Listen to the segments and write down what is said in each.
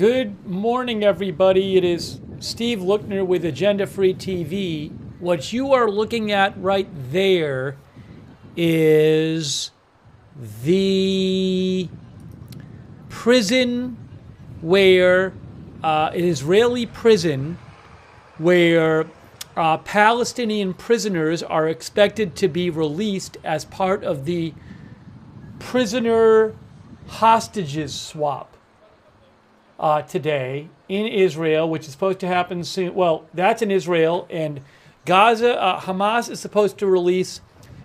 Good morning, everybody. It is Steve Lookner with Agenda Free TV. What you are looking at right there is the prison where, an Israeli prison where Palestinian prisoners are expected to be released as part of the prisoner hostages swap today in Israel, which is supposed to happen soon. Well, that's in Israel, and Gaza, Hamas is supposed to release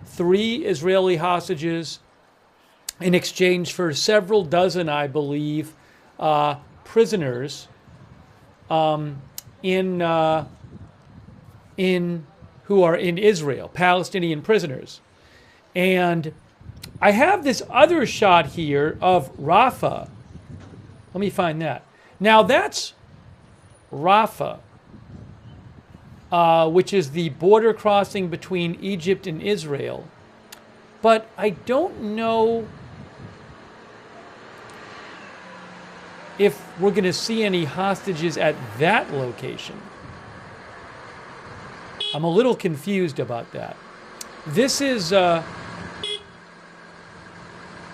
3 Israeli hostages in exchange for several dozen, I believe, prisoners in who are in Israel, Palestinian prisoners. And I have this other shot here of Rafah. Let me find that. Now that's Rafah, which is the border crossing between Egypt and Israel. But I don't know if we're going to see any hostages at that location. I'm a little confused about that. This is, so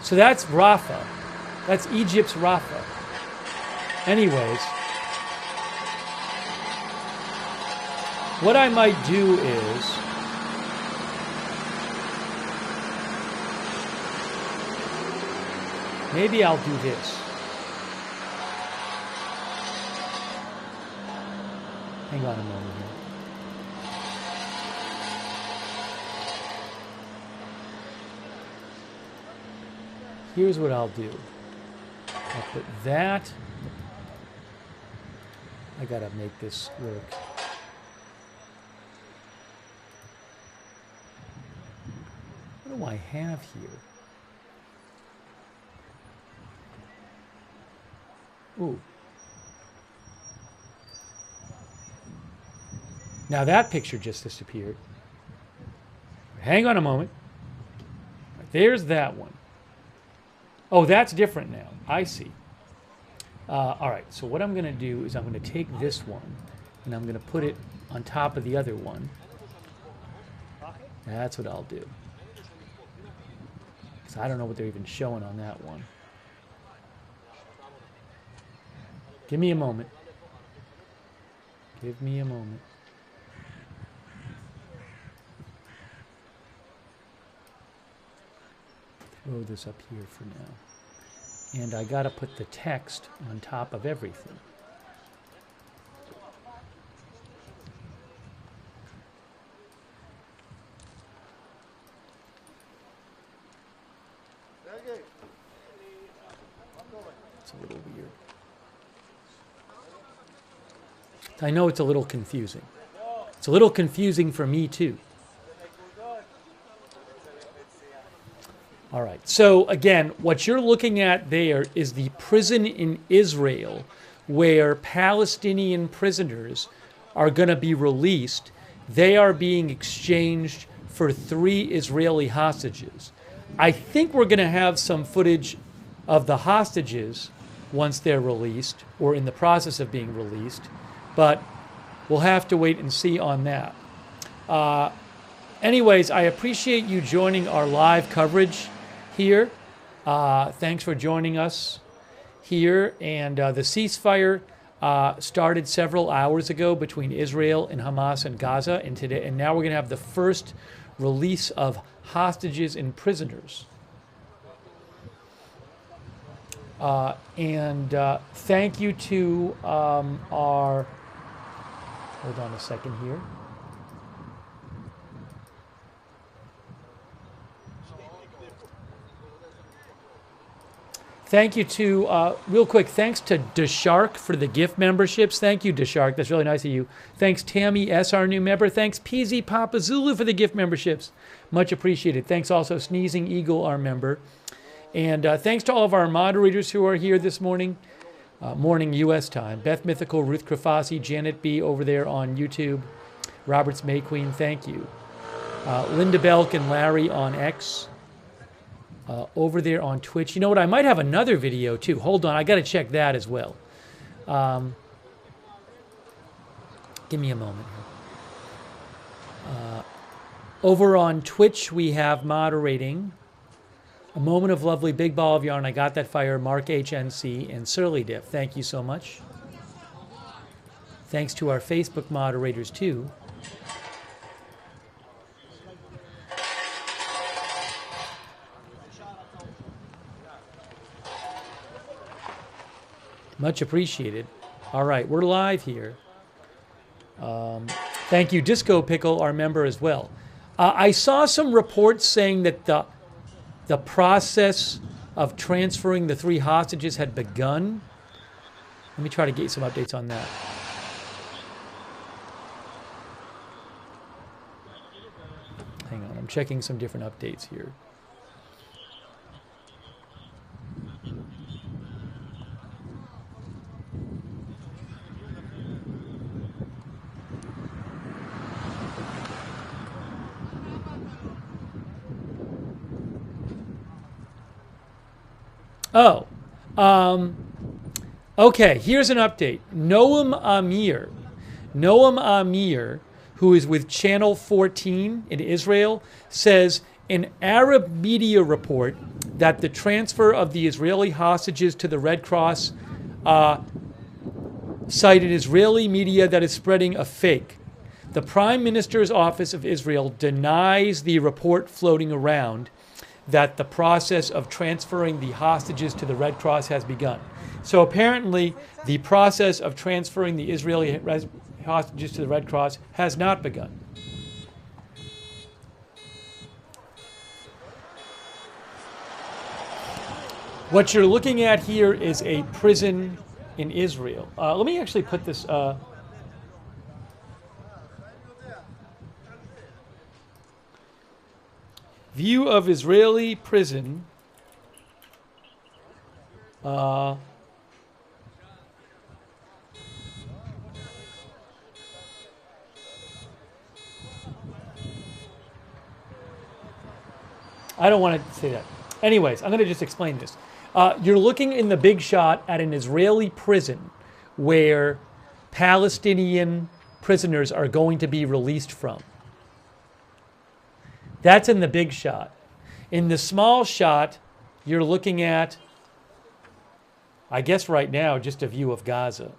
that's Rafah. That's Egypt's Rafah. Anyways, what I might do is, maybe I'll do this. Hang on a moment here. Here's what I'll do. I'll put that. I gotta make this work. What do I have here? Ooh. Now that picture just disappeared. Hang on a moment. There's that one. Oh, that's different now. I see. All right, so what I'm going to do is I'm going to take this one and I'm going to put it on top of the other one. That's what I'll do. Because I don't know what they're even showing on that one. Give me a moment. Give me a moment. Throw this up here for now. And I gotta put the text on top of everything. It's a little weird. I know it's a little confusing. It's a little confusing for me too. All right, so again, what you're looking at there is the prison in Israel where Palestinian prisoners are going to be released. They are being exchanged for 3 Israeli hostages. I think we're going to have some footage of the hostages once they're released or in the process of being released, but we'll have to wait and see on that. Anyways, I appreciate you joining our live coverage here. Thanks for joining us here. And the ceasefire started several hours ago between Israel and Hamas and Gaza, and today, and now we're going to have the first release of hostages and prisoners. Thank you to our, hold on a second here. Thank you to, real quick, thanks to DeShark for the gift memberships. Thank you, DeShark. That's really nice of you. Thanks, Tammy S., our new member. Thanks, PZ Papa Zulu, for the gift memberships. Much appreciated. Thanks also, Sneezing Eagle, our member. And thanks to all of our moderators who are here this morning, morning U.S. time. Beth Mythical, Ruth Krafasi, Janet B. over there on YouTube. Roberts May Queen, thank you. Linda Belk and Larry on X. Over there on Twitch. You know what? I might have another video too. Hold on. I got to check that as well. Give me a moment here. Over on Twitch, we have moderating A Moment of Lovely, Big Ball of Yarn, I Got That Fire, Mark HNC, and Surly Diff. Thank you so much. Thanks to our Facebook moderators, too. Much appreciated. All right, we're live here. Thank you, Disco Pickle, our member as well. I saw some reports saying that the process of transferring the 3 hostages had begun. Let me try to get you some updates on that. Hang on, I'm checking some different updates here. Oh, okay, here's an update. Noam Amir, who is with Channel 14 in Israel, says an Arab media report that the transfer of the Israeli hostages to the Red Cross cited Israeli media that is spreading a fake. The Prime Minister's Office of Israel denies the report floating around that the process of transferring the hostages to the Red Cross has begun. So apparently, the process of transferring the Israeli hostages to the Red Cross has not begun. What you're looking at here is a prison in Israel. Let me actually put this... View of Israeli prison. I don't want to say that. Anyways, I'm going to just explain this. You're looking in the big shot at an Israeli prison where Palestinian prisoners are going to be released from. That's in the big shot. In the small shot, you're looking at, I guess right now, just a view of Gaza.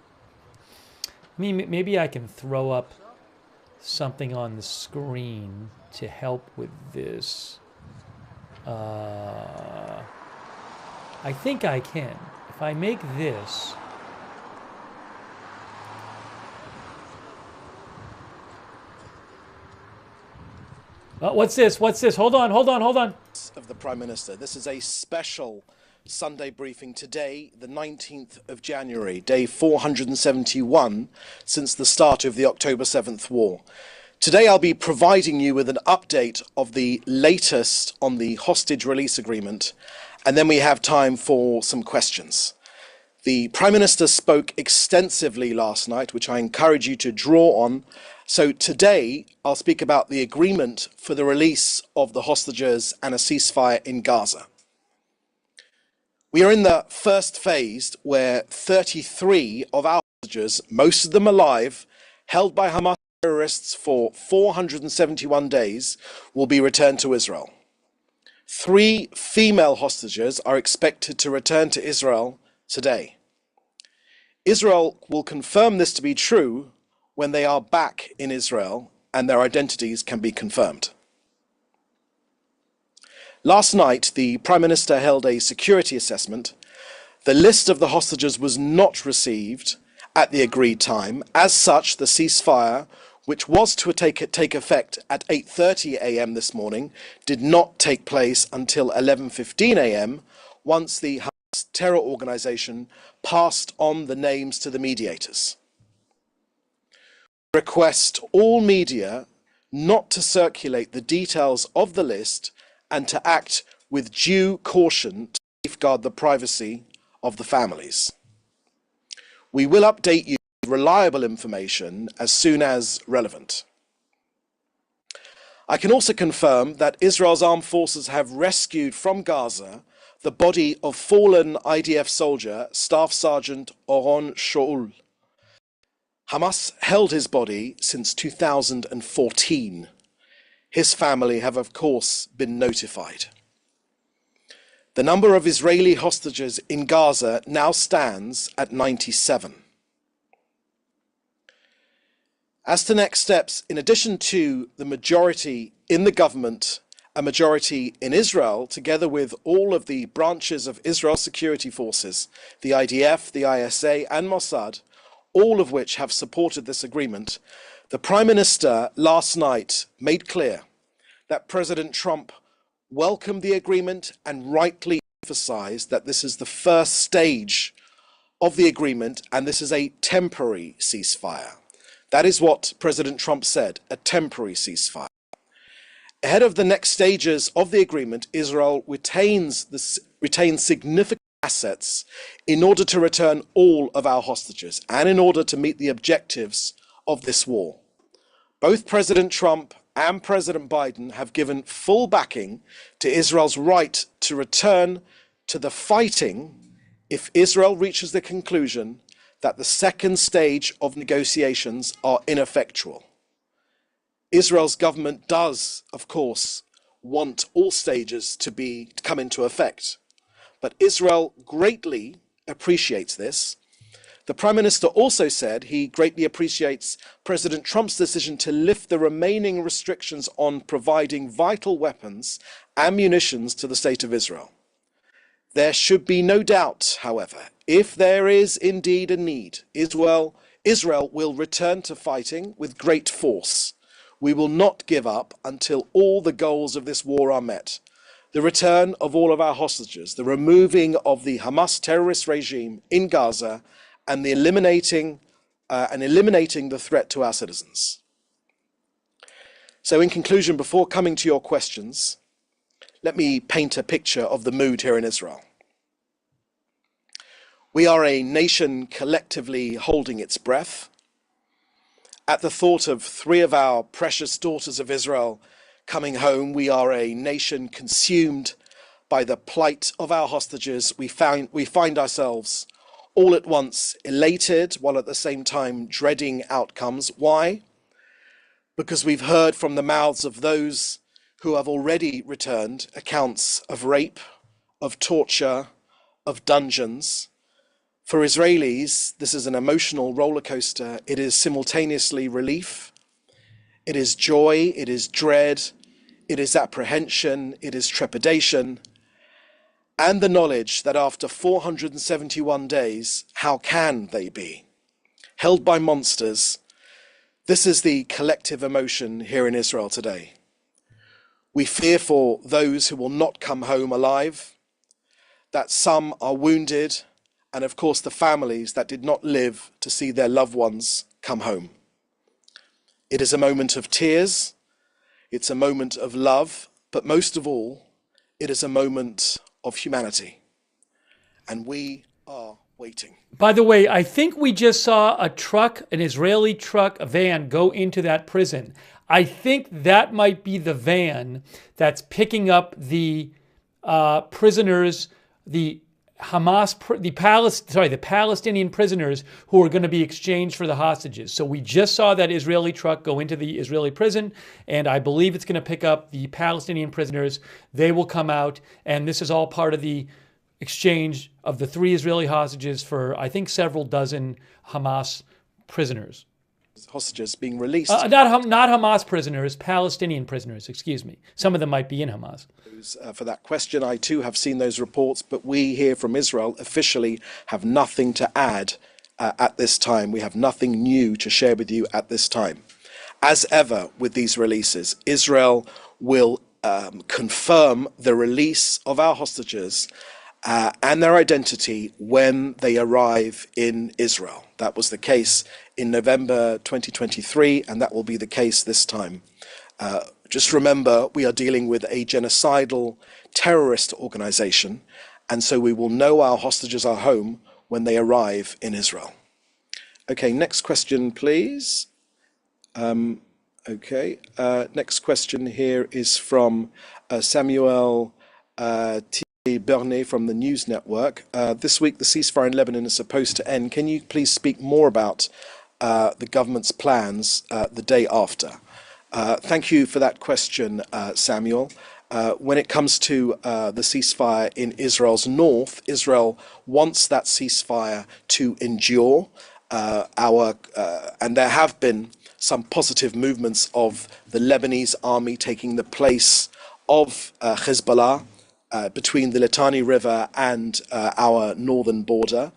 Maybe I can throw up something on the screen to help with this. I think I can. If I make this... what's this? What's this? Hold on. Of the Prime Minister. This is a special Sunday briefing today, the 19th of January, day 471 since the start of the October 7th war. Today I'll be providing you with an update of the latest on the hostage release agreement, and then we have time for some questions. The Prime Minister spoke extensively last night, which I encourage you to draw on. So today, I'll speak about the agreement for the release of the hostages and a ceasefire in Gaza. We are in the first phase where 33 of our hostages, most of them alive, held by Hamas terrorists for 471 days, will be returned to Israel. 3 female hostages are expected to return to Israel today. Israel will confirm this to be true when they are back in Israel and their identities can be confirmed. Last night, the Prime Minister held a security assessment. The list of the hostages was not received at the agreed time. As such, the ceasefire, which was to take effect at 8:30 a.m. this morning, did not take place until 11:15 a.m. once the Hamas terror organization passed on the names to the mediators. Request all media not to circulate the details of the list and to act with due caution to safeguard the privacy of the families. We will update you with reliable information as soon as relevant. I can also confirm that Israel's armed forces have rescued from Gaza the body of fallen IDF soldier, Staff Sergeant Oron Shaul. Hamas held his body since 2014. His family have, of course, been notified. The number of Israeli hostages in Gaza now stands at 97. As to next steps, in addition to the majority in the government, a majority in Israel, together with all of the branches of Israel's security forces, the IDF, the ISA, and Mossad, all of which have supported this agreement, the Prime Minister last night made clear that President Trump welcomed the agreement and rightly emphasized that this is the first stage of the agreement and this is a temporary ceasefire. That is what President Trump said, a temporary ceasefire. Ahead of the next stages of the agreement, Israel retains significant assets in order to return all of our hostages and in order to meet the objectives of this war. Both President Trump and President Biden have given full backing to Israel's right to return to the fighting if Israel reaches the conclusion that the second stage of negotiations are ineffectual. Israel's government does, of course, want all stages to come into effect, but Israel greatly appreciates this. The Prime Minister also said he greatly appreciates President Trump's decision to lift the remaining restrictions on providing vital weapons and munitions to the State of Israel. There should be no doubt, however, if there is indeed a need, Israel will return to fighting with great force. We will not give up until all the goals of this war are met. The return of all of our hostages, the removing of the Hamas terrorist regime in Gaza, and eliminating the threat to our citizens. So in conclusion, before coming to your questions, let me paint a picture of the mood here in Israel. We are a nation collectively holding its breath. At the thought of 3 of our precious daughters of Israel coming home, we are a nation consumed by the plight of our hostages. We find ourselves all at once elated, while at the same time dreading outcomes. Why? Because we've heard from the mouths of those who have already returned accounts of rape, of torture, of dungeons. For Israelis, this is an emotional roller coaster. It is simultaneously relief, it is joy, it is dread, it is apprehension, it is trepidation, and the knowledge that after 471 days, how can they be? Held by monsters, this is the collective emotion here in Israel today. We fear for those who will not come home alive, that some are wounded, and of course the families that did not live to see their loved ones come home. It is a moment of tears, it's a moment of love, but most of all, it is a moment of humanity. And we are waiting. By the way, I think we just saw a truck, an Israeli truck, a van go into that prison. I think that might be the van that's picking up the prisoners, the Palestinian prisoners who are going to be exchanged for the hostages. So we just saw that Israeli truck go into the Israeli prison, and I believe it's going to pick up the Palestinian prisoners. They will come out, and this is all part of the exchange of the 3 Israeli hostages for, I think, several dozen Hamas prisoners. Hostages being released. Not Hamas prisoners, Palestinian prisoners, excuse me. Some of them might be in Hamas. For that question, I too have seen those reports, but we here from Israel officially have nothing to add at this time. We have nothing new to share with you at this time. As ever with these releases, Israel will confirm the release of our hostages and their identity when they arrive in Israel. That was the case in November 2023, and that will be the case this time. Just remember, we are dealing with a genocidal terrorist organization, and so we will know our hostages are home when they arrive in Israel. Okay, next question, please. Okay. Next question here is from Samuel Bernet from the News Network. This week, the ceasefire in Lebanon is supposed to end. Can you please speak more about the government's plans the day after? Thank you for that question, Samuel. When it comes to the ceasefire in Israel's north, Israel wants that ceasefire to endure. And there have been some positive movements of the Lebanese army taking the place of Hezbollah between the Litani River and our northern border.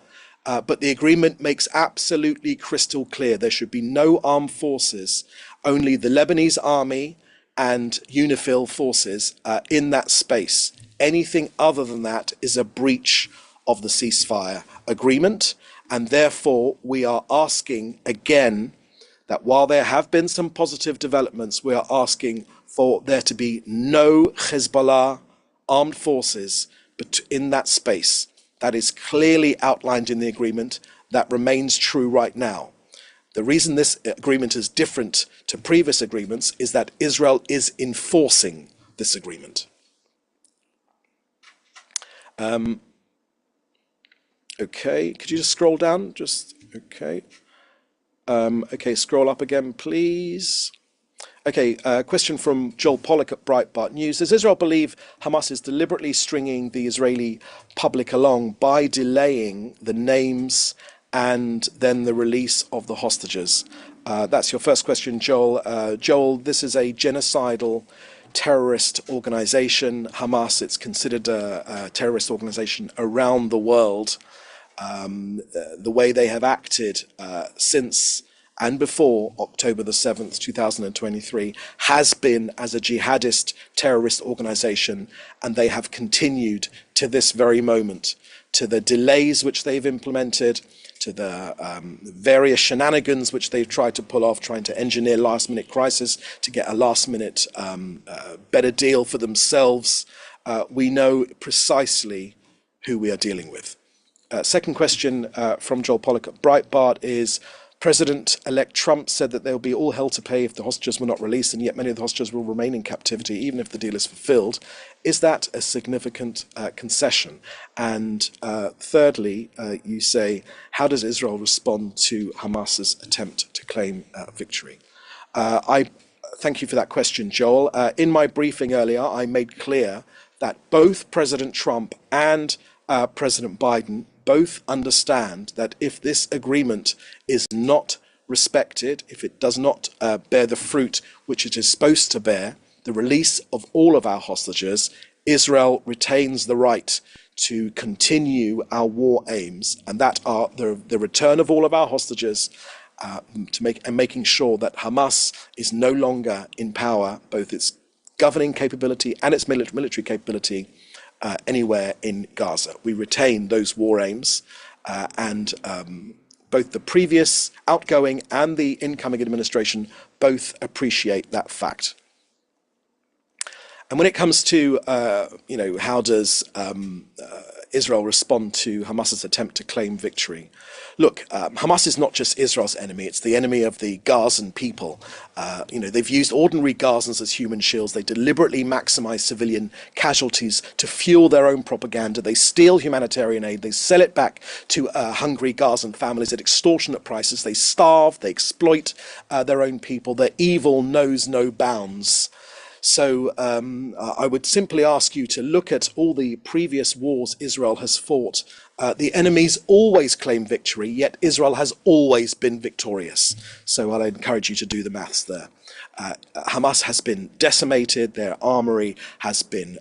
But the agreement makes absolutely crystal clear there should be no armed forces, only the Lebanese army and UNIFIL forces in that space. Anything other than that is a breach of the ceasefire agreement, and therefore we are asking again that while there have been some positive developments, we are asking for there to be no Hezbollah armed forces in that space. That is clearly outlined in the agreement. That remains true right now. The reason this agreement is different to previous agreements is that Israel is enforcing this agreement. Okay, could you just scroll down? Okay. Okay, scroll up again, please. Okay, question from Joel Pollack at Breitbart News. Does Israel believe Hamas is deliberately stringing the Israeli public along by delaying the names and then the release of the hostages? That's your first question, Joel. Joel, this is a genocidal terrorist organization. Hamas, it's considered a terrorist organization around the world. The way they have acted since and before October the 7th, 2023, has been as a jihadist terrorist organization, and they have continued to this very moment, to the delays which they've implemented, to the various shenanigans which they've tried to pull off, trying to engineer last-minute crisis to get a last-minute better deal for themselves. We know precisely who we are dealing with. Second question from Joel Pollack at Breitbart is, President-elect Trump said that there will be all hell to pay if the hostages were not released, and yet many of the hostages will remain in captivity even if the deal is fulfilled. Is that a significant concession? And thirdly, you say, how does Israel respond to Hamas's attempt to claim victory? I thank you for that question, Joel. In my briefing earlier, I made clear that both President Trump and President Biden both understand that if this agreement is not respected, if it does not bear the fruit which it is supposed to bear, the release of all of our hostages, Israel retains the right to continue our war aims, and that are the return of all of our hostages, making sure that Hamas is no longer in power, both its governing capability and its military capability, anywhere in Gaza. We retain those war aims, and both the previous outgoing and the incoming administration both appreciate that fact. And when it comes to, how does Israel respond to Hamas's attempt to claim victory? Look, Hamas is not just Israel's enemy, it's the enemy of the Gazan people. They've used ordinary Gazans as human shields. They deliberately maximize civilian casualties to fuel their own propaganda. They steal humanitarian aid. They sell it back to hungry Gazan families at extortionate prices. They starve, they exploit their own people. Their evil knows no bounds. So I would simply ask you to look at all the previous wars Israel has fought. The enemies always claim victory, yet Israel has always been victorious. So I'd encourage you to do the maths there. Hamas has been decimated, their armory has been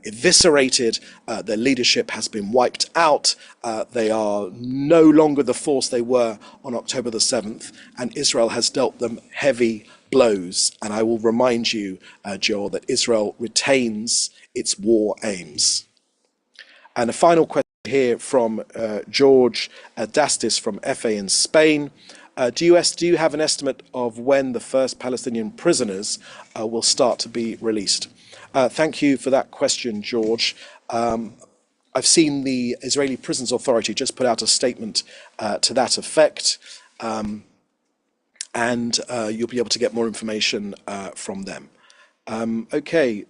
eviscerated, their leadership has been wiped out, they are no longer the force they were on October the 7th, and Israel has dealt them heavy blows. And I will remind you, Joel, that Israel retains its war aims. And a final question here from George Dastis from FA in Spain. Do you have an estimate of when the first Palestinian prisoners will start to be released? Thank you for that question, George. I've seen the Israeli Prisons Authority just put out a statement to that effect. and you'll be able to get more information from them. Okay.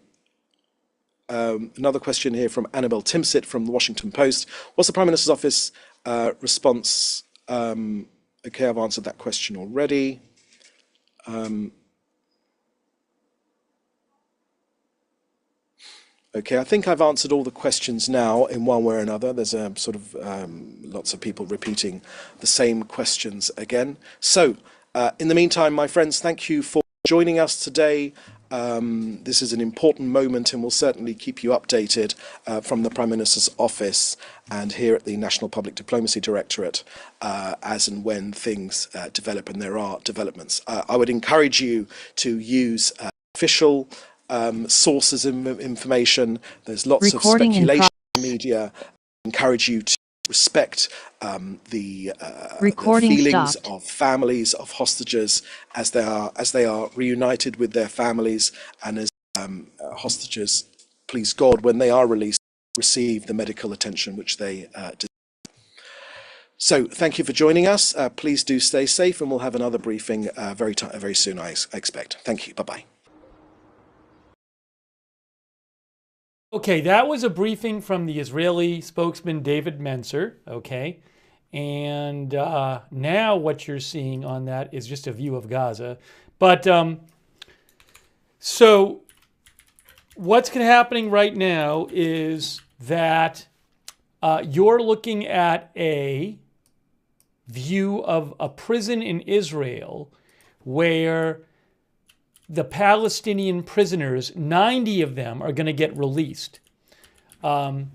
Another question here from Annabelle Timsit from the Washington Post. What's the Prime Minister's office response? Okay, I've answered that question already. Okay, I think I've answered all the questions now in one way or another. There's a sort of lots of people repeating the same questions again. So, in the meantime, my friends, thank you for joining us today. This is an important moment and we'll certainly keep you updated from the Prime Minister's office and here at the National Public Diplomacy Directorate as and when things develop, and there are developments. I would encourage you to use official sources of information. There's lots of speculation in the media. I encourage you to respect the feelings of families of hostages as they are reunited with their families, and as hostages, please God, when they are released, receive the medical attention which they deserve. So thank you for joining us. Please do stay safe, and we'll have another briefing very soon, I expect. Thank you. Bye-bye. Okay, that was a briefing from the Israeli spokesman David Mencer, okay? And now what you're seeing on that is just a view of Gaza. But so what's happening right now is that you're looking at a view of a prison in Israel where the Palestinian prisoners, 90 of them, are going to get released. So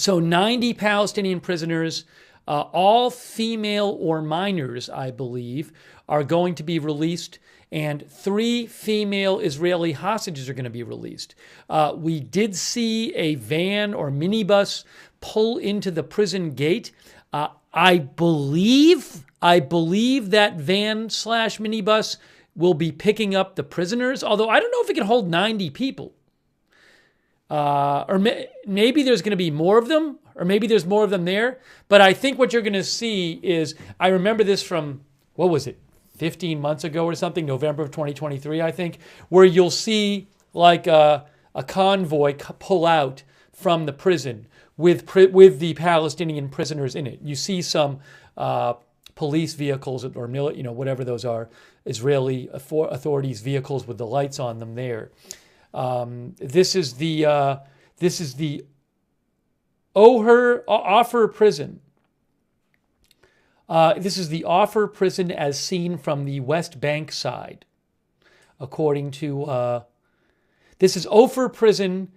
90 Palestinian prisoners, all female or minors, I believe, are going to be released, and 3 female Israeli hostages are going to be released. We did see a van or minibus pull into the prison gate. I believe that van/minibus will be picking up the prisoners, although I don't know if it can hold 90 people. Maybe there's going to be more of them, or maybe there's more of them there. But I think what you're going to see is, I remember this from, 15 months ago or something, November of 2023, I think, where you'll see like a convoy pull out from the prison with the Palestinian prisoners in it. You see some police vehicles or whatever those are, Israeli authorities' vehicles with the lights on them there. This is the Offer prison. This is the Offer prison as seen from the West Bank side. According to this is Offer prison.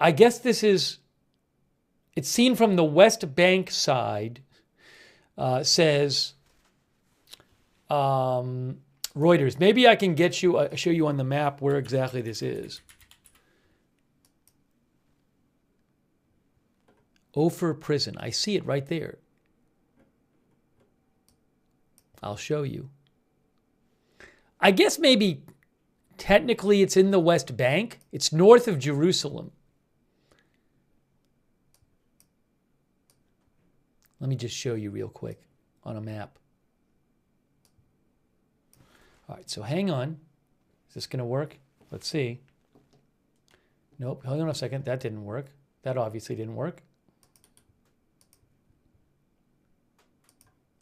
I guess it's seen from the West Bank side. Says Reuters. Maybe I can get you show you on the map where exactly this is. Offer prison. I see it right there. I'll show you. I guess maybe technically it's in the West Bank. It's north of Jerusalem. Let me just show you real quick on a map. All right, so hang on. Is this going to work? Let's see. Nope, hold on a second. That didn't work. That obviously didn't work.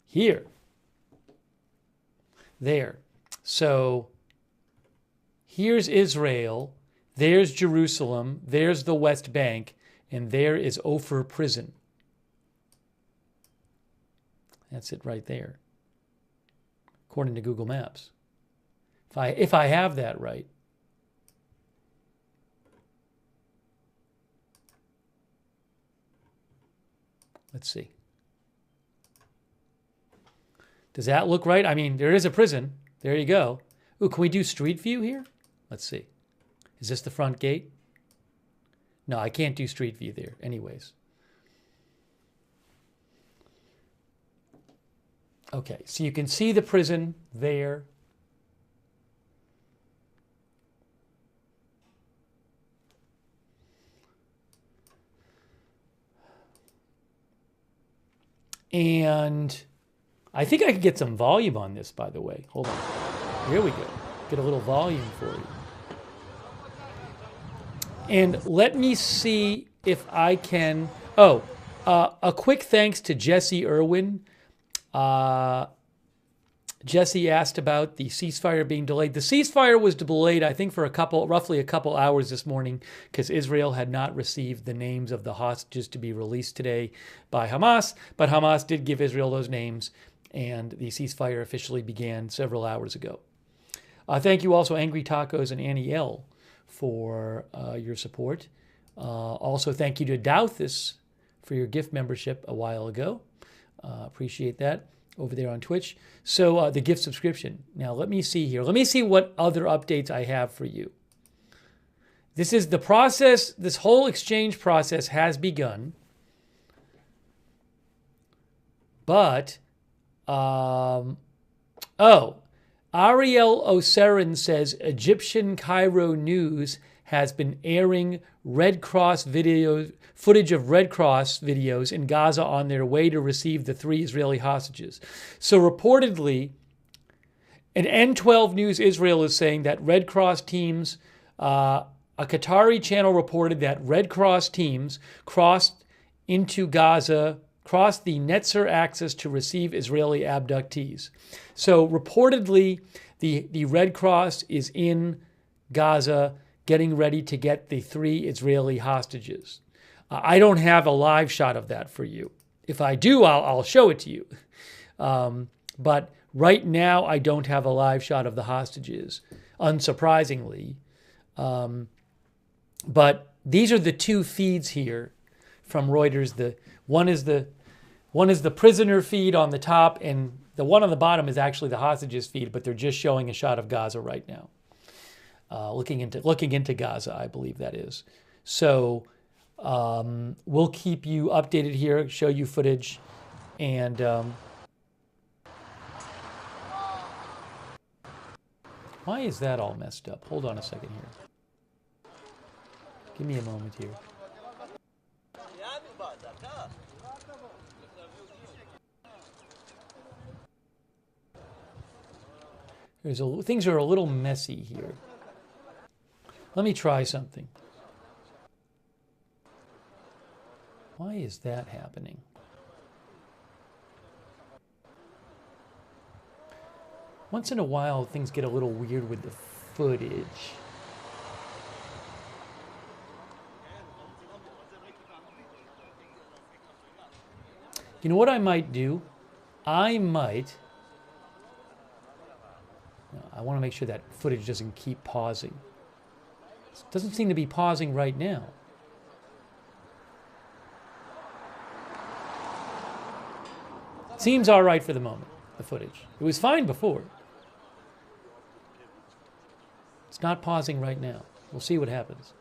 Here. There. So here's Israel. There's Jerusalem. There's the West Bank. And there is Offer prison. That's it right there, according to Google Maps. If I have that right. Let's see. Does that look right? I mean, there is a prison. There you go. Ooh, can we do street view here? Let's see. Is this the front gate? No, I can't do street view there anyways. Okay, so you can see the prison there. And I think I could get some volume on this, by the way. Hold on. Here we go. Get a little volume for you. And let me see if I can... Oh, a quick thanks to Jesse Irwin. Jesse asked about the ceasefire being delayed. The ceasefire was delayed, I think, for roughly a couple hours this morning because Israel had not received the names of the hostages to be released today by Hamas. But Hamas did give Israel those names, and the ceasefire officially began several hours ago. Thank you also, Angry Tacos and Annie L, for your support. Also, thank you to Douthis for your gift membership a while ago. Appreciate that over there on Twitch. So the gift subscription. Now, let me see here. Let me see what other updates I have for you. This is the process. This whole exchange process has begun. But, Ariel Oserin says Egyptian Cairo News has been airing Red Cross footage of Red Cross videos in Gaza on their way to receive the 3 Israeli hostages. So reportedly, an N12 News Israel is saying that Red Cross teams, a Qatari channel reported that Red Cross teams crossed into Gaza, crossed the Netzer axis to receive Israeli abductees. So reportedly, the Red Cross is in Gaza getting ready to get the 3 Israeli hostages. I don't have a live shot of that for you. If I do, I'll show it to you. But right now, I don't have a live shot of the hostages, unsurprisingly. But these are the 2 feeds here from Reuters. One is the prisoner feed on the top, and the one on the bottom is actually the hostages feed, but they're just showing a shot of Gaza right now. Looking into Gaza, I believe that is. So we'll keep you updated here, show you footage, and why is that all messed up? Hold on a second here. Give me a moment here. Things are a little messy here. Let me try something. Why is that happening? Once in a while, things get a little weird with the footage. You know what I might do? I want to make sure that footage doesn't keep pausing. It doesn't seem to be pausing right now. Seems all right for the moment, the footage. It was fine before. It's not pausing right now. We'll see what happens.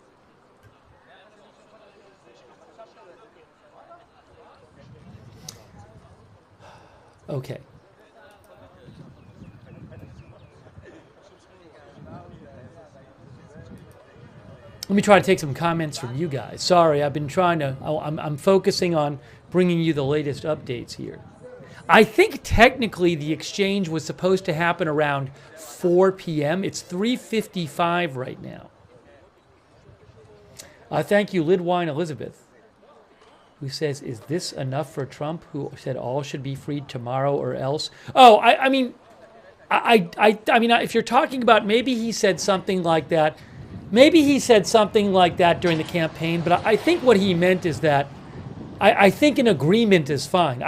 Okay. Let me try to take some comments from you guys. Sorry, I've been trying to, I'm focusing on bringing you the latest updates here. I think technically the exchange was supposed to happen around 4 p.m. It's 3:55 right now. Thank you, Lidwine Elizabeth, who says, is this enough for Trump, who said all should be freed tomorrow or else? Oh, I mean, if you're talking about maybe he said something like that, maybe he said something like that during the campaign, but I think what he meant is that I think an agreement is fine.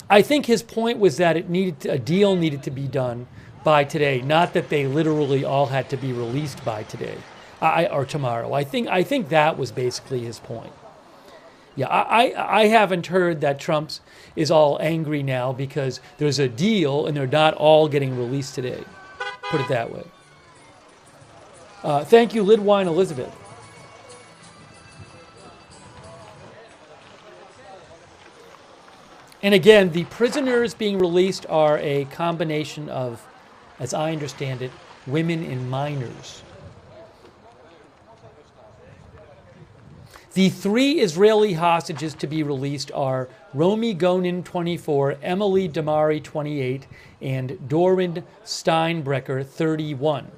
I think his point was that a deal needed to be done by today, not that they literally all had to be released by today or tomorrow. I think that was basically his point. Yeah, I haven't heard that Trump is all angry now because there's a deal and they're not all getting released today. Put it that way. Thank you, Lidwine Elizabeth. And again, the prisoners being released are a combination of, as I understand it, women and minors. The 3 Israeli hostages to be released are Romy Gonin, 24, Emily Damari, 28, and Dorin Steinbrecher, 31.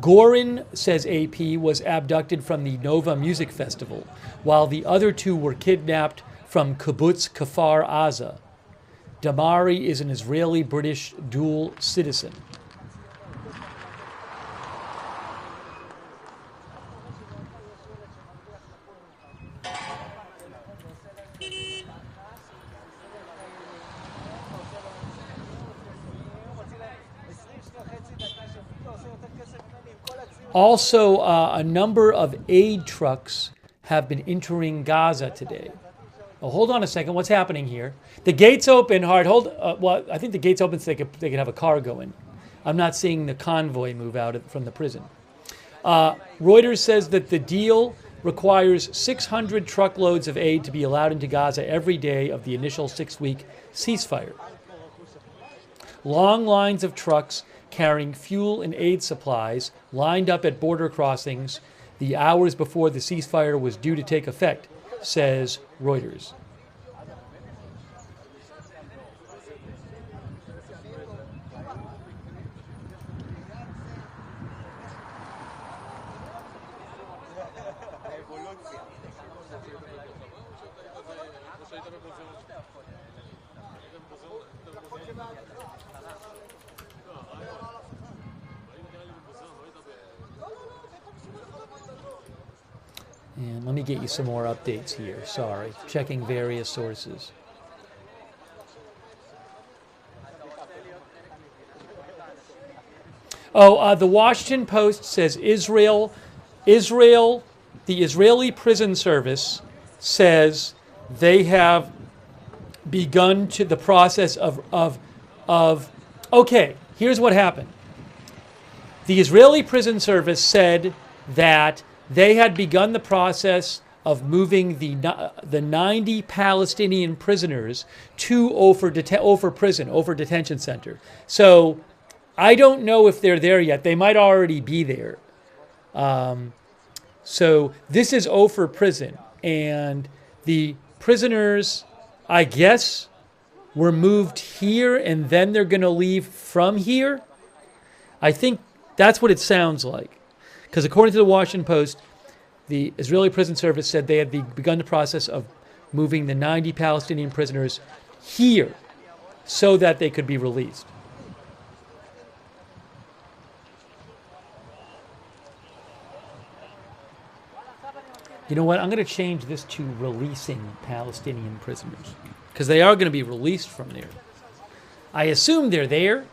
Gorin, says AP, was abducted from the Nova Music Festival, while the other 2 were kidnapped from Kibbutz Kfar Aza. Damari is an Israeli-British dual citizen. Also, a number of aid trucks have been entering Gaza today. Oh, hold on a second. What's happening here? The gates open. Hard. Well, I think the gates open so they could have a car go in. I'm not seeing the convoy move out from the prison. Reuters says that the deal requires 600 truckloads of aid to be allowed into Gaza every day of the initial 6-week ceasefire. Long lines of trucks carrying fuel and aid supplies lined up at border crossings the hours before the ceasefire was due to take effect, says Reuters. And let me get you some more updates here. Sorry, checking various sources. Oh, the Washington Post says Israel, the Israeli prison service says they have begun the process of. Okay, here's what happened. The Israeli prison service said that they had begun the process of moving the 90 Palestinian prisoners to Ofer Detention Center. So I don't know if they're there yet. They might already be there. So this is Ofer Prison, and the prisoners, I guess, were moved here, and then they're going to leave from here. I think that's what it sounds like. Because according to the Washington Post, the Israeli prison service said they had begun the process of moving the 90 Palestinian prisoners here so that they could be released. You know what? I'm going to change this to releasing Palestinian prisoners, because they are going to be released from there. I assume they're there.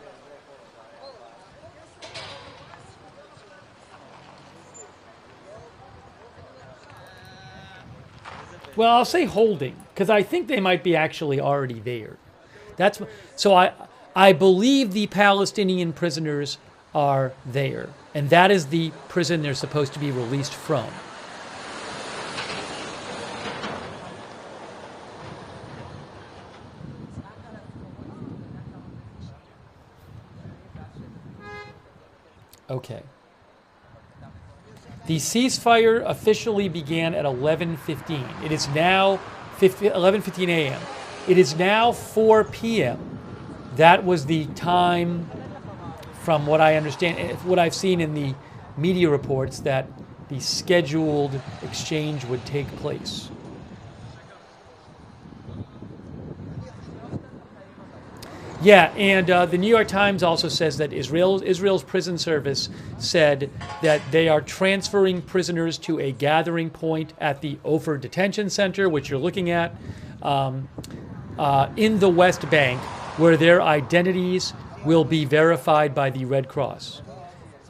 Well, I'll say holding, because I think they might be actually already there. I believe the Palestinian prisoners are there, and that is the prison they're supposed to be released from. Okay. The ceasefire officially began at 11:15. It is now 11:15 a.m. It is now 4 p.m. That was the time, from what I understand, what I've seen in the media reports, that the scheduled exchange would take place. Yeah, and the New York Times also says that Israel's prison service said that they are transferring prisoners to a gathering point at the Ofer Detention Center, which you're looking at, in the West Bank, where their identities will be verified by the Red Cross.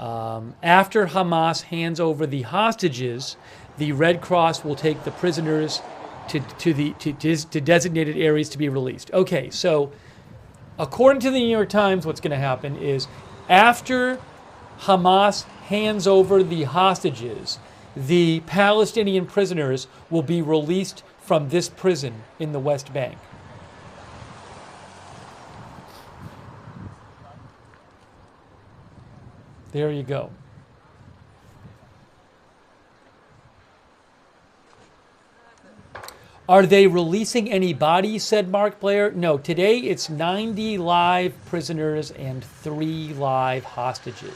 After Hamas hands over the hostages, the Red Cross will take the prisoners to designated areas to be released. Okay, so according to the New York Times, what's going to happen is after Hamas hands over the hostages, the Palestinian prisoners will be released from this prison in the West Bank. There you go. Are they releasing any bodies, said Mark Blair? No, today it's 90 live prisoners and 3 live hostages.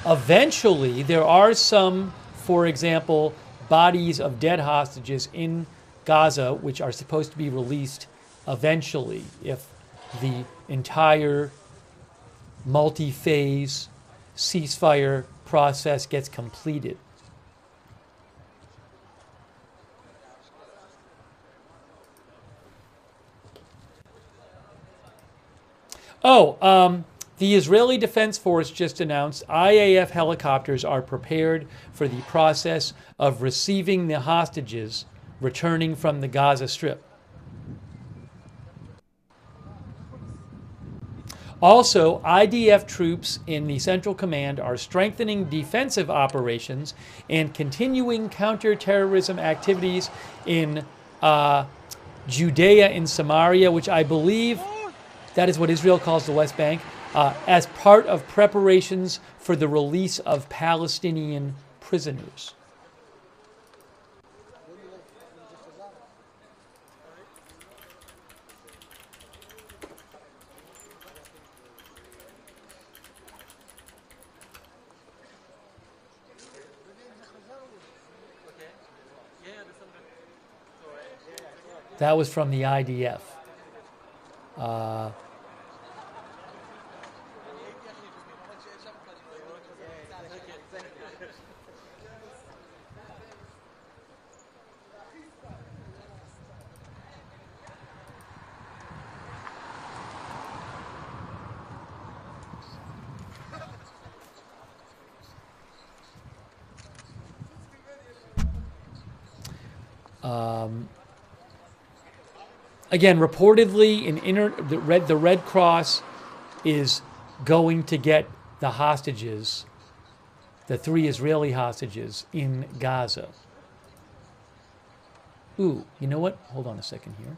Eventually, there are some, for example, bodies of dead hostages in Gaza, which are supposed to be released eventually if the entire multi-phase ceasefire process gets completed. The Israeli Defense Force just announced IAF helicopters are prepared for the process of receiving the hostages returning from the Gaza Strip. Also, IDF troops in the Central Command are strengthening defensive operations and continuing counterterrorism activities in Judea and Samaria, which I believe that is what Israel calls the West Bank, as part of preparations for the release of Palestinian prisoners. That was from the IDF. Again, reportedly, the Red Cross is going to get the hostages, the 3 Israeli hostages in Gaza. Ooh, you know what? Hold on a second here.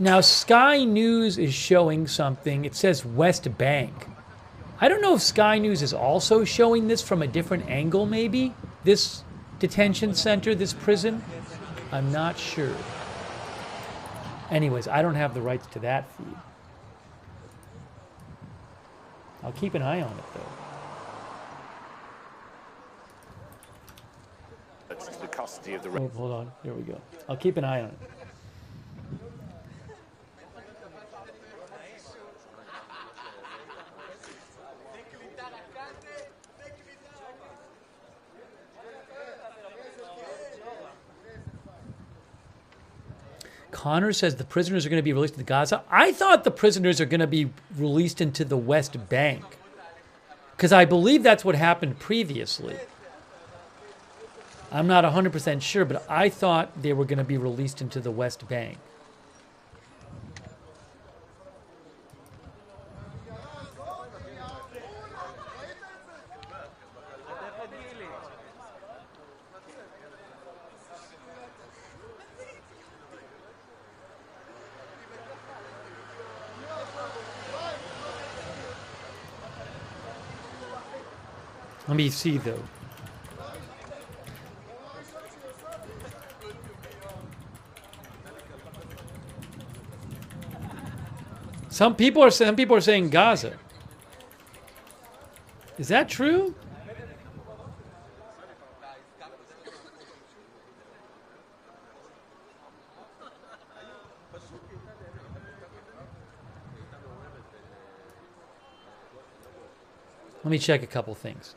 Now, Sky News is showing something. It says West Bank. I don't know if Sky News is also showing this from a different angle, maybe? This detention center, this prison? I'm not sure. Anyways, I don't have the rights to that feed. I'll keep an eye on it, though. The custody of the... Oh, hold on. Here we go. I'll keep an eye on it. Connor says the prisoners are going to be released to Gaza. I thought the prisoners are going to be released into the West Bank, because I believe that's what happened previously. I'm not 100% sure, but I thought they were going to be released into the West Bank. Let me see, though. Some people are saying Gaza. Is that true? Let me check a couple things.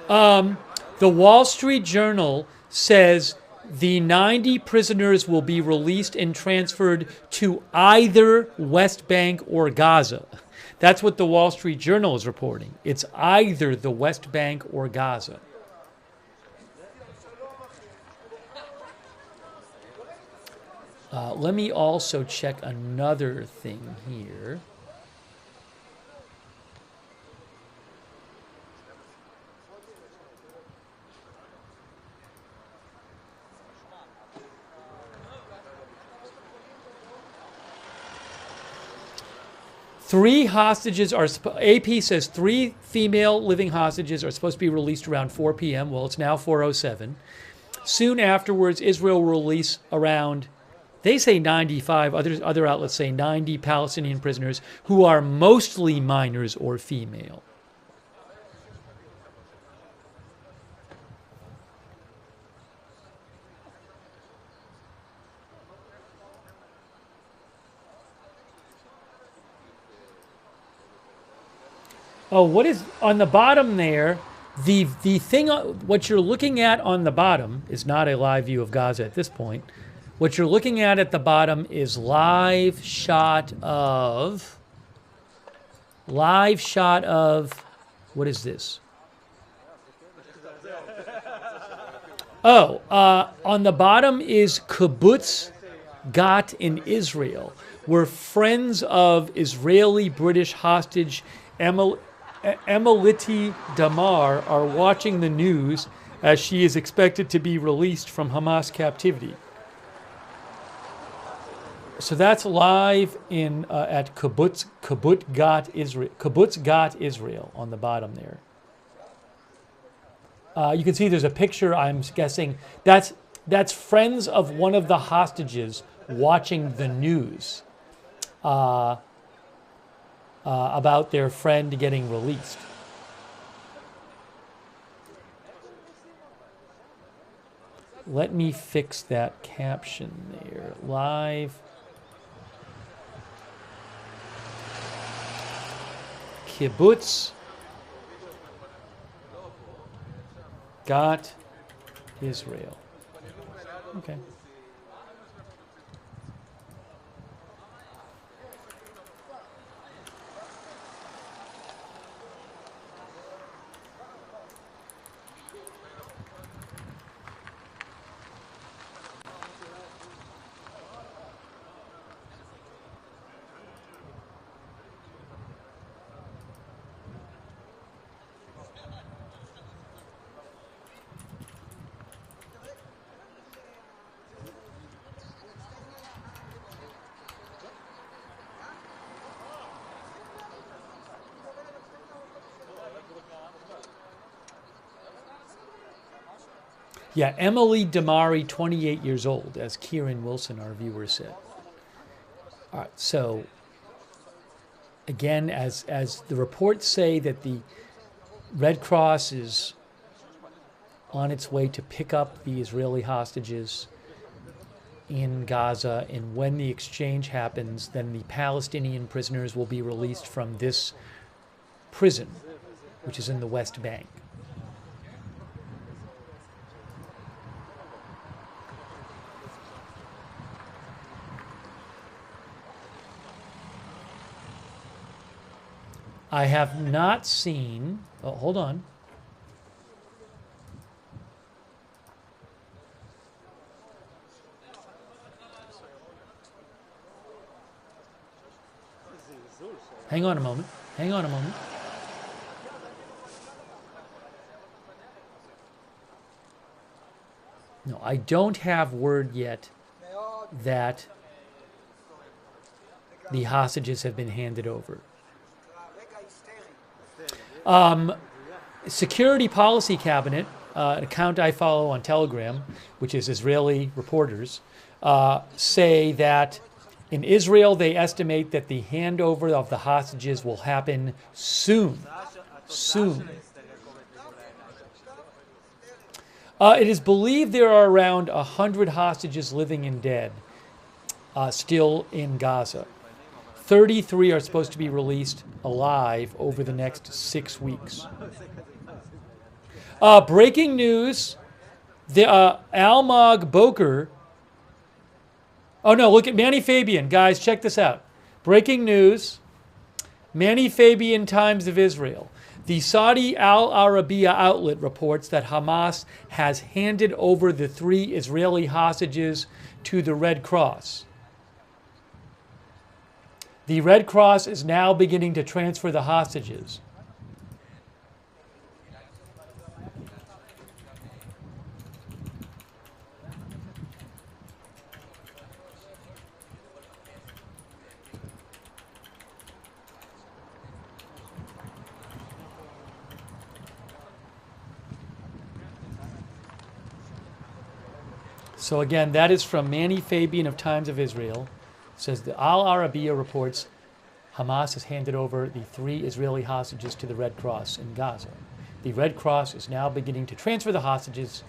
The Wall Street Journal says the 90 prisoners will be released and transferred to either West Bank or Gaza. That's what the Wall Street Journal is reporting. It's either the West Bank or Gaza. Let me also check another thing here. Three hostages are, AP says 3 female living hostages are supposed to be released around 4 p.m. Well, it's now 4:07. Soon afterwards, Israel will release around, they say 95, other outlets say 90 Palestinian prisoners who are mostly minors or female. Oh, what is on the bottom there? The thing, what you're looking at on the bottom is not a live view of Gaza at this point. What you're looking at the bottom is live shot of, what is this? Oh, on the bottom is Kibbutz Gat in Israel, where friends of Israeli British hostage Emiliti Damar are watching the news as she is expected to be released from Hamas captivity. So that's live in at Kibbutz Gat Israel on the bottom there. You can see there's a picture. I'm guessing that's friends of one of the hostages watching the news about their friend getting released. Let me fix that caption there. Live. Kibbutz Gat Israel. Okay. Yeah, Emily Damari, 28 years old, as Kieran Wilson, our viewer, said. All right, so again, as the reports say that the Red Cross is on its way to pick up the Israeli hostages in Gaza, and when the exchange happens, then the Palestinian prisoners will be released from this prison, which is in the West Bank. I have not seen, oh, hold on. Hang on a moment. Hang on a moment. No, I don't have word yet that the hostages have been handed over. Security Policy Cabinet, an account I follow on Telegram, which is Israeli reporters, say that in Israel they estimate that the handover of the hostages will happen soon. Soon. It is believed there are around 100 hostages living and dead still in Gaza. 33 are supposed to be released alive over the next 6 weeks. Breaking news. The Almog Boker. Oh, no, look at Manny Fabian. Guys, check this out. Breaking news. Manny Fabian, Times of Israel. The Saudi Al Arabiya outlet reports that Hamas has handed over the 3 Israeli hostages to the Red Cross. The Red Cross is now beginning to transfer the hostages. So again, that is from Manny Fabian of Times of Israel. It says the Al Arabiya reports Hamas has handed over the 3 Israeli hostages to the Red Cross in Gaza. The Red Cross is now beginning to transfer the hostages,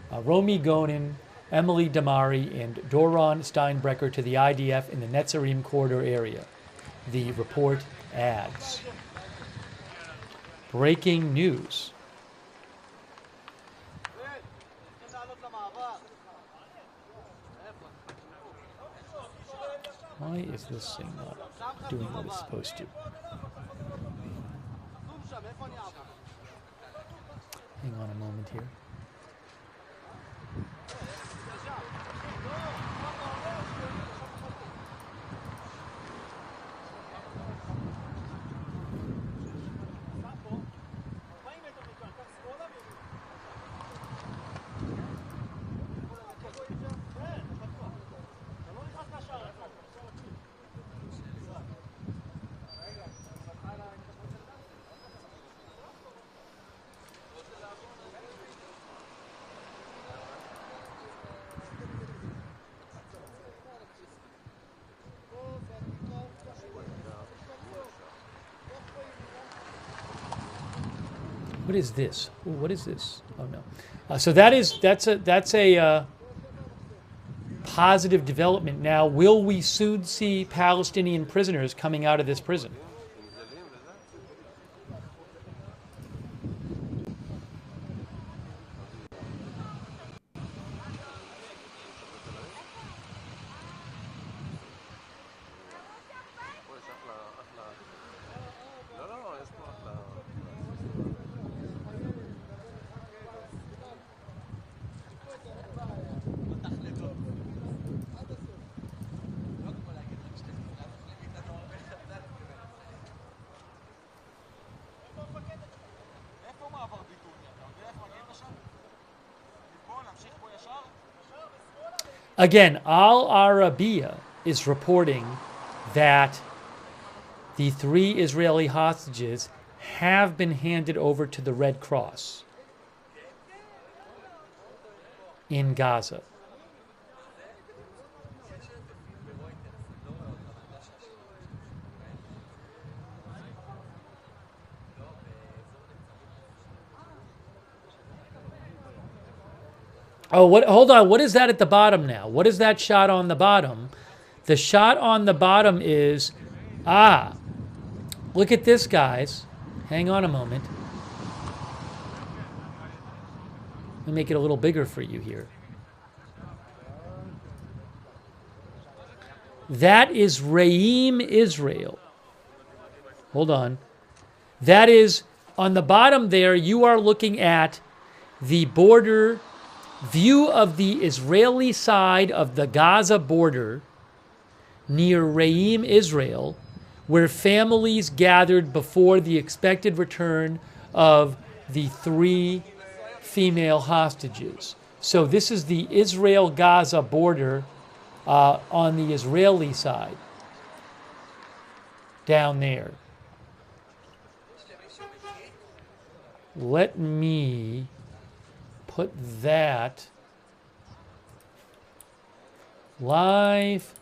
Romy Gonen, Emily Damari, and Doron Steinbrecher to the IDF in the Netzarim corridor area. The report adds. Breaking news. Why is this thing not doing what it's supposed to? Hang on a moment here. What is this? Ooh, what is this? Oh no. So that's a positive development. Now, will we soon see Palestinian prisoners coming out of this prison? Again, Al Arabiya is reporting that the 3 Israeli hostages have been handed over to the Red Cross in Gaza. Oh, what? Hold on. What is that at the bottom now? What is that shot on the bottom? The shot on the bottom is, look at this, guys. Hang on a moment. Let me make it a little bigger for you here. That is Reim, Israel. Hold on. That is, on the bottom there, you are looking at the border view of the Israeli side of the Gaza border near Reim, Israel, where families gathered before the expected return of the 3 female hostages. So this is the Israel-Gaza border on the Israeli side, down there. Let me put that live.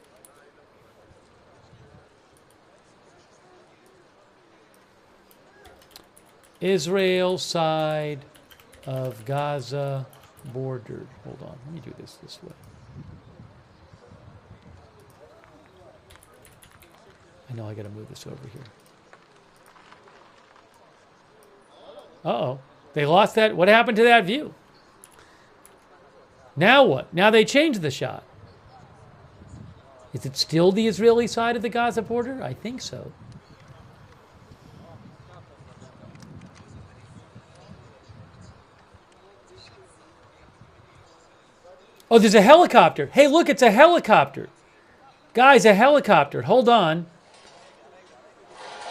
Israel side of Gaza border. Hold on, let me do this way. I know I got to move this over here. Uh-oh. They lost that. What happened to that view? Now what? Now they changed the shot. Is it still the Israeli side of the Gaza border? I think so. Oh, there's a helicopter. Hey, look, it's a helicopter. Guys, a helicopter. Hold on.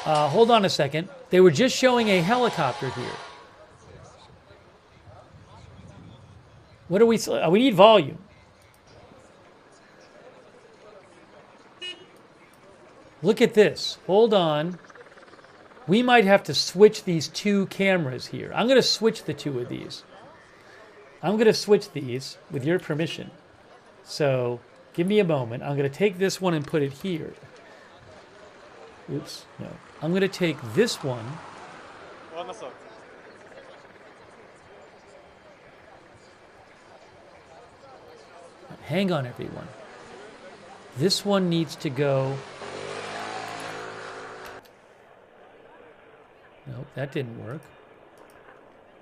Hold on a second. They were just showing a helicopter here. What do we... we need volume. Look at this. Hold on. We might have to switch these two cameras here. I'm going to switch the two of these. I'm going to switch these with your permission. So give me a moment. I'm going to take this one and put it here. Oops, no. I'm going to take this one. Hang on, everyone. This one needs to go. Nope, that didn't work.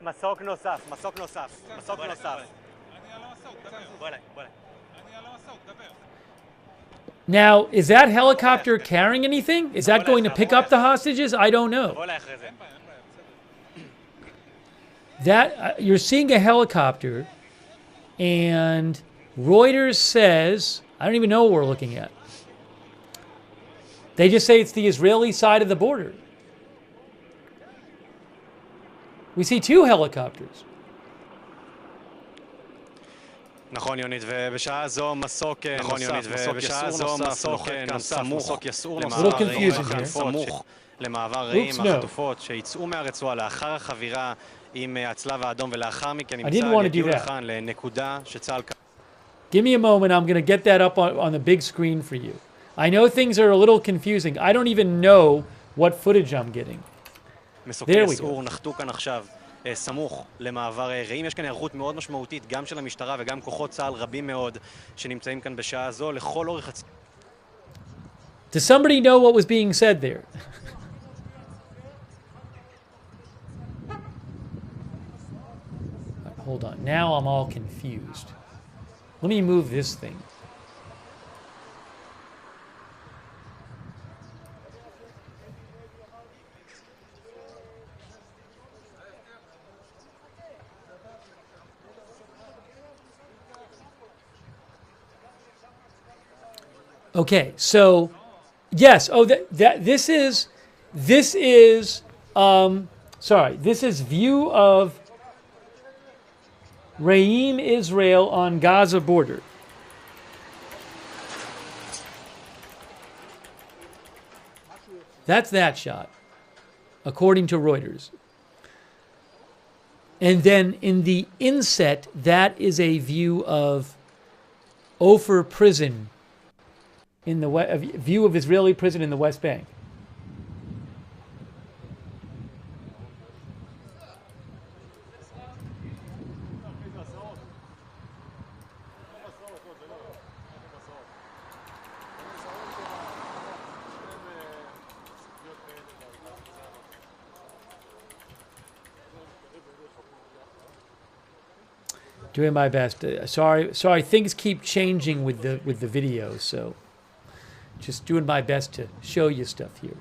מסוק נוסף, מסוק נוסף, מסוק נוסף. בוא אליי, בוא אליי. Now, is that helicopter carrying anything? Is that going to pick up the hostages? I don't know. בוא אליי אחרי זה. That you're seeing a helicopter, and Reuters says, I don't even know what we're looking at. They just say it's the Israeli side of the border. We see two helicopters. נכון יונית, ובשעה זו מסוק סמוך למעבר רעים החטופות שיצאו מהרצועה לאחר החבירה עם הצלב האדום ולאחר מכן עם צה"ל יגיעו לכאן לנקודה שצה"ל... Give me a moment, I'm going to get that up on the big screen for you. I know things are a little confusing. I don't even know what footage I'm getting. מסוקי אסור נחתו כאן עכשיו סמוך למעבר רעים. יש כאן היערכות מאוד משמעותית גם של המשטרה וגם כוחות צה"ל רבים מאוד שנמצאים כאן בשעה זו לכל אורך הצ... Does somebody know what was being said there? Hold on, now I'm all confused. Let me move this thing. Okay, so yes. Oh, this is view of Re'im, Israel on Gaza border. That's that shot, according to Reuters. And then in the inset, that is a view of Ofer prison. In the view of Israeli prison in the West Bank. Doing my best. Sorry, things keep changing with the video, so. Just doing my best to show you stuff here.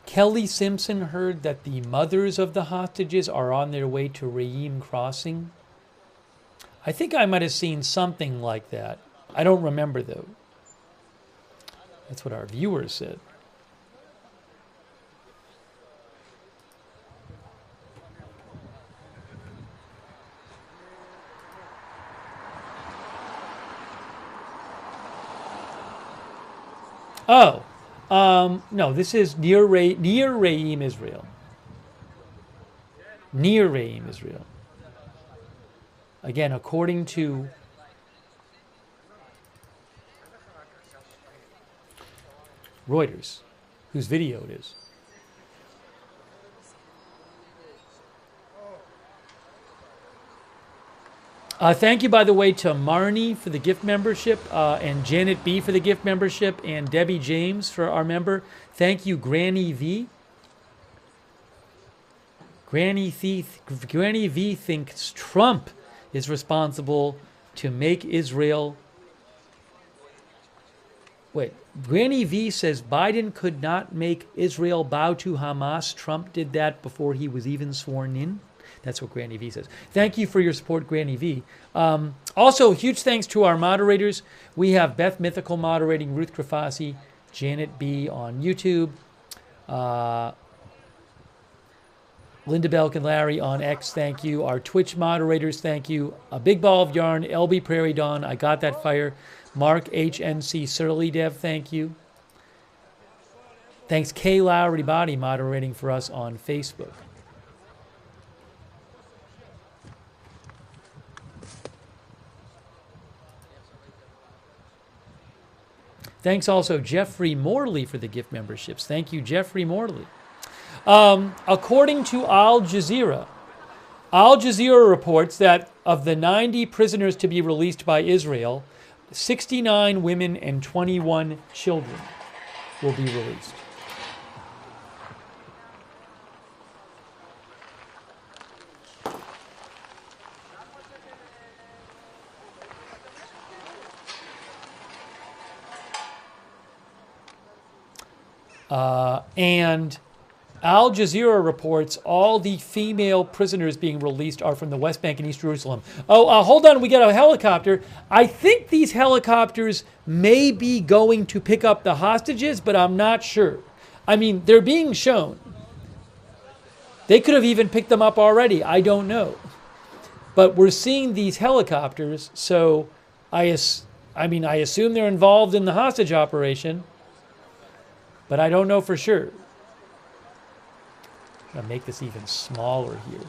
Kelly Simpson heard that the mothers of the hostages are on their way to Re'im Crossing. I think I might have seen something like that. I don't remember, though. That's what our viewers said. Oh, no, this is near Re'im, Israel. Near Re'im, Israel. Again, according to Reuters, whose video it is. Thank you, by the way, to Marnie for the gift membership, and Janet B for the gift membership, and Debbie James for our member. Thank you, Granny V. Granny V thinks Trump is responsible to make Israel. Wait, Granny V says Biden could not make Israel bow to Hamas. Trump did that before he was even sworn in. That's what Granny V says. Thank you for your support, Granny V. Also, huge thanks to our moderators. We have Beth Mythical moderating, Ruth Grafasi, Janet B on YouTube, Linda Belk and Larry on X, thank you. Our Twitch moderators, thank you. A Big Ball of Yarn, LB Prairie Dawn, I Got That Fire, Mark HNC Surly Dev, thank you. Thanks Kay Lowry Body moderating for us on Facebook. Thanks also Jeffrey Morley for the gift memberships. Thank you, Jeffrey Morley. According to Al Jazeera reports that of the 90 prisoners to be released by Israel, 69 women and 21 children will be released. And Al Jazeera reports all the female prisoners being released are from the West Bank and East Jerusalem. Hold on, we got a helicopter. I think these helicopters may be going to pick up the hostages, but I'm not sure. I mean, they're being shown. They could have even picked them up already. I don't know. But we're seeing these helicopters, so I assume they're involved in the hostage operation, but I don't know for sure. I'm going to make this even smaller here.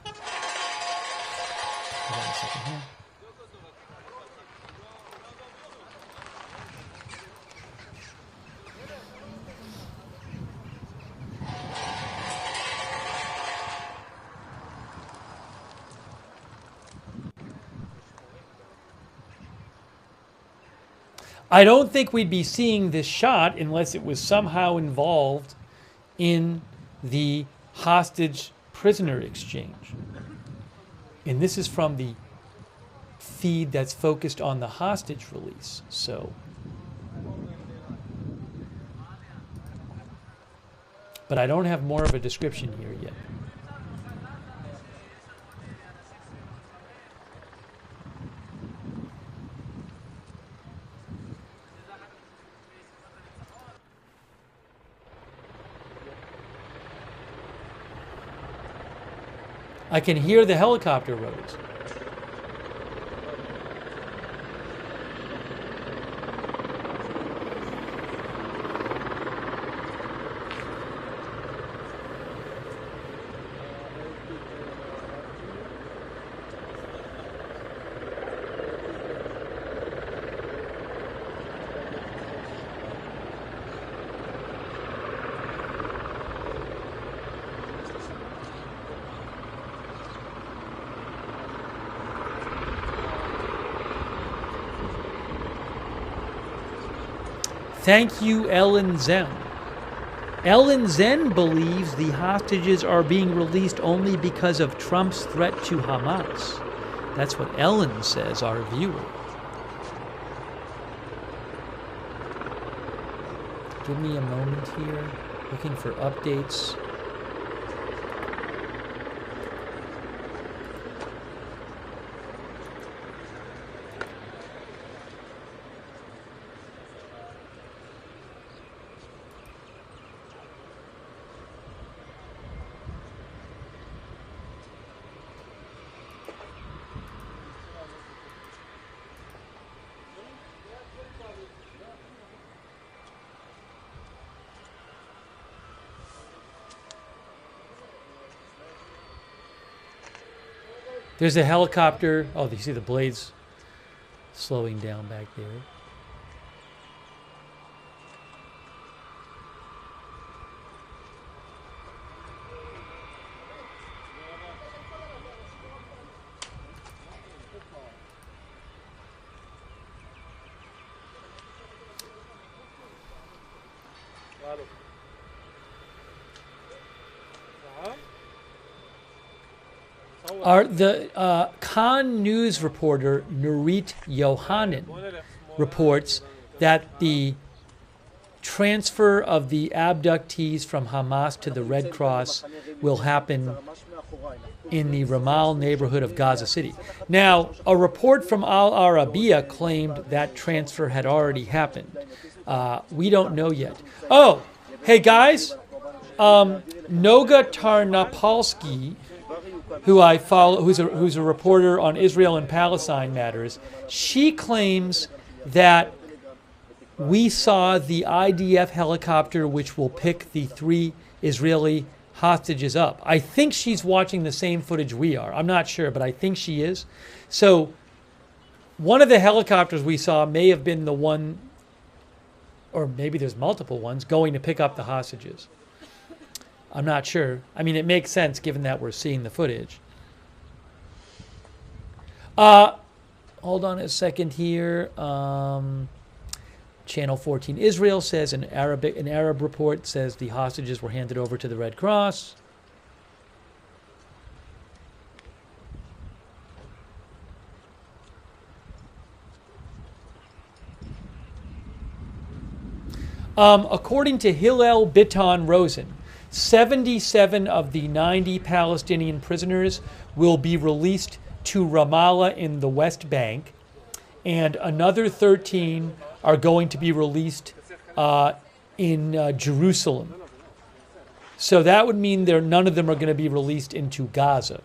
Hold on a second here. I don't think we'd be seeing this shot unless it was somehow involved in the hostage prisoner exchange. And this is from the feed that's focused on the hostage release. So, but I don't have more of a description here yet. I can hear the helicopter rotors. Thank you, Ellen Zen. Ellen Zen believes the hostages are being released only because of Trump's threat to Hamas. That's what Ellen says, our viewer. Give me a moment here, looking for updates. There's a helicopter. Oh, you see the blades slowing down back there. The Khan News reporter Nurit Yohanan reports that the transfer of the abductees from Hamas to the Red Cross will happen in the Ramal neighborhood of Gaza City. Now, a report from Al Arabiya claimed that transfer had already happened. We don't know yet. Oh, hey guys, Noga Tarnopolsky, who I follow, who's a reporter on Israel and Palestine matters, she claims that we saw the IDF helicopter which will pick the 3 Israeli hostages up. I think she's watching the same footage we are. I'm not sure, but I think she is. So one of the helicopters we saw may have been the one, or maybe there's multiple ones, going to pick up the hostages. I'm not sure. I mean, it makes sense given that we're seeing the footage. Hold on a second here. Channel 14 Israel says an Arab report says the hostages were handed over to the Red Cross. According to Hillel Biton Rosen, 77 of the 90 Palestinian prisoners will be released to Ramallah in the West Bank, and another 13 are going to be released in Jerusalem. So that would mean none of them are going to be released into Gaza.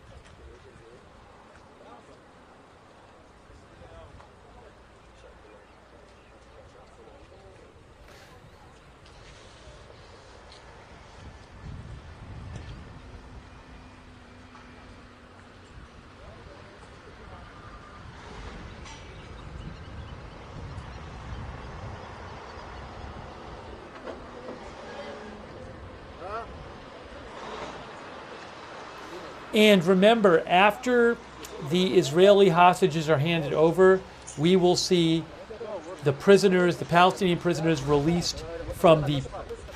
And remember, after the Israeli hostages are handed over, we will see the prisoners, the Palestinian prisoners, released from the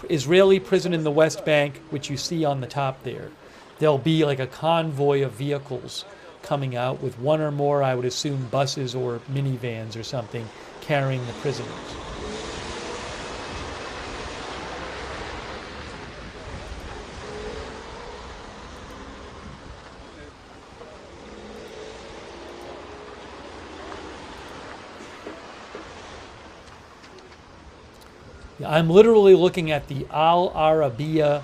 Israeli prison in the West Bank, which you see on the top there. There'll be like a convoy of vehicles coming out with one or more, I would assume, buses or minivans or something, carrying the prisoners. I'm literally looking at the Al Arabiya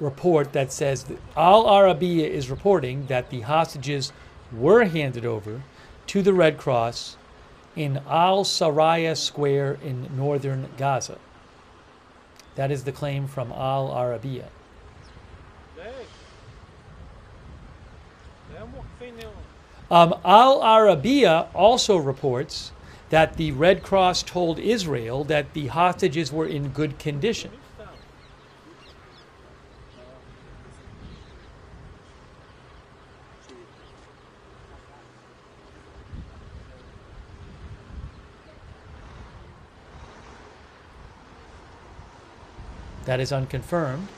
report that says that Al Arabiya is reporting that the hostages were handed over to the Red Cross in Al Saraya Square in northern Gaza. That is the claim from Al Arabiya. Al Arabiya also reports that the Red Cross told Israel that the hostages were in good condition. That is unconfirmed.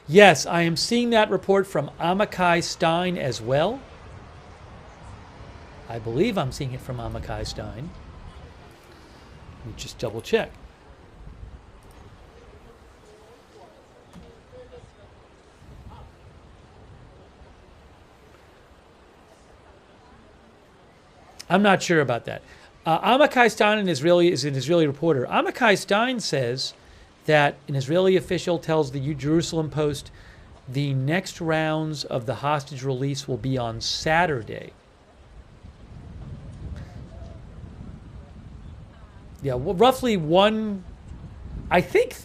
Yes, I am seeing that report from Amichai Stein as well. I believe I'm seeing it from Amichai Stein. Let me just double check. I'm not sure about that. Amichai Stein is an Israeli reporter. Amichai Stein says that an Israeli official tells the Jerusalem Post the next rounds of the hostage release will be on Saturday. Yeah, well, roughly one. I think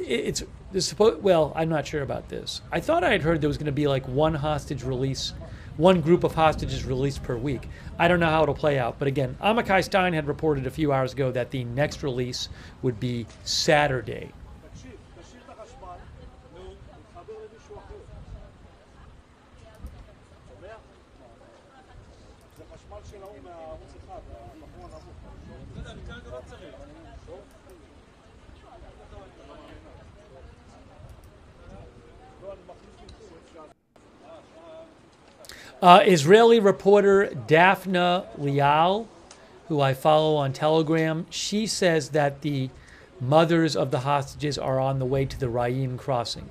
well, I'm not sure about this. I thought I had heard there was going to be like one hostage release one group of hostages released per week. I don't know how it'll play out. But again, Amichai Stein had reported a few hours ago that the next release would be Saturday. Israeli reporter Daphna Lial, who I follow on Telegram, she says that the mothers of the hostages are on the way to the Rayim crossing.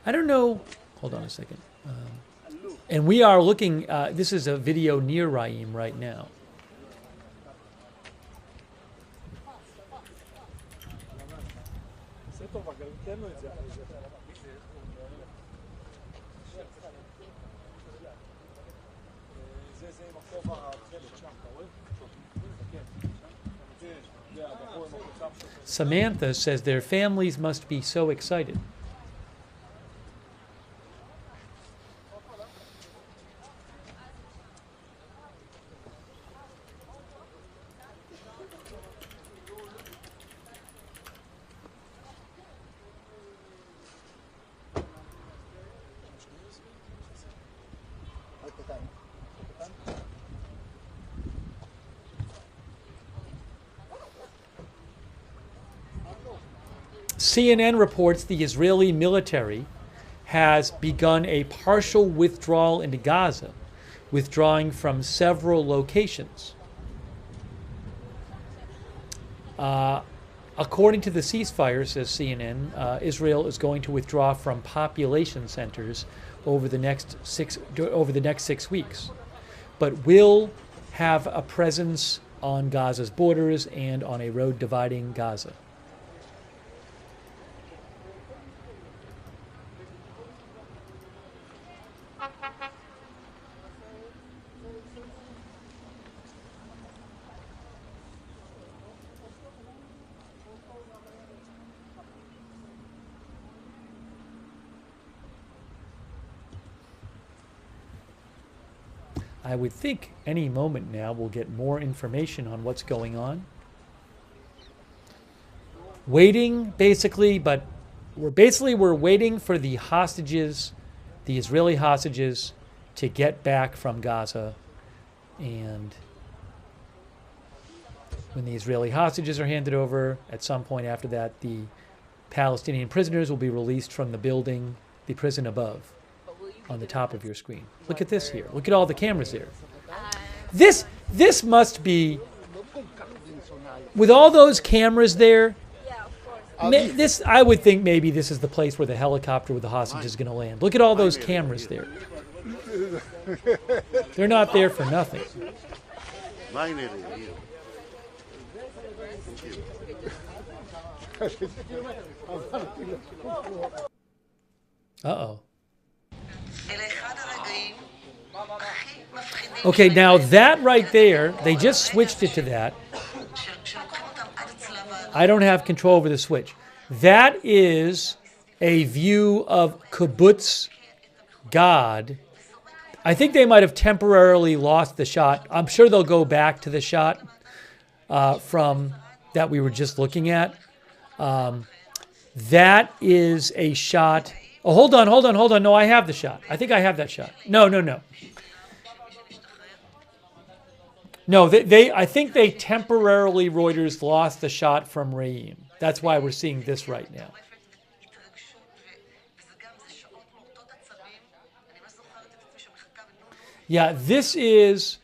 I don't know. Hold on a second. And we are looking, this is a video near Rayim right now. Samantha says their families must be so excited. CNN reports the Israeli military has begun a partial withdrawal into Gaza, withdrawing from several locations. According to the ceasefire, says CNN, Israel is going to withdraw from population centers over the next 6 weeks, but will have a presence on Gaza's borders and on a road dividing Gaza. I would think any moment now we'll get more information on what's going on. Waiting, basically, but we're waiting for the hostages, the Israeli hostages, to get back from Gaza. And when the Israeli hostages are handed over, at some point after that, the Palestinian prisoners will be released from the building, the prison above, on the top of your screen. Look at this here. Look at all the cameras there. This must be, with all those cameras there, this, I would think maybe this is the place where the helicopter with the hostage is going to land. Look at all those cameras there. They're not there for nothing. Uh-oh. Okay, now that right there, they just switched it to that. I don't have control over the switch. That is a view of Kibbutz God. I think they might have temporarily lost the shot. I'm sure they'll go back to the shot from that we were just looking at. That is a shot. Oh, hold on. No, I have the shot. I think I have that shot. No. No, I think they temporarily, Reuters, lost the shot from Reim. That's why we're seeing this right now. Yeah, this is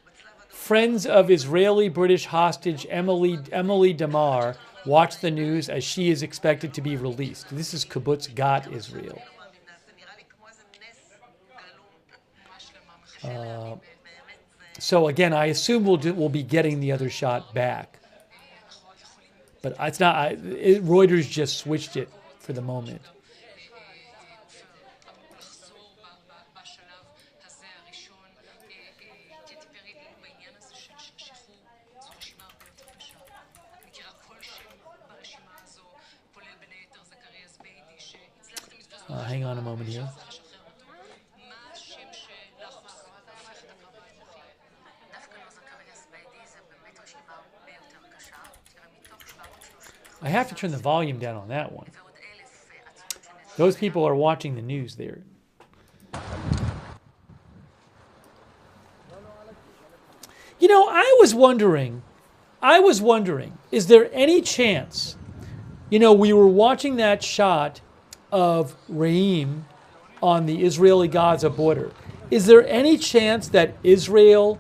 friends of Israeli British hostage Emily Damar watch the news as she is expected to be released. This is Kibbutz Gat, Israel. So again, I assume we'll be getting the other shot back, but it's not. Reuters just switched it for the moment. Hang on a moment here. I have to turn the volume down on that one. Those people are watching the news there. You know, I was wondering, is there any chance, you know, we were watching that shot of Reem on the Israeli-Gaza border. Is there any chance that Israel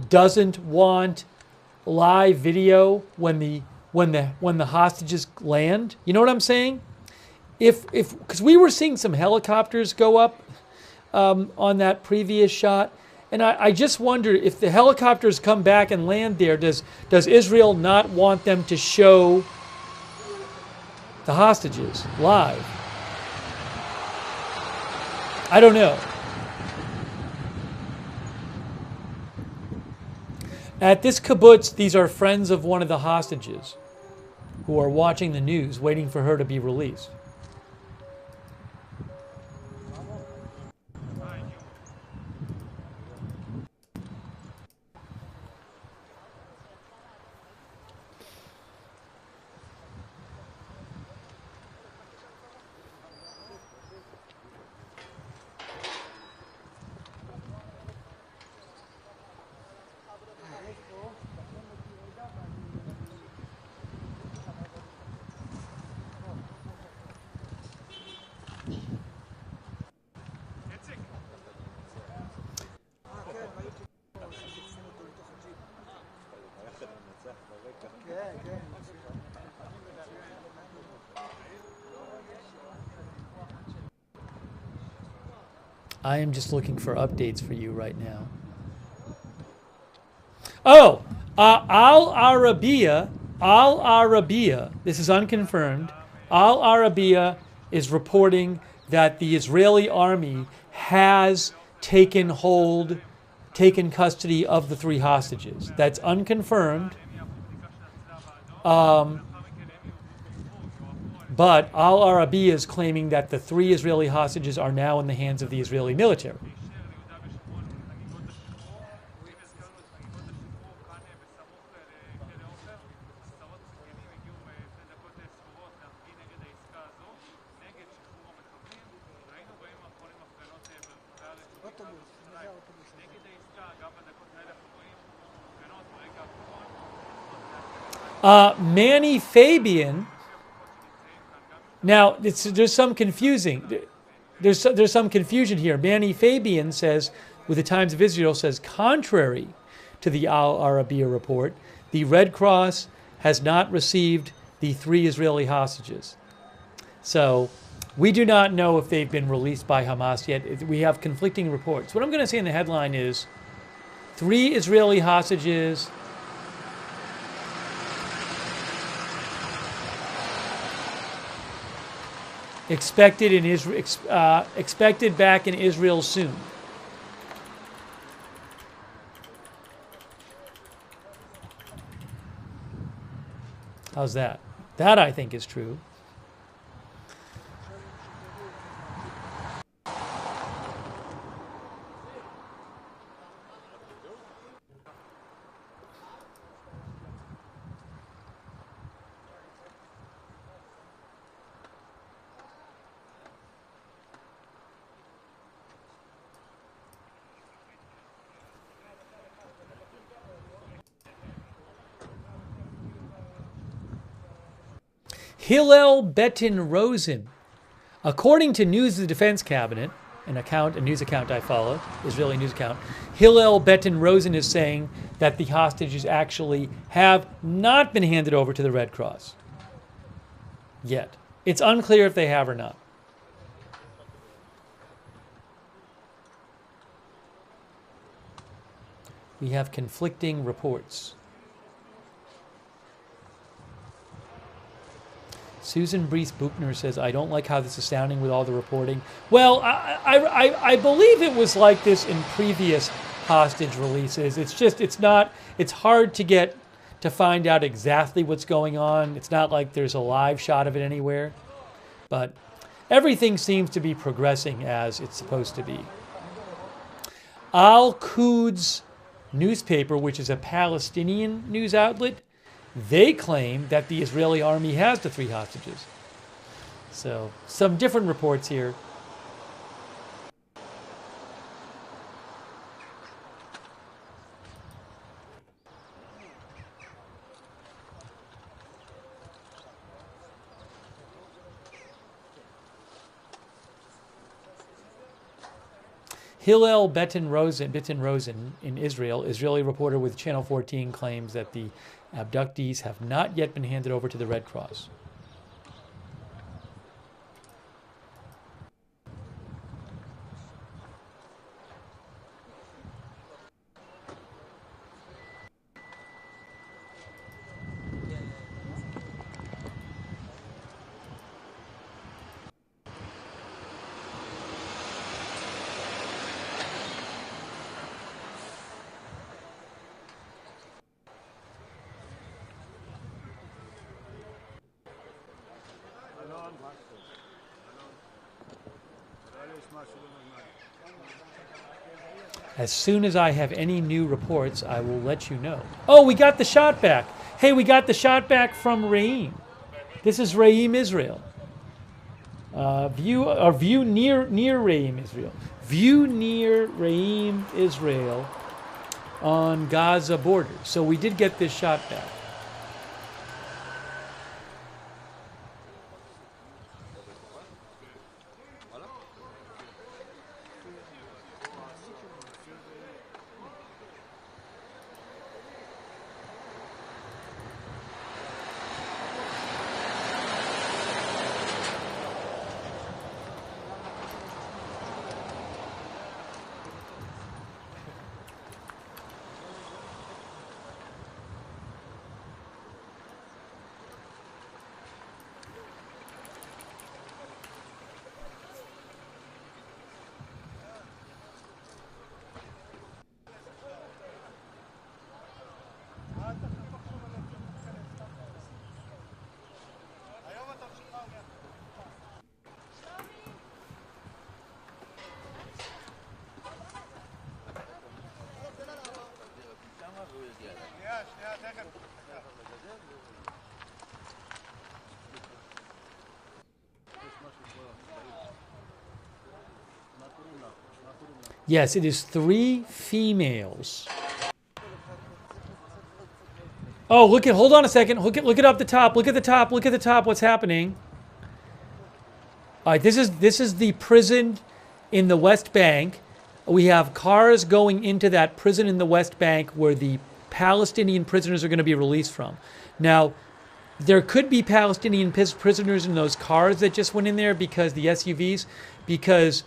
doesn't want live video when the hostages land? You know what I'm saying? Because we were seeing some helicopters go up on that previous shot, and I just wonder if the helicopters come back and land there, does Israel not want them to show the hostages live? I don't know. At this kibbutz, these are friends of one of the hostages who are watching the news, waiting for her to be released. I am just looking for updates for you right now. Oh, Al Arabiya, this is unconfirmed. Al Arabiya is reporting that the Israeli army has taken custody of the 3 hostages. That's unconfirmed. But Al Arabiya is claiming that the 3 Israeli hostages are now in the hands of the Israeli military. Manny Fabian. Now, there's some confusing. There's some confusion here. Manny Fabian says, with the Times of Israel, says, contrary to the Al Arabiya report, the Red Cross has not received the 3 Israeli hostages. So, we do not know if they've been released by Hamas yet. We have conflicting reports. What I'm going to say in the headline is 3 Israeli hostages expected back in Israel soon. How's that? That I think is true. Hillel Betin Rosen. According to News of the Defense Cabinet, a news account I follow, Israeli news account, Hillel Betin Rosen is saying that the hostages actually have not been handed over to the Red Cross yet. It's unclear if they have or not. We have conflicting reports. Susan Brees Buchner says, I don't like how this is sounding with all the reporting. Well, I believe it was like this in previous hostage releases. It's hard to find out exactly what's going on. It's not like there's a live shot of it anywhere. But everything seems to be progressing as it's supposed to be. Al-Quds newspaper, which is a Palestinian news outlet, they claim that the Israeli army has the 3 hostages. So, some different reports here. Hillel Rosen in Israel, Israeli reporter with Channel 14, claims that the abductees have not yet been handed over to the Red Cross. As soon as I have any new reports, I will let you know. Oh, we got the shot back. Hey, we got the shot back from Reim. This is Reim, Israel. View near Reim, Israel. View near Reim, Israel on Gaza border. So we did get this shot back. Yes, it is 3 females. Oh, hold on a second. Look it up the top. Look at the top. Look at the top. What's happening? All right, this is the prison in the West Bank. We have cars going into that prison in the West Bank where the Palestinian prisoners are going to be released from. Now, there could be Palestinian prisoners in those cars that just went in there because the SUVs, because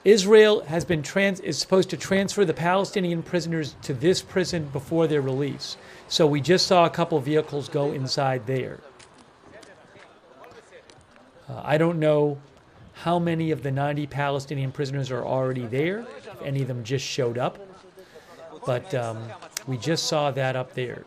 Israel is supposed to transfer the Palestinian prisoners to this prison before their release. So we just saw a couple vehicles go inside there. I don't know how many of the 90 Palestinian prisoners are already there, if any of them just showed up. But we just saw that up there.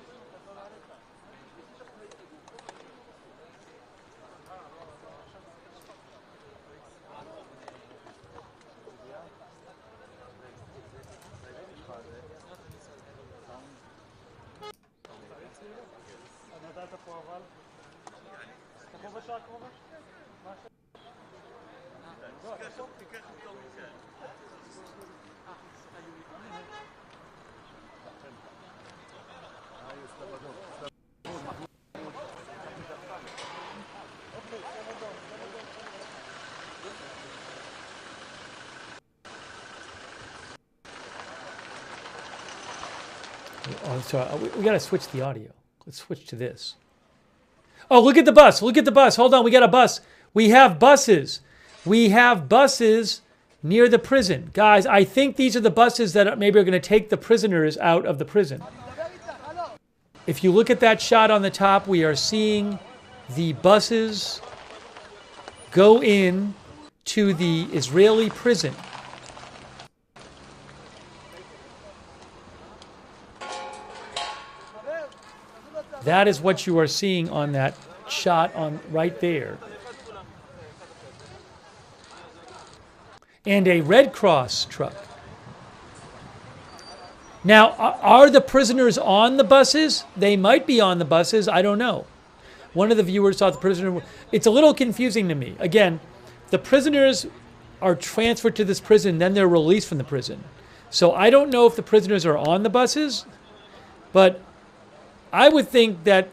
Oh, sorry. We got to switch the audio. Let's switch to this. Oh, look at the bus. Look at the bus. Hold on. We got a bus. We have buses. We have buses near the prison. Guys, I think these are the buses that maybe are going to take the prisoners out of the prison. If you look at that shot on the top, we are seeing the buses go in to the Israeli prison. That is what you are seeing on that shot on right there. and a Red Cross truck. Now, are the prisoners on the buses? They might be on the buses. I don't know. One of the viewers thought the prisoner... It's a little confusing to me. Again, the prisoners are transferred to this prison, then they're released from the prison. So I don't know if the prisoners are on the buses, but I would think that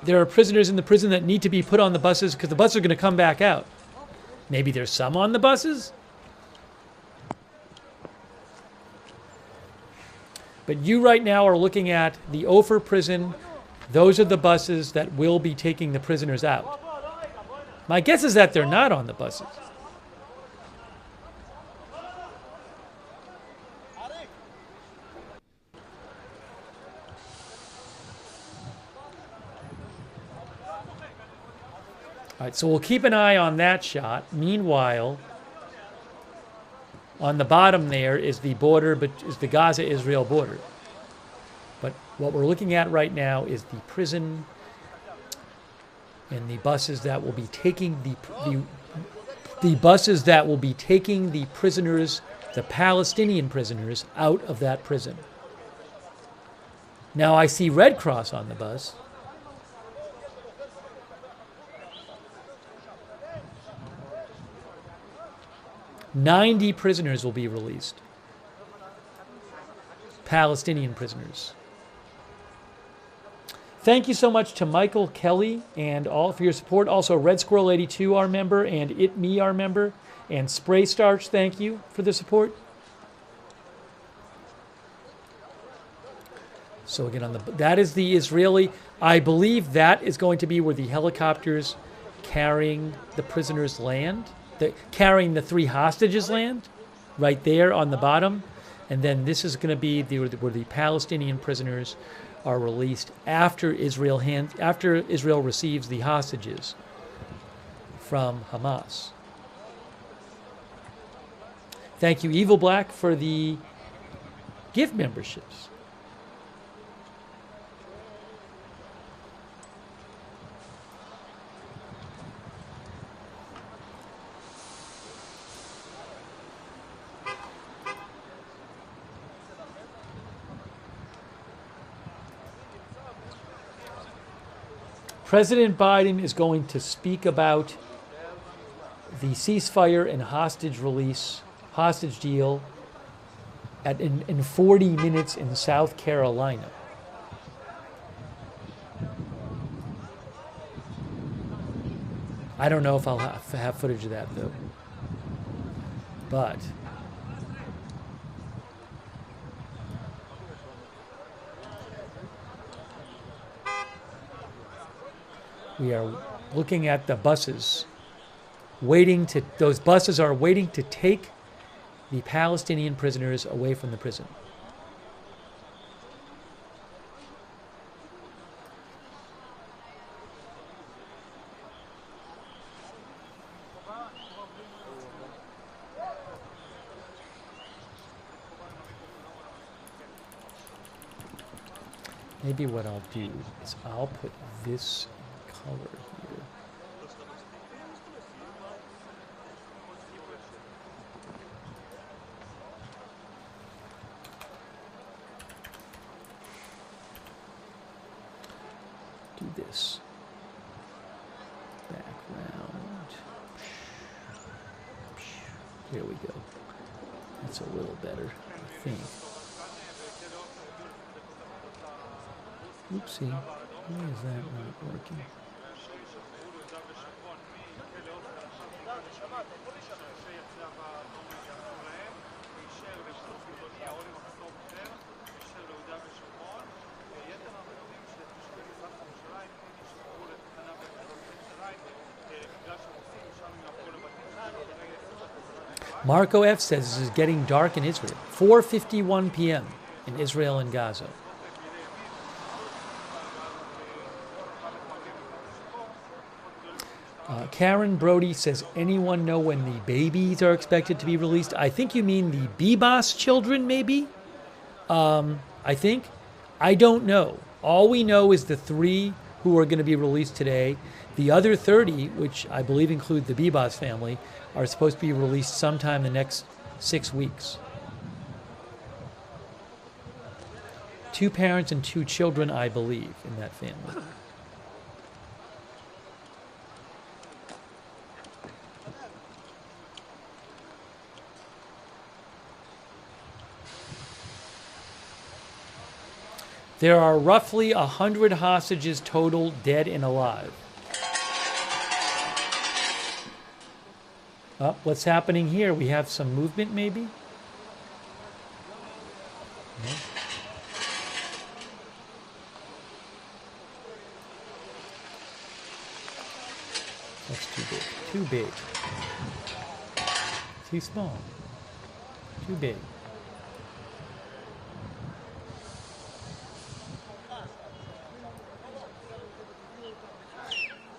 there are prisoners in the prison that need to be put on the buses because the buses are going to come back out. Maybe there's some on the buses? But you right now are looking at the Ofer prison. Those are the buses that will be taking the prisoners out. My guess is that they're not on the buses. All right, so we'll keep an eye on that shot. Meanwhile, on the bottom there is the border, but is the Gaza-Israel border. But what we're looking at right now is the prison and the buses that will be taking the buses that will be taking the prisoners, the Palestinian prisoners, out of that prison. Now I see Red Cross on the bus. "90 prisoners will be released. Palestinian prisoners." Thank you so much to Michael Kelly and all for your support. Also, Red Squirrel 82, our member, and It Me, our member, and Spray Starch, thank you for the support. So again, that is the Israeli. I believe that is going to be where the helicopters carrying the prisoners land. Carrying the 3 hostages land, right there on the bottom. And then this is going to be where the Palestinian prisoners are released after Israel receives the hostages from Hamas. Thank you, Evil Black, for the gift memberships. President Biden is going to speak about the ceasefire and hostage deal in 40 minutes in South Carolina. I don't know if I'll have footage of that, though. But we are looking at the buses those buses are waiting to take the Palestinian prisoners away from the prison. Maybe what I'll do is I'll put this color here. Do this. Background. There we go. That's a little better, I think. Oopsie. Why is that not working? Marco F. says this is getting dark in Israel. 4:51 p.m. in Israel and Gaza. Karen Brody says, anyone know when the babies are expected to be released? I think you mean the Bebas children, maybe? I think. I don't know. All we know is the 3 who are going to be released today. The other 30, which I believe include the Bebas family, are supposed to be released sometime the next 6 weeks. 2 parents and 2 children, I believe, in that family. There are roughly 100 hostages total, dead and alive. What's happening here? We have some movement, maybe? No. That's too big. Too big. Too small. Too big.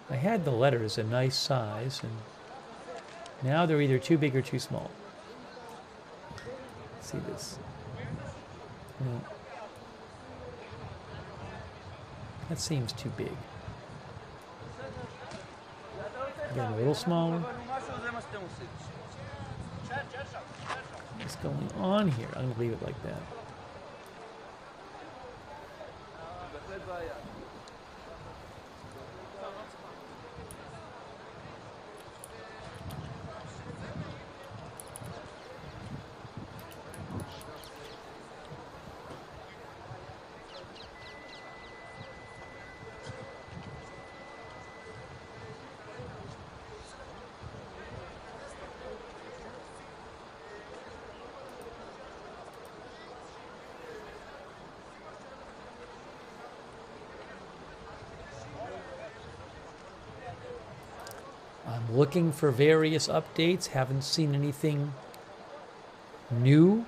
I had the letters a nice size, and now they're either too big or too small. Let's see this. No. That seems too big. Again, a little smaller. What's going on here? I'm going to leave it like that. I'm looking for various updates. Haven't seen anything new.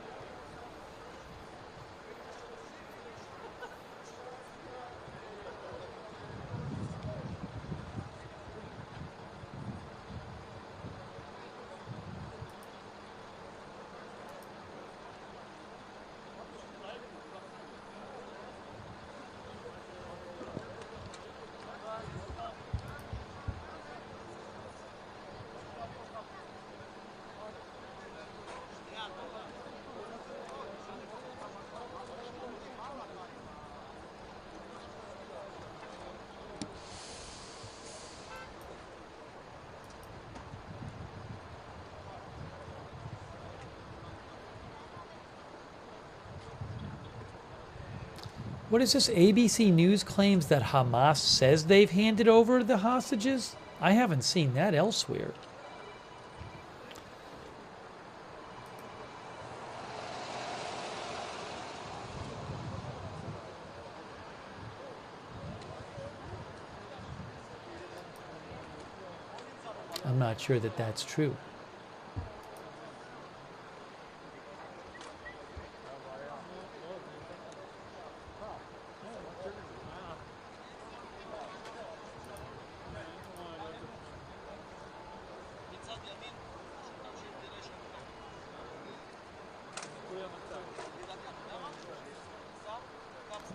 What is this? ABC News claims that Hamas says they've handed over the hostages? I haven't seen that elsewhere. I'm not sure that that's true.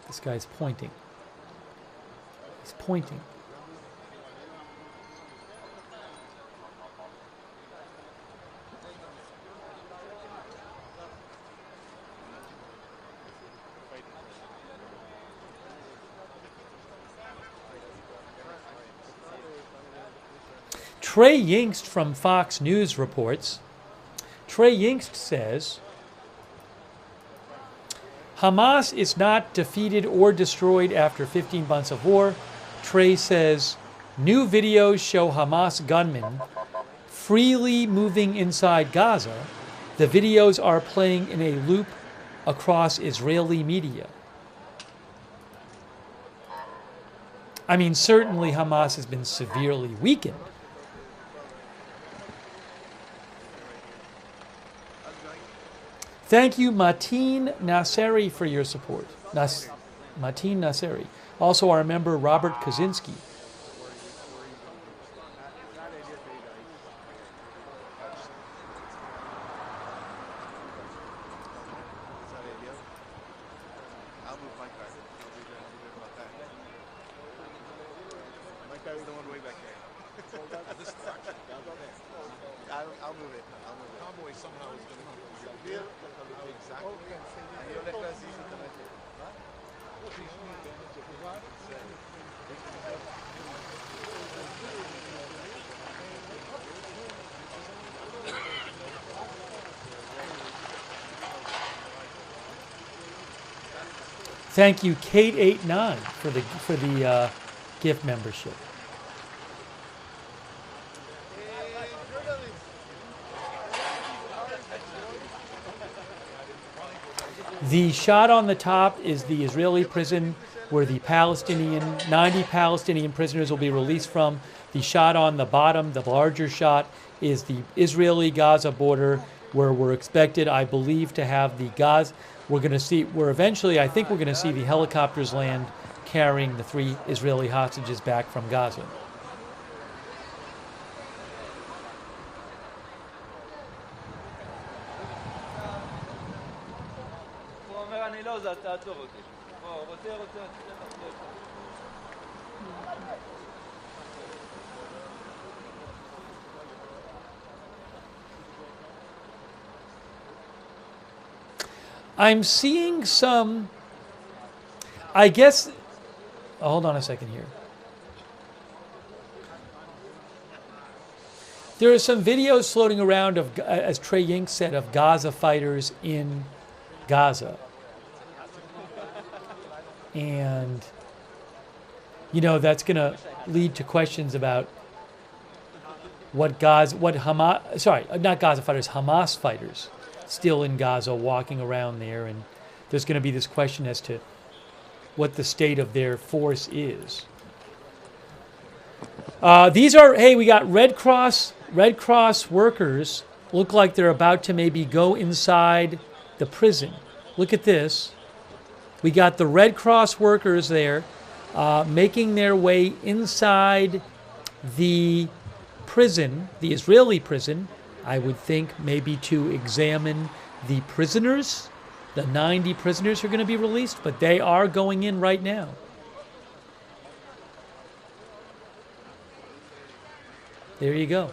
This guy's pointing. He's pointing. Trey Yingst from Fox News reports. Trey Yingst says, Hamas is not defeated or destroyed after 15 months of war. Trey says, new videos show Hamas gunmen freely moving inside Gaza. The videos are playing in a loop across Israeli media. I mean, certainly Hamas has been severely weakened. Thank you, Mateen Nasseri, for your support. Mateen Nasseri. Also, our member, Robert Kaczynski. I'll move it. Convoys somehow is going to Thank you, Kate89, for the gift membership. The shot on the top is the Israeli prison where the 90 Palestinian prisoners will be released from. The shot on the bottom, the larger shot, is the Israeli-Gaza border where we're expected, I believe, to have the Gaza. I think we're going to see the helicopters land carrying the 3 Israeli hostages back from Gaza. I'm seeing some, I guess, hold on a second here. There are some videos floating around of, as Trey Yink said, of Gaza fighters in Gaza. And, that's going to lead to questions about Hamas fighters still in Gaza walking around there, and there's going to be this question as to what the state of their force is. We got Red Cross workers look like they're about to maybe go inside the prison. Look at this. We got the Red Cross workers there making their way inside the prison, the Israeli prison, I would think maybe to examine the prisoners, the 90 prisoners who are going to be released, but they are going in right now. There you go.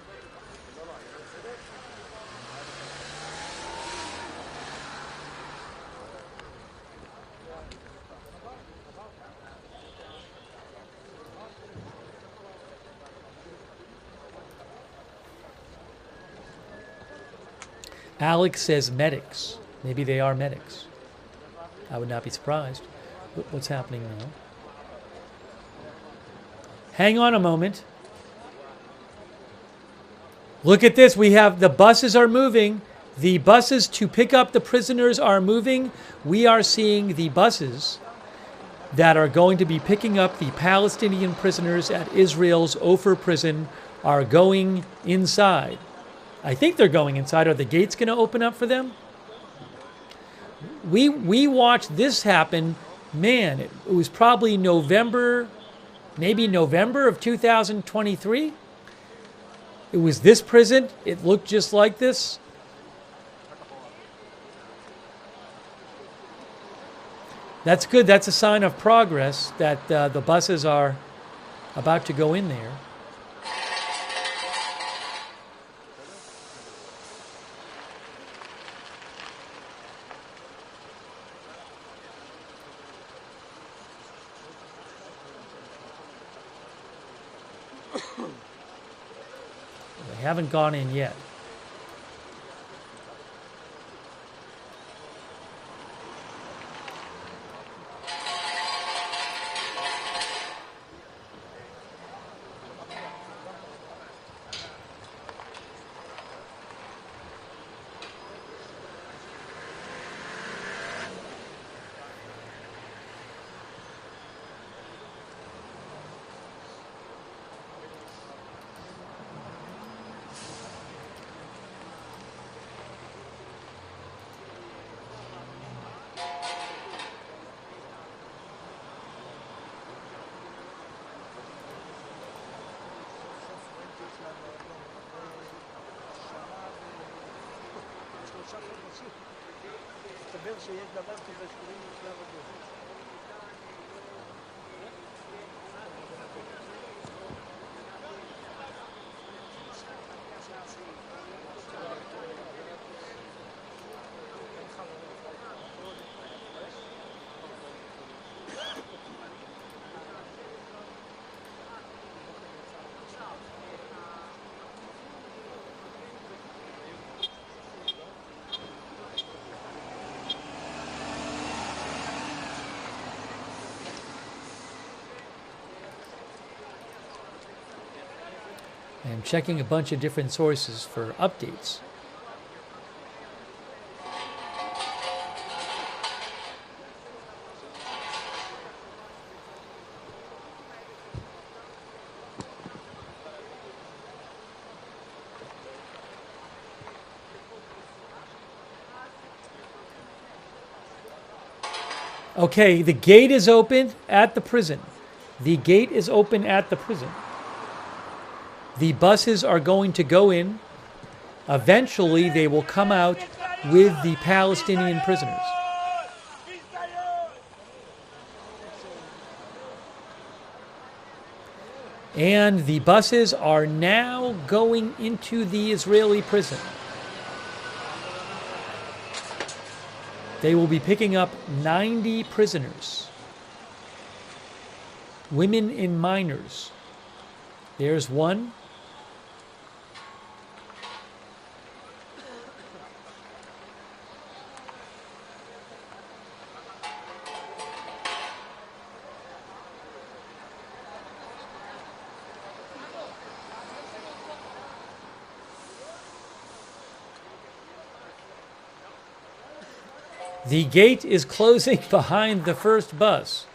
Alex says medics. Maybe they are medics. I would not be surprised. What's happening now? Hang on a moment. Look at this. We have the buses are moving. The buses to pick up the prisoners are moving. We are seeing the buses that are going to be picking up the Palestinian prisoners at Israel's Ofer prison are going inside. I think they're going inside. Are the gates going to open up for them? We watched this happen. Man, it was probably November of 2023. It was this prison. It looked just like this. That's good. That's a sign of progress that the buses are about to go in there. They haven't gone in yet. I am checking a bunch of different sources for updates. Okay, the gate is open at the prison. The gate is open at the prison. The buses are going to go in. Eventually, they will come out with the Palestinian prisoners. And the buses are now going into the Israeli prison. They will be picking up 90 prisoners, women and minors. There's one. The gate is closing behind the first bus.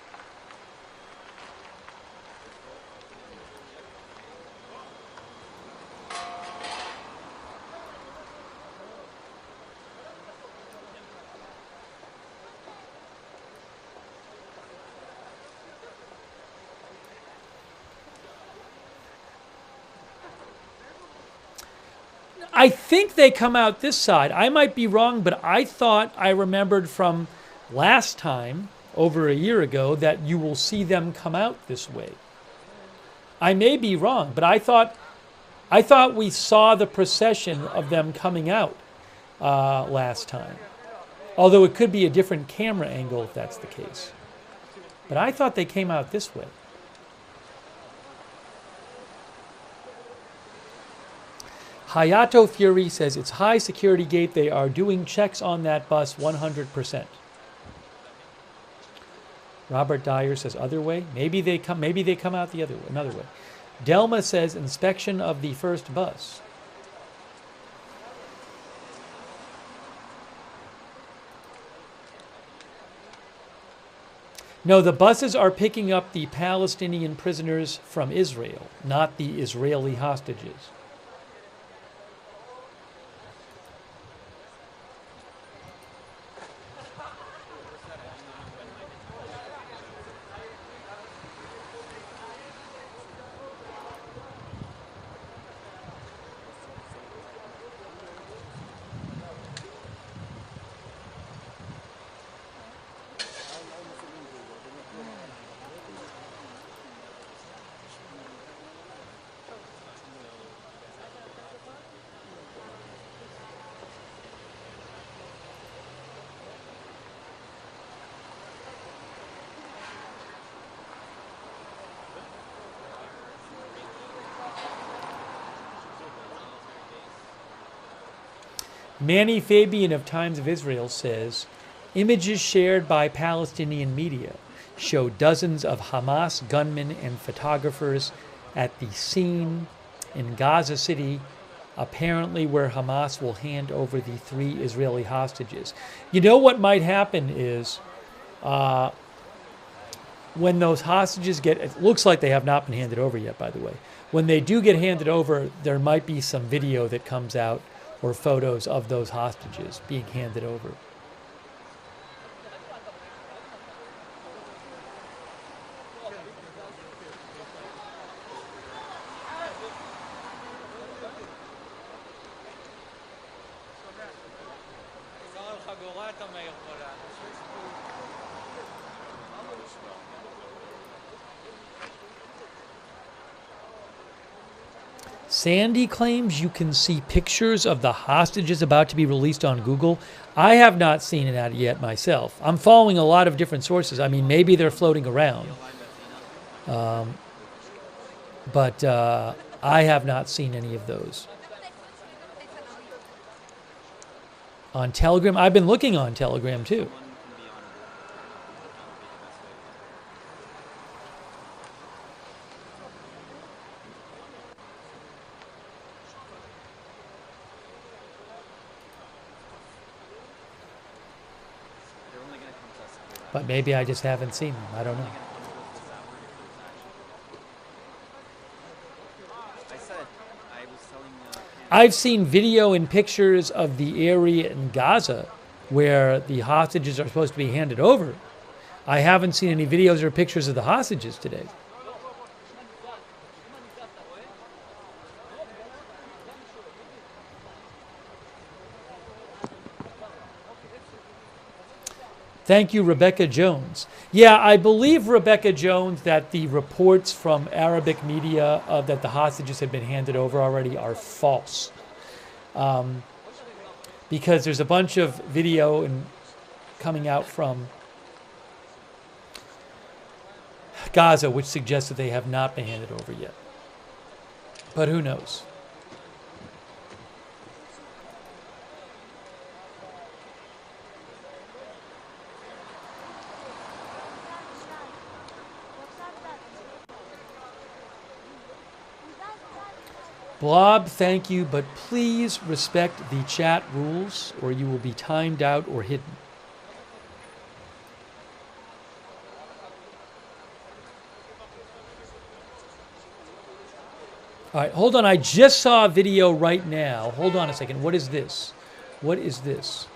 I think they come out this side. I might be wrong, but I thought I remembered from last time, over a year ago, that you will see them come out this way. I may be wrong, but I thought we saw the procession of them coming out last time. Although it could be a different camera angle if that's the case. But I thought they came out this way. Hayato Fury says it's high security gate. They are doing checks on that bus 100%. Robert Dyer says other way. Maybe they come out the other way, another way. Delma says inspection of the first bus. No, the buses are picking up the Palestinian prisoners from Israel, not the Israeli hostages. Manny Fabian of Times of Israel says, images shared by Palestinian media show dozens of Hamas gunmen and photographers at the scene in Gaza City, apparently where Hamas will hand over the 3 Israeli hostages. You know what might happen is when those hostages it looks like they have not been handed over yet, by the way. When they do get handed over, there might be some video that comes out or photos of those hostages being handed over. Sandy claims you can see pictures of the hostages about to be released on Google. I have not seen it yet myself. I'm following a lot of different sources. I mean, maybe they're floating around. But I have not seen any of those. On Telegram, I've been looking on Telegram too. But maybe I just haven't seen them. I don't know. I've seen video and pictures of the area in Gaza where the hostages are supposed to be handed over. I haven't seen any videos or pictures of the hostages today. Thank you, Rebecca Jones. Yeah, I believe, Rebecca Jones, that the reports from Arabic media that the hostages have been handed over already are false. Because there's a bunch of video coming out from Gaza which suggests that they have not been handed over yet. But who knows? Blob, thank you, but please respect the chat rules or you will be timed out or hidden. All right, hold on. I just saw a video right now. Hold on a second. What is this? What is this?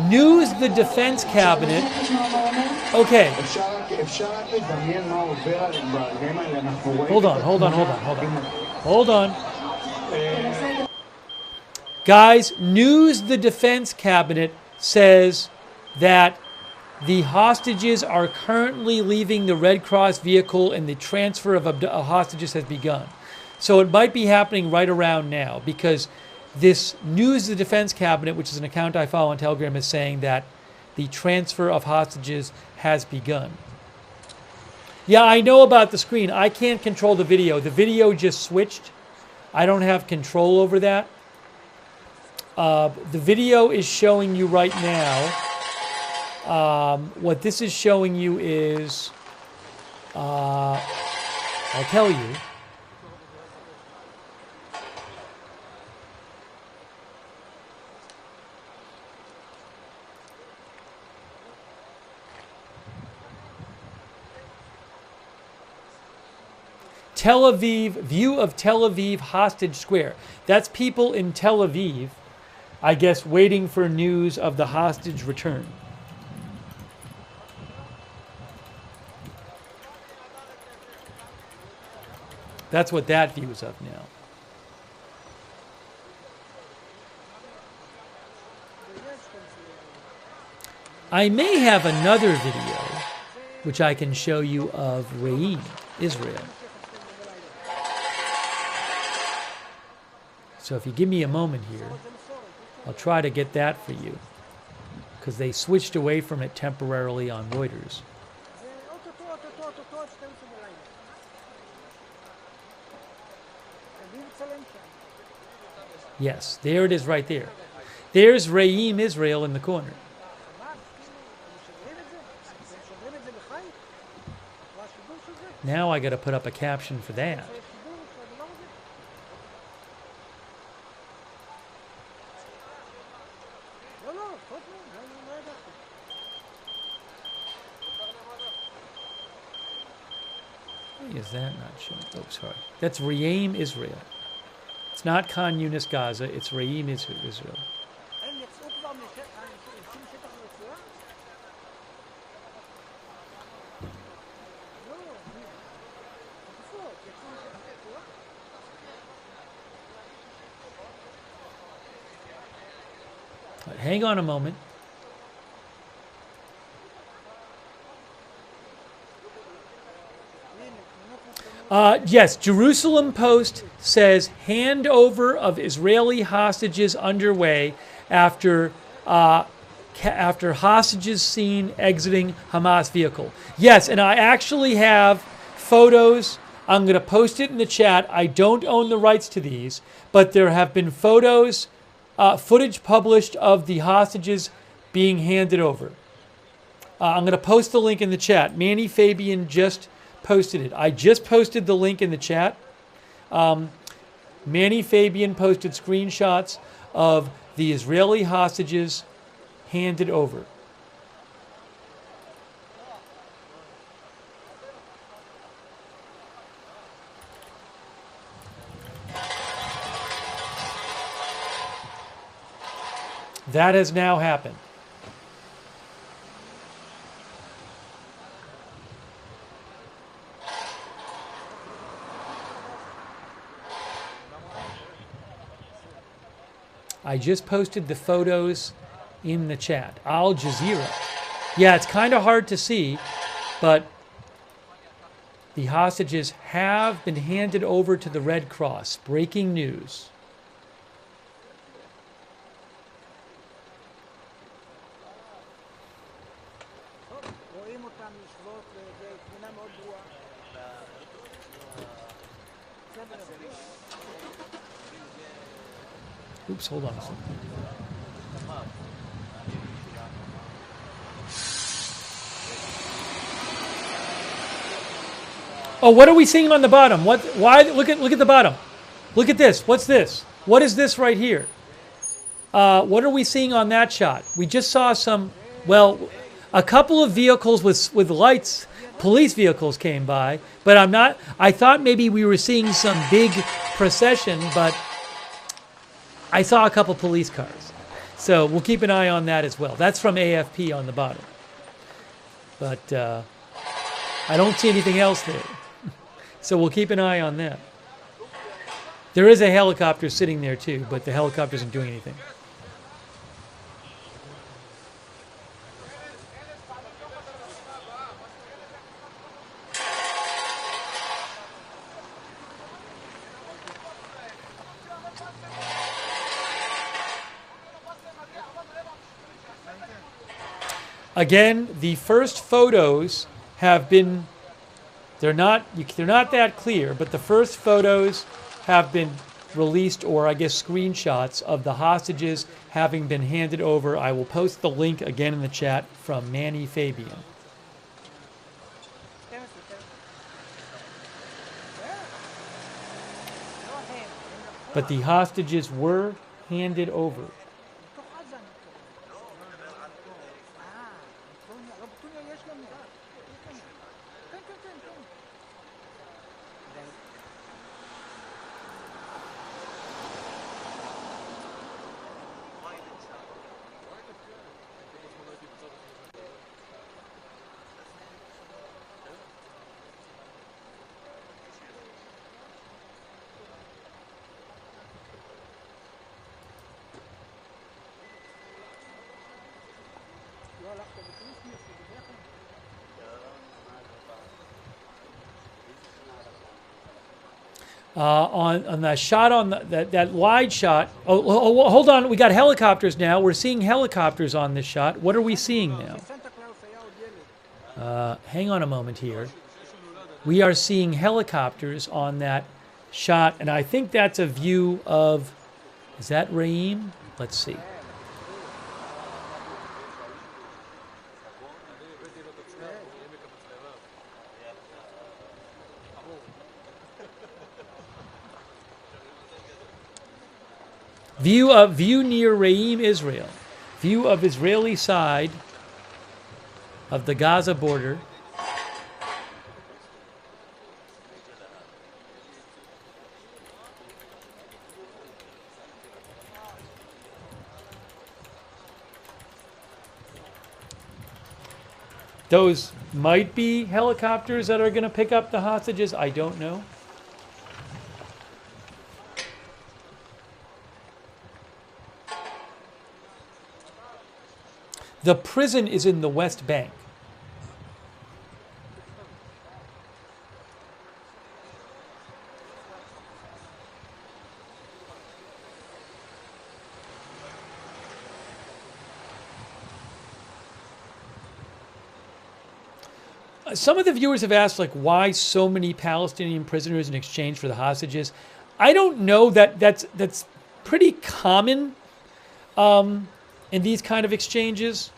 News the Defense Cabinet. Okay. Hold on. Guys, News the Defense Cabinet says that the hostages are currently leaving the Red Cross vehicle and the transfer of hostages has begun. So it might be happening right around now because this News the Defense Cabinet, which is an account I follow on Telegram, is saying that the transfer of hostages has begun. Yeah, I know about the screen. I can't control the video. The video just switched. I don't have control over that. The video is showing you right now. What this is showing you is, I'll tell you. Tel Aviv, view of Tel Aviv hostage square. That's people in Tel Aviv, I guess, waiting for news of the hostage return. That's what that view is of now. I may have another video which I can show you of Re'im, Israel. So if you give me a moment here, I'll try to get that for you because they switched away from it temporarily on Reuters. Yes, there it is right there. There's Re'im, Israel in the corner. Now I got to put up a caption for that. Why is that not showing? Oh, sorry. That's Re'im, Israel. It's not Khan Yunis, Gaza. It's Re'im, Israel. Right, hang on a moment. Yes, Jerusalem Post says handover of Israeli hostages underway after hostages seen exiting Hamas vehicle. Yes, and I actually have photos. I'm going to post it in the chat. I don't own the rights to these, but there have been photos, footage published of the hostages being handed over. I'm going to post the link in the chat. Manny Fabian just posted it. I just posted the link in the chat. Manny Fabian posted screenshots of the Israeli hostages handed over. That has now happened. I just posted the photos in the chat. Al Jazeera. Yeah, it's kind of hard to see, but the hostages have been handed over to the Red Cross. Breaking news. Oops, hold on a second. Oh, what are we seeing on the bottom? What? Why? Look at the bottom. Look at this. What's this? What is this right here? What are we seeing on that shot? We just saw some. Well, a couple of vehicles with lights, police vehicles came by, but I'm not. I thought maybe we were seeing some big procession, but I saw a couple police cars. So we'll keep an eye on that as well. That's from AFP on the bottom. But I don't see anything else there. So we'll keep an eye on that. There is a helicopter sitting there too, but the helicopter isn't doing anything. Again, the first photos have been, they're not that clear, but the first photos have been released, or I guess screenshots of the hostages having been handed over. I will post the link again in the chat from Manny Fabian. But the hostages were handed over. On the shot on that wide shot. Oh, hold on. We got helicopters now. We're seeing helicopters on this shot. What are we seeing now? Hang on a moment here. We are seeing helicopters on that shot, and I think that's a view of. Is that Reim? Let's see. View near Reim, Israel. View of Israeli side of the Gaza border. Those might be helicopters that are going to pick up the hostages. I don't know. The prison is in the West Bank. Some of the viewers have asked, like, why so many Palestinian prisoners in exchange for the hostages. I don't know. That's pretty common in these kind of exchanges.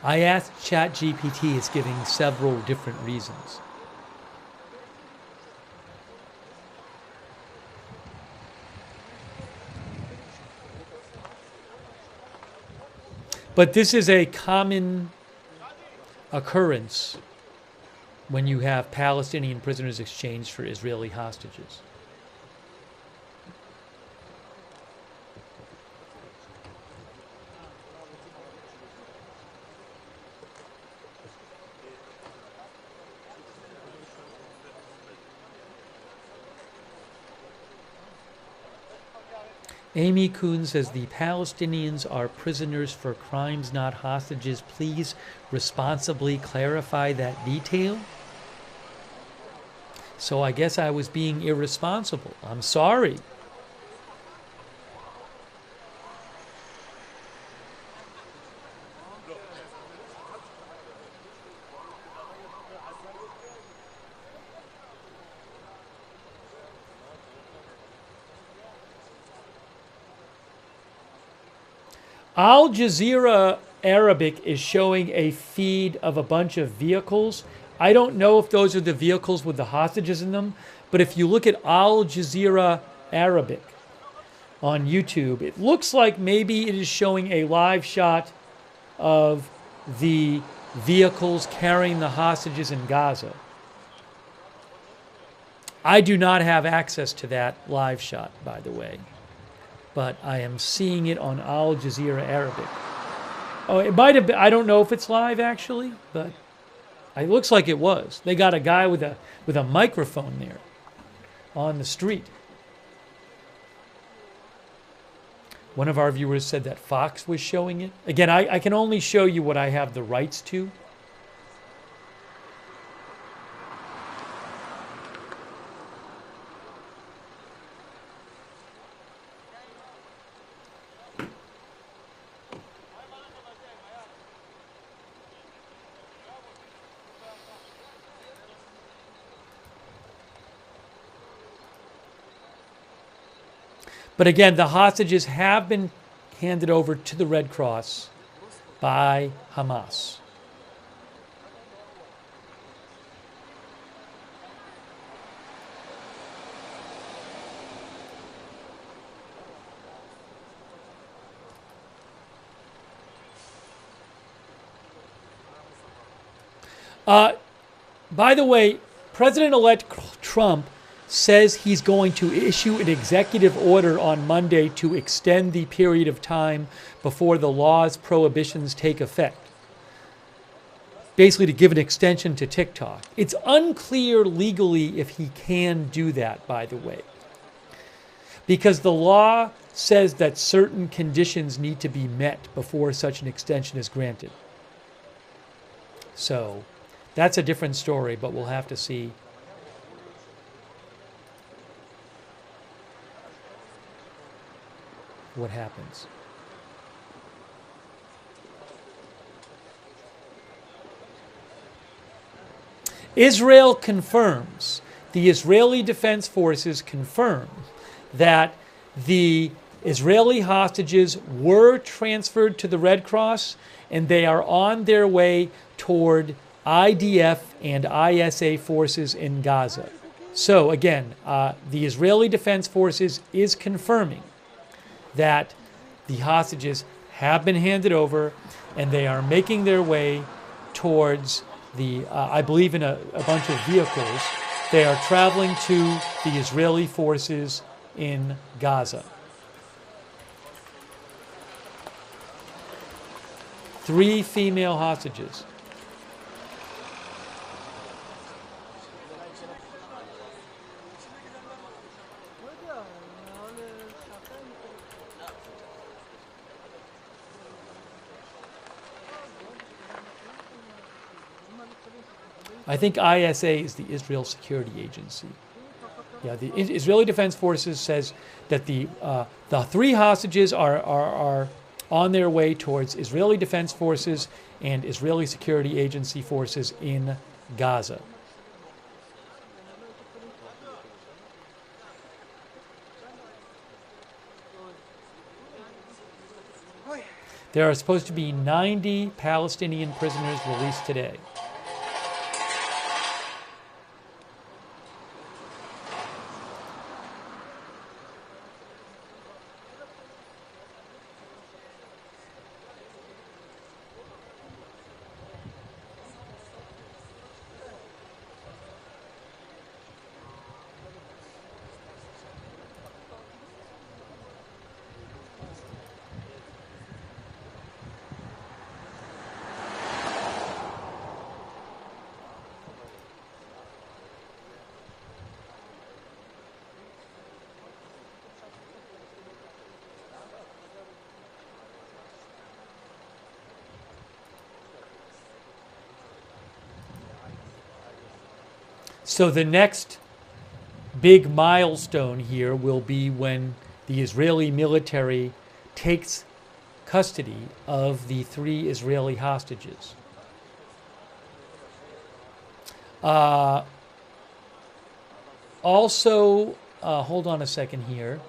I asked ChatGPT, it's giving several different reasons. But this is a common occurrence when you have Palestinian prisoners exchanged for Israeli hostages. Amy Kuhn says the Palestinians are prisoners for crimes, not hostages. Please responsibly clarify that detail. So I guess I was being irresponsible. I'm sorry. Al Jazeera Arabic is showing a feed of a bunch of vehicles. I don't know if those are the vehicles with the hostages in them, but if you look at Al Jazeera Arabic on YouTube, it looks like maybe it is showing a live shot of the vehicles carrying the hostages in Gaza. I do not have access to that live shot, by the way, but I am seeing it on Al Jazeera Arabic. Oh, it might have been, I don't know if it's live actually, but it looks like it was. They got a guy with a microphone there on the street. One of our viewers said that Fox was showing it. Again, I can only show you what I have the rights to. But again, the hostages have been handed over to the Red Cross by Hamas. By the way, President-elect Trump says he's going to issue an executive order on Monday to extend the period of time before the law's prohibitions take effect. Basically to give an extension to TikTok. It's unclear legally if he can do that, by the way. Because the law says that certain conditions need to be met before such an extension is granted. So that's a different story, but we'll have to see. What happens. Israel confirms, the Israeli Defense Forces confirm that the Israeli hostages were transferred to the Red Cross and they are on their way toward IDF and ISA forces in Gaza. So again, the Israeli Defense Forces is confirming that the hostages have been handed over and they are making their way towards the, I believe in a bunch of vehicles. They are traveling to the Israeli forces in Gaza. 3 female hostages. I think ISA is the Israel Security Agency. Yeah, the Israeli Defense Forces says that the 3 hostages are on their way towards Israeli Defense Forces and Israeli Security Agency forces in Gaza. There are supposed to be 90 Palestinian prisoners released today. So the next big milestone here will be when the Israeli military takes custody of the 3 Israeli hostages. Also, hold on a second here.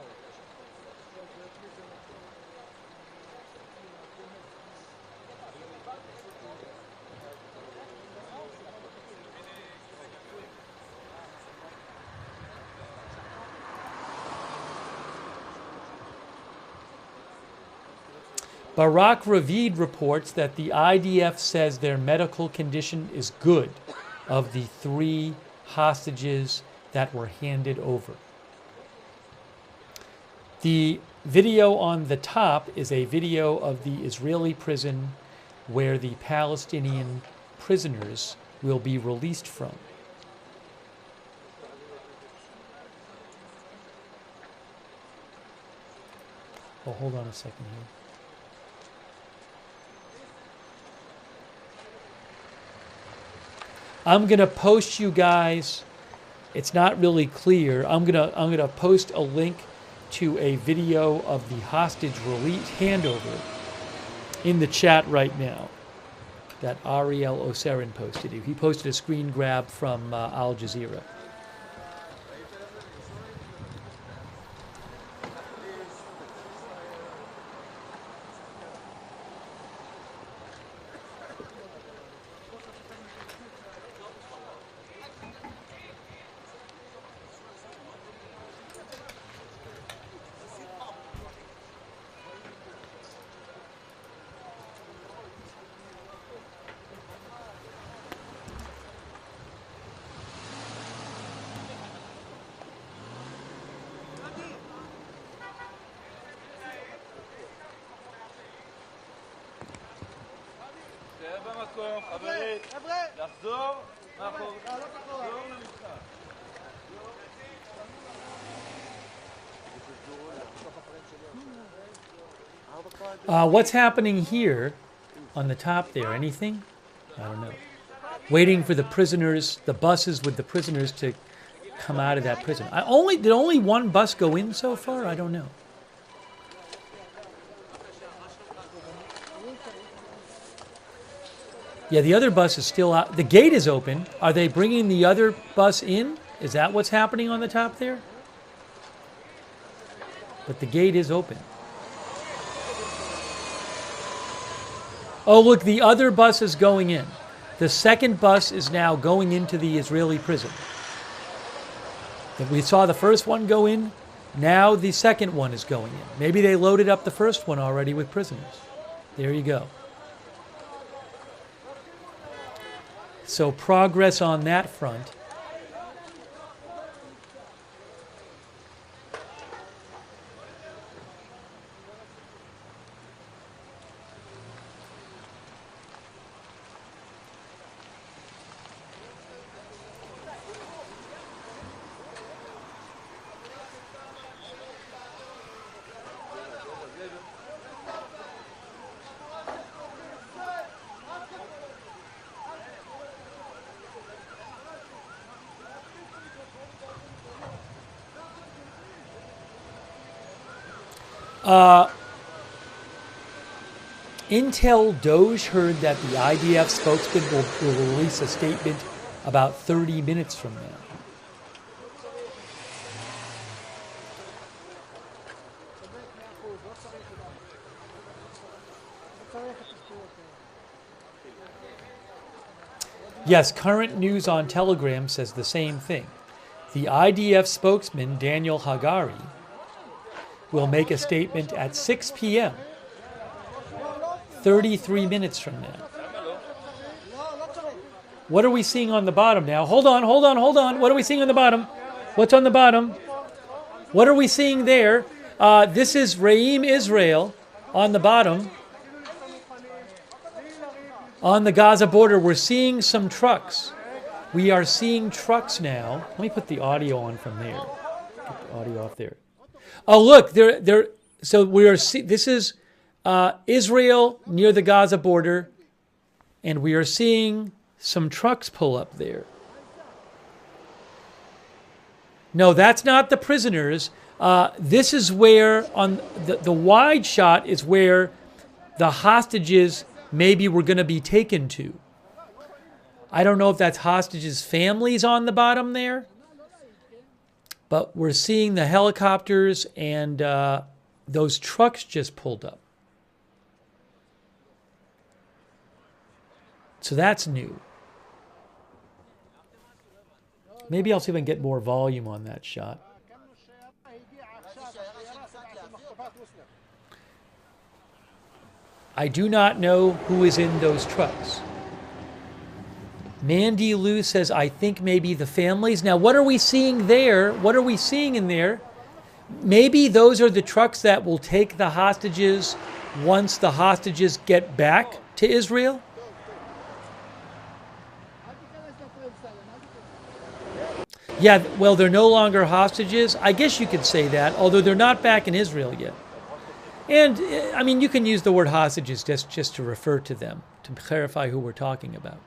Barak Ravid reports that the IDF says their medical condition is good of the 3 hostages that were handed over. The video on the top is a video of the Israeli prison where the Palestinian prisoners will be released from. Oh, hold on a second here. I'm gonna post you guys. It's not really clear. I'm gonna post a link to a video of the hostage release handover in the chat right now that Ariel Oserin posted. He posted a screen grab from Al Jazeera. What's happening here on the top there? Anything? I don't know. Waiting for the prisoners, the buses with the prisoners to come out of that prison. Did only one bus go in so far? I don't know. Yeah, the other bus is still out. The gate is open. Are they bringing the other bus in? Is that what's happening on the top there? But the gate is open. Oh, look, the other bus is going in. The second bus is now going into the Israeli prison. We saw the first one go in. Now the second one is going in. Maybe they loaded up the first one already with prisoners. There you go. So progress on that front. Intel Doge heard that the IDF spokesman will release a statement about 30 minutes from now. Yes, current news on Telegram says the same thing. The IDF spokesman, Daniel Hagari, will make a statement at 6 p.m., 33 minutes from now. What are we seeing on the bottom now? Hold on. What are we seeing on the bottom? What's on the bottom? What are we seeing there? This is Re'im, Israel, on the bottom. On the Gaza border, we're seeing some trucks. We are seeing trucks now. Let me put the audio on from there. Get the audio off there. Oh, look, so we are. This is Israel near the Gaza border, and we are seeing some trucks pull up there. No, that's not the prisoners. This is where, on the wide shot, is where the hostages maybe were going to be taken to. I don't know if that's hostages' families on the bottom there, but we're seeing the helicopters and those trucks just pulled up. So that's new. Maybe I'll see if I can get more volume on that shot. I do not know who is in those trucks. Mandy Lou says, I think maybe the families. Now, what are we seeing there? What are we seeing in there? Maybe those are the trucks that will take the hostages once the hostages get back to Israel? Yeah, well, they're no longer hostages. I guess you could say that, although they're not back in Israel yet. And, I mean, you can use the word hostages just to refer to them, to clarify who we're talking about.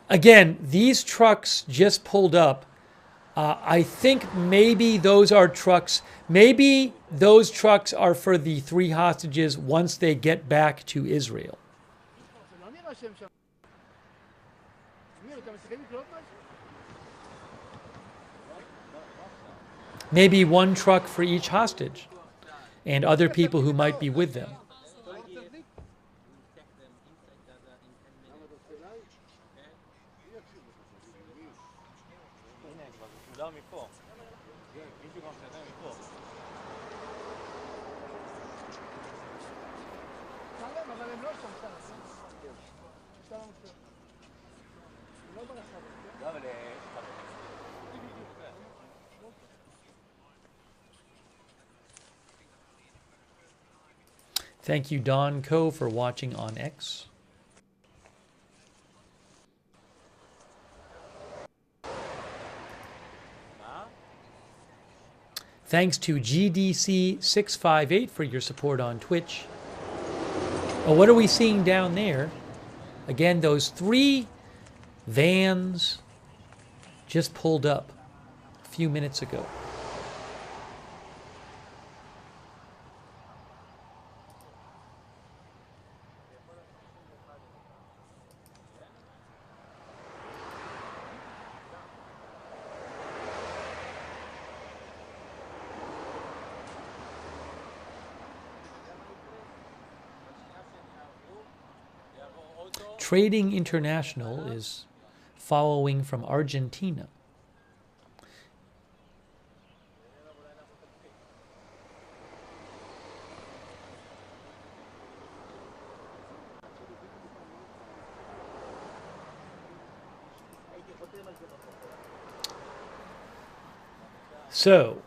Again, these trucks just pulled up. I think maybe those are trucks. Maybe those trucks are for the 3 hostages once they get back to Israel. Maybe 1 truck for each hostage and other people who might be with them. Thank you, Don Co, for watching on X. Thanks to GDC658 for your support on Twitch. Oh, what are we seeing down there? Again, those 3 vans just pulled up a few minutes ago. Trading International is following from Argentina. So,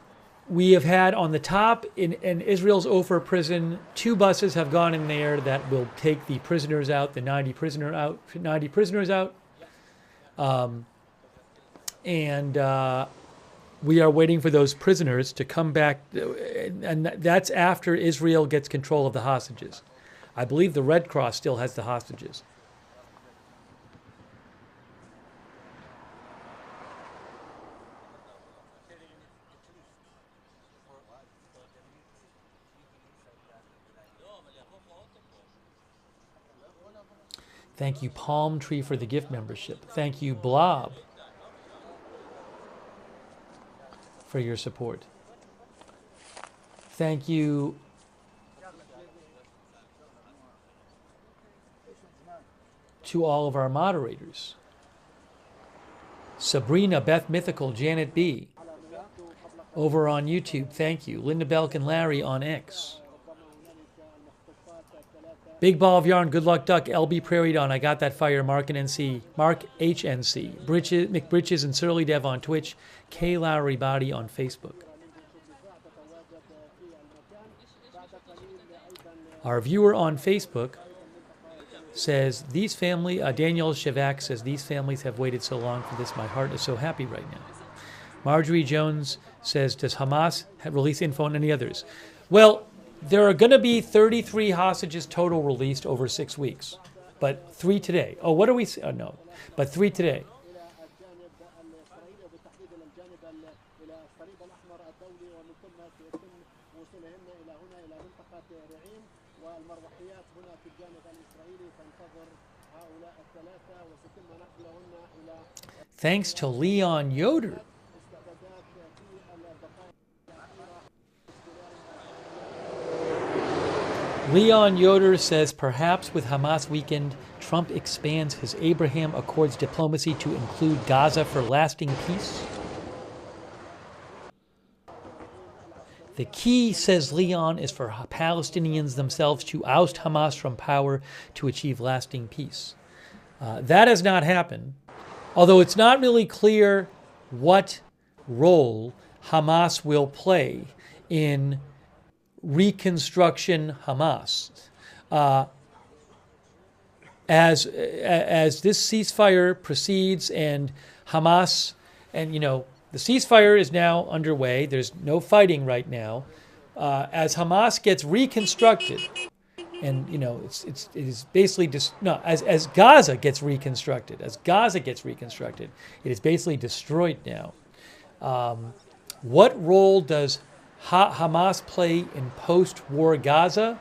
we have had on the top in Israel's Ofer prison, 2 buses have gone in there that will take the prisoners out, the 90 prisoners out. We are waiting for those prisoners to come back, and that's after Israel gets control of the hostages. I believe the Red Cross still has the hostages. Thank you, Palm Tree, for the gift membership. Thank you, Blob, for your support. Thank you, to all of our moderators. Sabrina, Beth Mythical, Janet B. Over on YouTube, thank you. Linda Belk and Larry on X. Big Ball of Yarn, Good Luck Duck, LB Prairie Dawn, I Got That Fire, Mark and NC, Mark HNC, McBritches and Surly Dev on Twitch, K Lowry Body on Facebook. Our viewer on Facebook says, these family, Daniel Shevak says, these families have waited so long for this. My heart is so happy right now. Marjorie Jones says, does Hamas release info on any others? Well, there are going to be 33 hostages total released over 6 weeks, but 3 today. Oh, what are we? Oh, no, but 3 today. Thanks to Leon Yoder. Leon Yoder says, perhaps with Hamas weakened, Trump expands his Abraham Accords diplomacy to include Gaza for lasting peace. The key, says Leon, is for Palestinians themselves to oust Hamas from power to achieve lasting peace. That has not happened, although it's not really clear what role Hamas will play in reconstruction Hamas. As this ceasefire proceeds and Hamas, and the ceasefire is now underway, there's no fighting right now. As Hamas gets reconstructed, and it is basically as Gaza gets reconstructed, it is basically destroyed now. What role does Hamas play in post-war Gaza?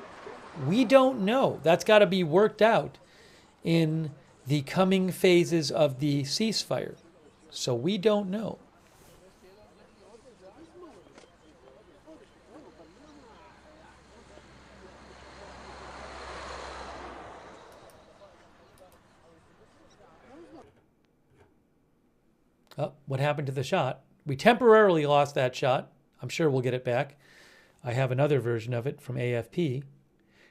We don't know. That's got to be worked out in the coming phases of the ceasefire. So we don't know. Oh, what happened to the shot? We temporarily lost that shot. I'm sure we'll get it back. I have another version of it from AFP.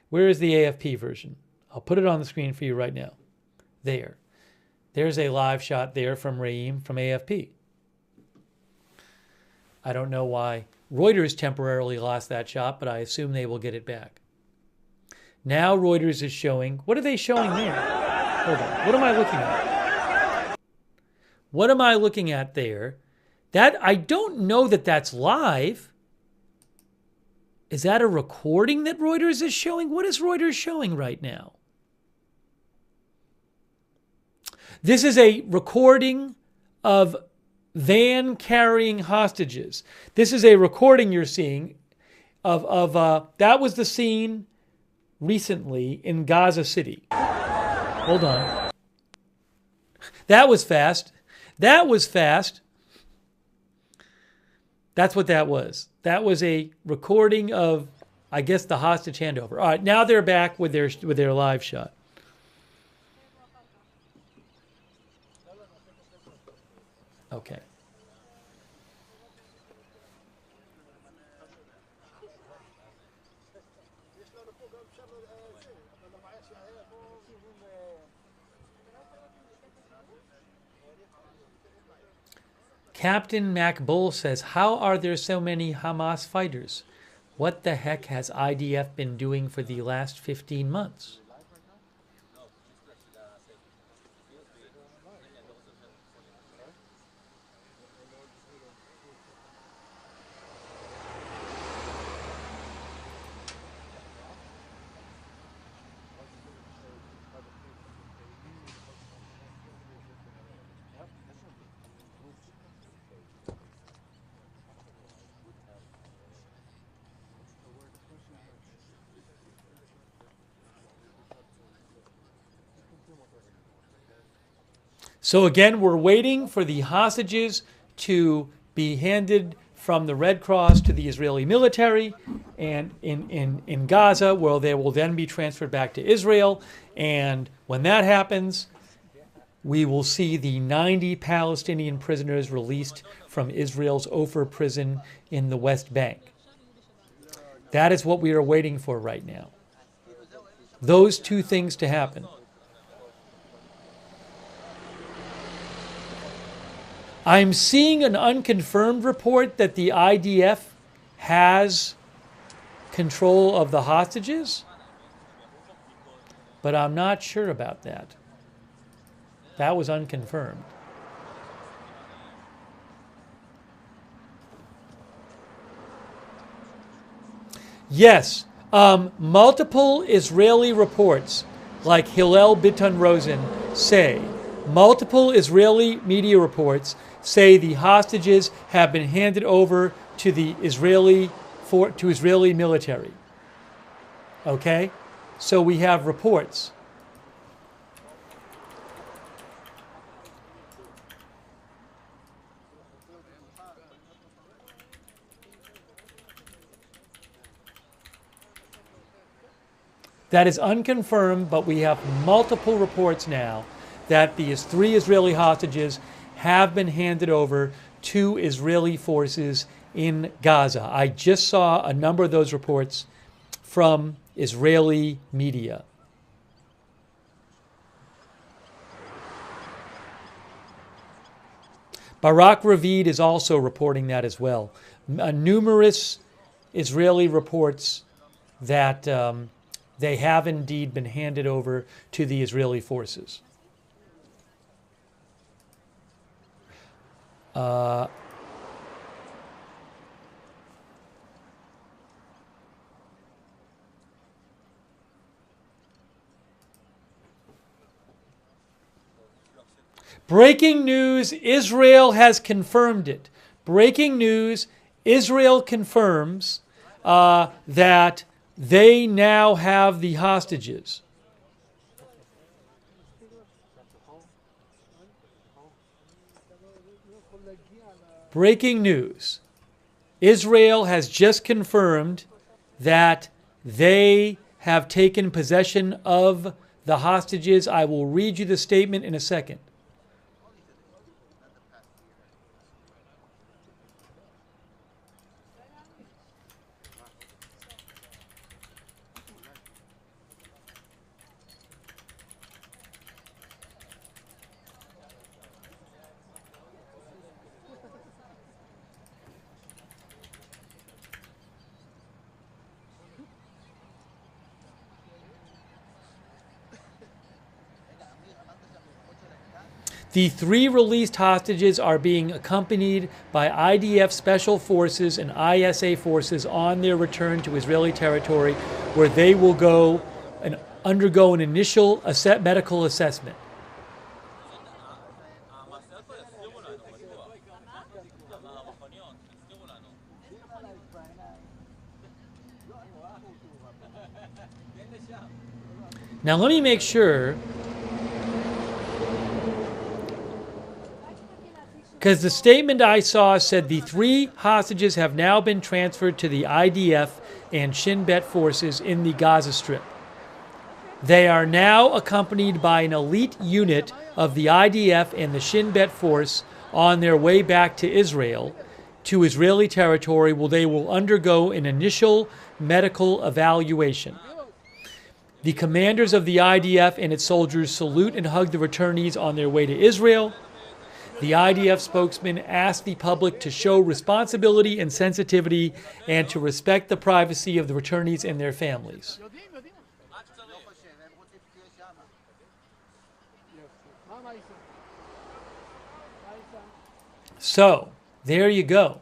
Where is the AFP version? I'll put it on the screen for you right now. There. There's a live shot there from Raheem from AFP. I don't know why Reuters temporarily lost that shot, but I assume they will get it back. Now Reuters is showing. What are they showing there? Hold on. What am I looking at? What am I looking at there? That I don't know that that's live. Is that a recording that Reuters is showing? What is Reuters showing right now? This is a recording of van carrying hostages. This is a recording you're seeing of that was the scene recently in Gaza City. Hold on. That was fast. That was fast. That's what that was. That was a recording of, I guess, the hostage handover. All right, now they're back with their live shot. Okay. Captain MacBull says, how are there so many Hamas fighters? What the heck has IDF been doing for the last 15 months? So again, we're waiting for the hostages to be handed from the Red Cross to the Israeli military. and in Gaza, where they will then be transferred back to Israel. And when that happens, we will see the 90 Palestinian prisoners released from Israel's Ofer prison in the West Bank. That is what we are waiting for right now. Those two things to happen. I'm seeing an unconfirmed report that the IDF has control of the hostages, but I'm not sure about that. That was unconfirmed. Yes, multiple Israeli reports, like Hillel Biton Rosen, say, multiple Israeli media reports say the hostages have been handed over to the Israeli military. Okay? So we have reports. That is unconfirmed, but we have multiple reports now that these 3 Israeli hostages have been handed over to Israeli forces in Gaza. I just saw a number of those reports from Israeli media. Barak Ravid is also reporting that as well. Numerous Israeli reports that they have indeed been handed over to the Israeli forces. Breaking news, Israel has confirmed it. Breaking news, Israel confirms that they now have the hostages. Breaking news. Israel has just confirmed that they have taken possession of the hostages. I will read you the statement in a second. The 3 released hostages are being accompanied by IDF special forces and ISA forces on their return to Israeli territory, where they will go and undergo an initial medical assessment. Now let me make sure, because the statement I saw said the 3 hostages have now been transferred to the IDF and Shin Bet forces in the Gaza Strip. They are now accompanied by an elite unit of the IDF and the Shin Bet force on their way back to Israel, to Israeli territory, where they will undergo an initial medical evaluation. The commanders of the IDF and its soldiers salute and hug the returnees on their way to Israel. The IDF spokesman asked the public to show responsibility and sensitivity and to respect the privacy of the returnees and their families. So, there you go.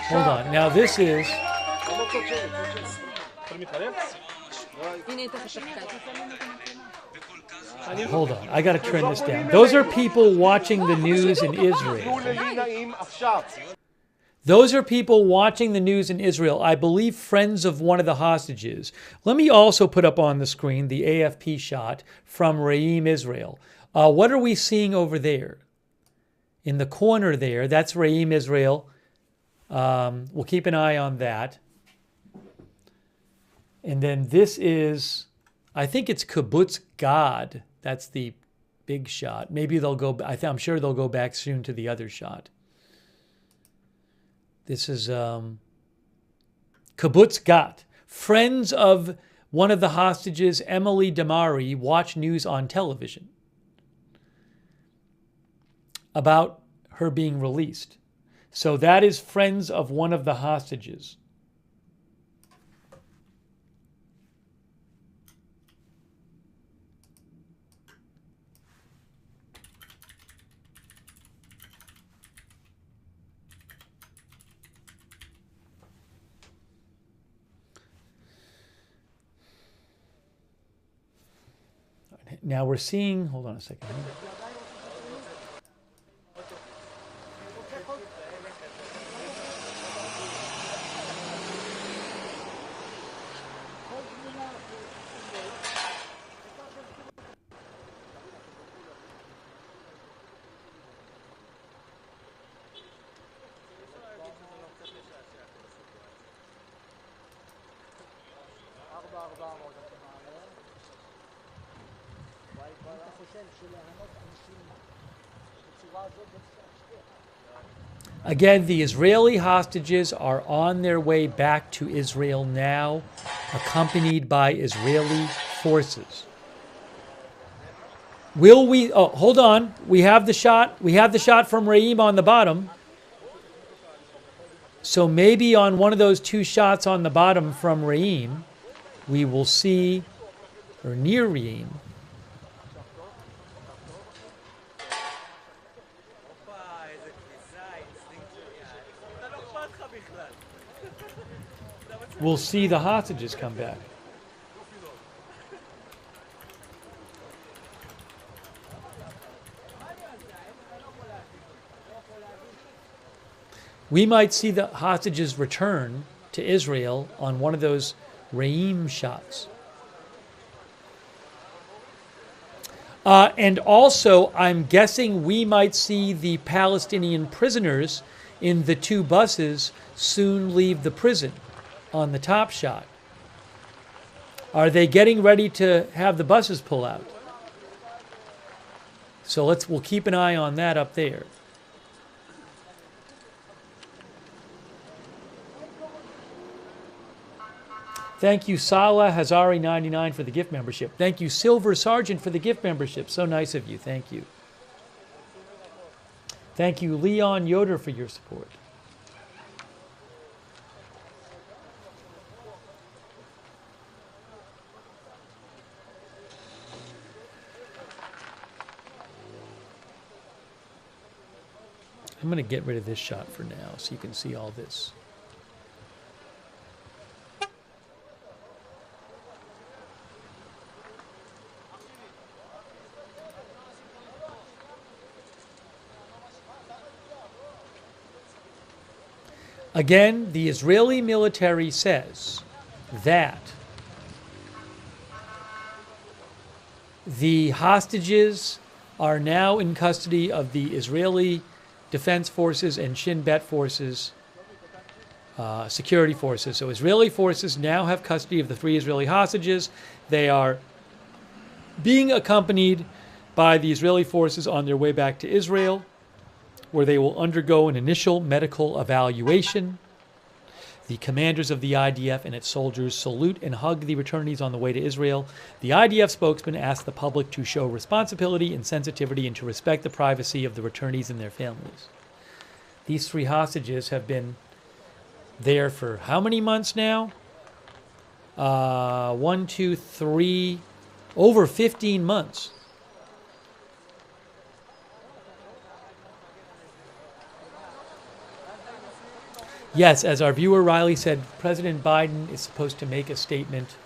Hold on. Now this is... Hold on, I got to turn this down. Those are people watching the news in Israel. Those are people watching the news in Israel, I believe friends of one of the hostages. Let me also put up on the screen the AFP shot from Reim, Israel. What are we seeing over there? In the corner there, that's Reim, Israel. We'll keep an eye on that. And then this is, I think it's Kibbutz Gad. That's the big shot. Maybe they'll go, I'm sure they'll go back soon to the other shot. This is Kibbutz Gad. Friends of one of the hostages, Emily Damari, watch news on television about her being released. So that is friends of one of the hostages. Now we're seeing, hold on a second. Again, the Israeli hostages are on their way back to Israel now, accompanied by Israeli forces. Will we, oh, hold on. We have the shot. We have the shot from Reim on the bottom. So maybe on one of those two shots on the bottom from Reim, we will see, or near Reim, we'll see the hostages come back. We might see the hostages return to Israel on one of those Reim shots. And also, I'm guessing we might see the Palestinian prisoners in the two buses soon leave the prison on the top shot. Are they getting ready to have the buses pull out? So we'll keep an eye on that up there. Thank you, Salah Hazari 99 for the gift membership. Thank you, Silver Sergeant, for the gift membership. So nice of you. Thank you. Thank you, Leon Yoder, for your support. I'm going to get rid of this shot for now so you can see all this. Again, the Israeli military says that the hostages are now in custody of the Israeli Defense Forces and Shin Bet Forces, security forces. So Israeli forces now have custody of the 3 Israeli hostages. They are being accompanied by the Israeli forces on their way back to Israel, where they will undergo an initial medical evaluation. The commanders of the IDF and its soldiers salute and hug the returnees on the way to Israel. The IDF spokesman asked the public to show responsibility and sensitivity and to respect the privacy of the returnees and their families. These 3 hostages have been there for how many months now? 1, 2, 3, over 15 months. Yes, as our viewer Riley said, President Biden is supposed to make a statement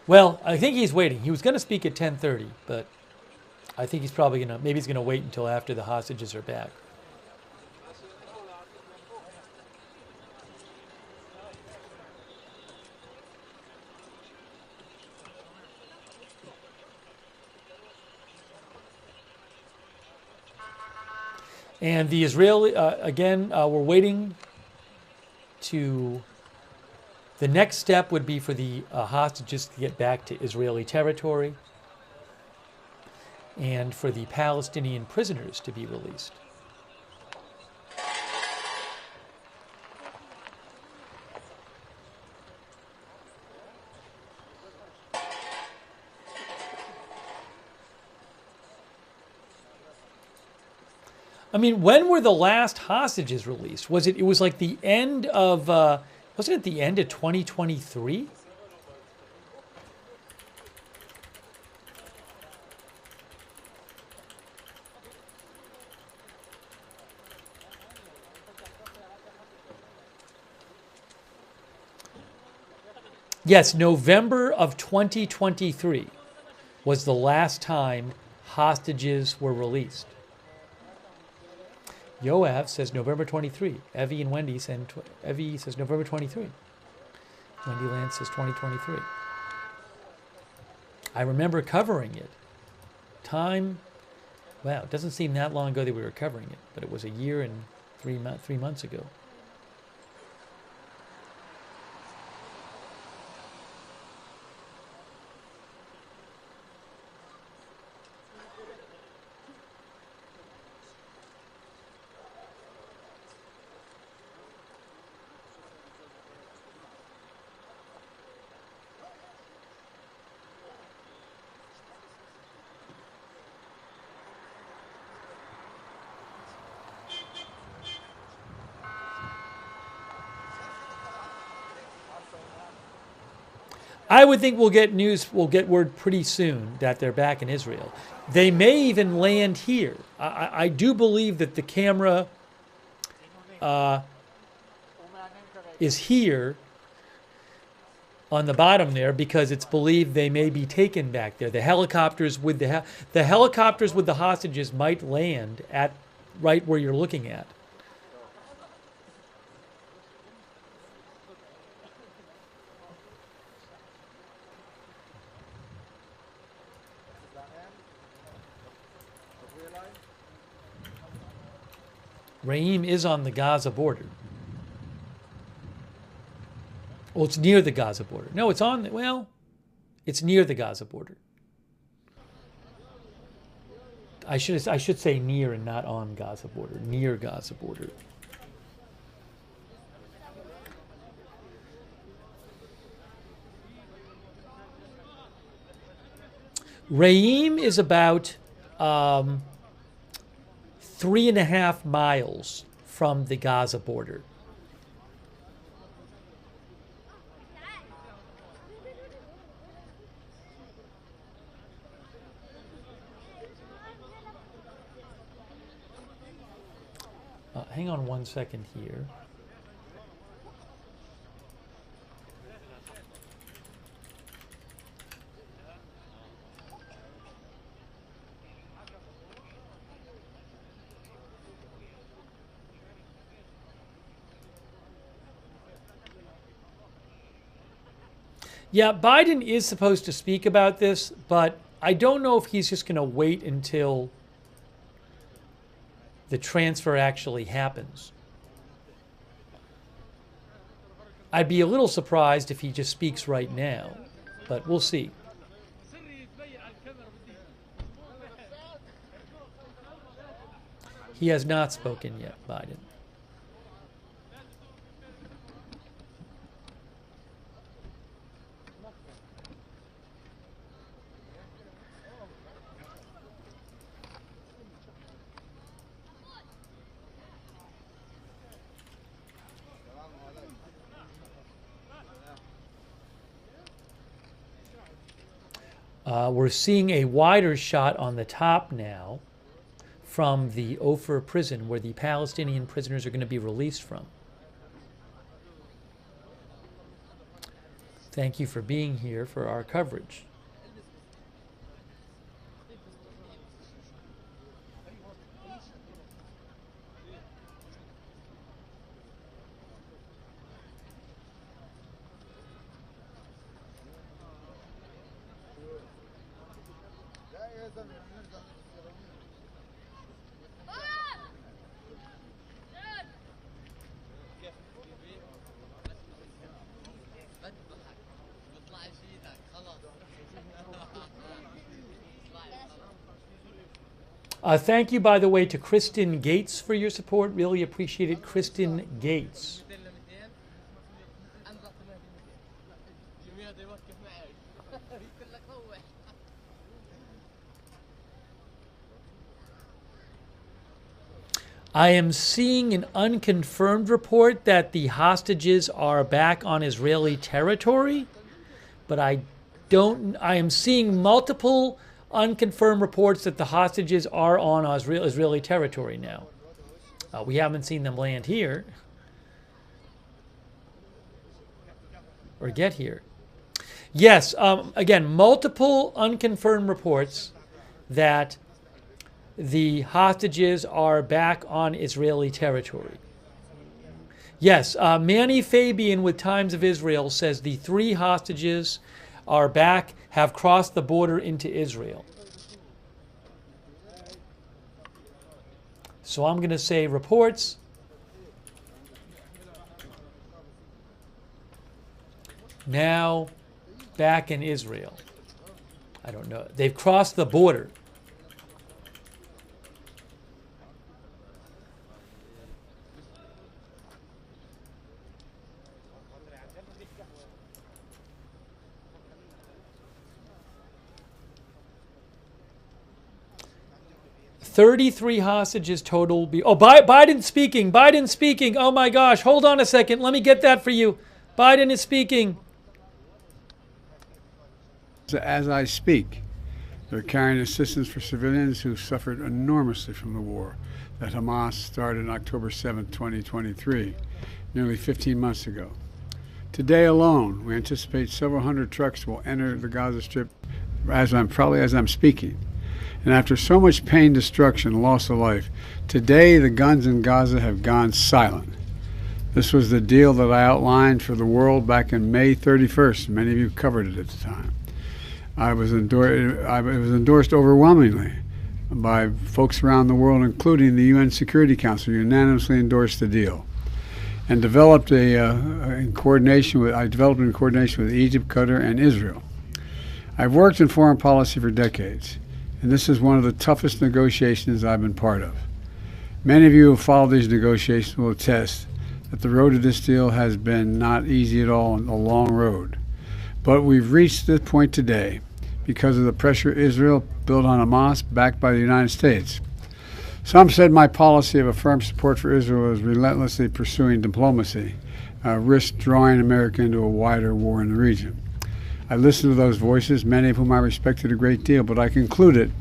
Well, I think he's waiting. He was going to speak at 10:30, but I think he's probably going to, maybe he's going to wait until after the hostages are back. And the Israeli, again, we're waiting to, the next step would be for the hostages to get back to Israeli territory and for the Palestinian prisoners to be released. I mean, when were the last hostages released? Was it? It was like the end of. Wasn't it the end of 2023? Yes, November of 2023 was the last time hostages were released. Yoav says November 23. Evie and Wendy send Evie says November 23. Wendy Lance says 2023. I remember covering it. Time, wow, it doesn't seem that long ago that we were covering it, but it was a year and 3 months ago. I would think we'll get word pretty soon that they're back in Israel. They may even land here. I do believe that the camera is here on the bottom there because it's believed they may be taken back there. The helicopters with the helicopters with the hostages might land at right where you're looking at. Re'im is on the Gaza border. Well, it's near the Gaza border. No, it's on, well, it's near the Gaza border. I should say near and not on Gaza border. Near Gaza border. Re'im is about 3.5 miles from the Gaza border. Hang on 1 second here. Yeah, Biden is supposed to speak about this, but I don't know if he's just going to wait until the transfer actually happens. I'd be a little surprised if he just speaks right now, but we'll see. He has not spoken yet, Biden. We're seeing a wider shot on the top now from the Ofer prison where the Palestinian prisoners are going to be released from. Thank you for being here for our coverage. Thank you, by the way, to Kristen Gates for your support. Really appreciate it, Kristen Gates. I am seeing an unconfirmed report that the hostages are back on Israeli territory, but I am seeing multiple unconfirmed reports that the hostages are on Israeli territory now. We haven't seen them land here or get here. Yes, again, multiple unconfirmed reports that the hostages are back on Israeli territory. Yes, Manny Fabian with Times of Israel says the 3 hostages are back, have crossed the border into Israel. So I'm going to say reports. Now back in Israel. I don't know. They've crossed the border. $33 hostages total. Biden's speaking. Biden's speaking. Oh my gosh. Hold on a second. Let me get that for you. Biden is speaking. As I speak, they're carrying assistance for civilians who suffered enormously from the war that Hamas started on October 7, 2023, nearly 15 months ago. Today alone, we anticipate several hundred trucks will enter the Gaza Strip as I'm speaking. And after so much pain, destruction, loss of life, today the guns in Gaza have gone silent. This was the deal that I outlined for the world back in May 31st. Many of you covered it at the time. It was endorsed overwhelmingly by folks around the world, including the UN Security Council, unanimously endorsed the deal, and developed in coordination with Egypt, Qatar, and Israel. I've worked in foreign policy for decades, and this is one of the toughest negotiations I've been part of. Many of you who followed these negotiations will attest that the road to this deal has been not easy at all, and a long road. But we've reached this point today because of the pressure Israel built on Hamas, backed by the United States. Some said my policy of a firm support for Israel was relentlessly pursuing diplomacy, risked drawing America into a wider war in the region. I listened to those voices, many of whom I respected a great deal, but I concluded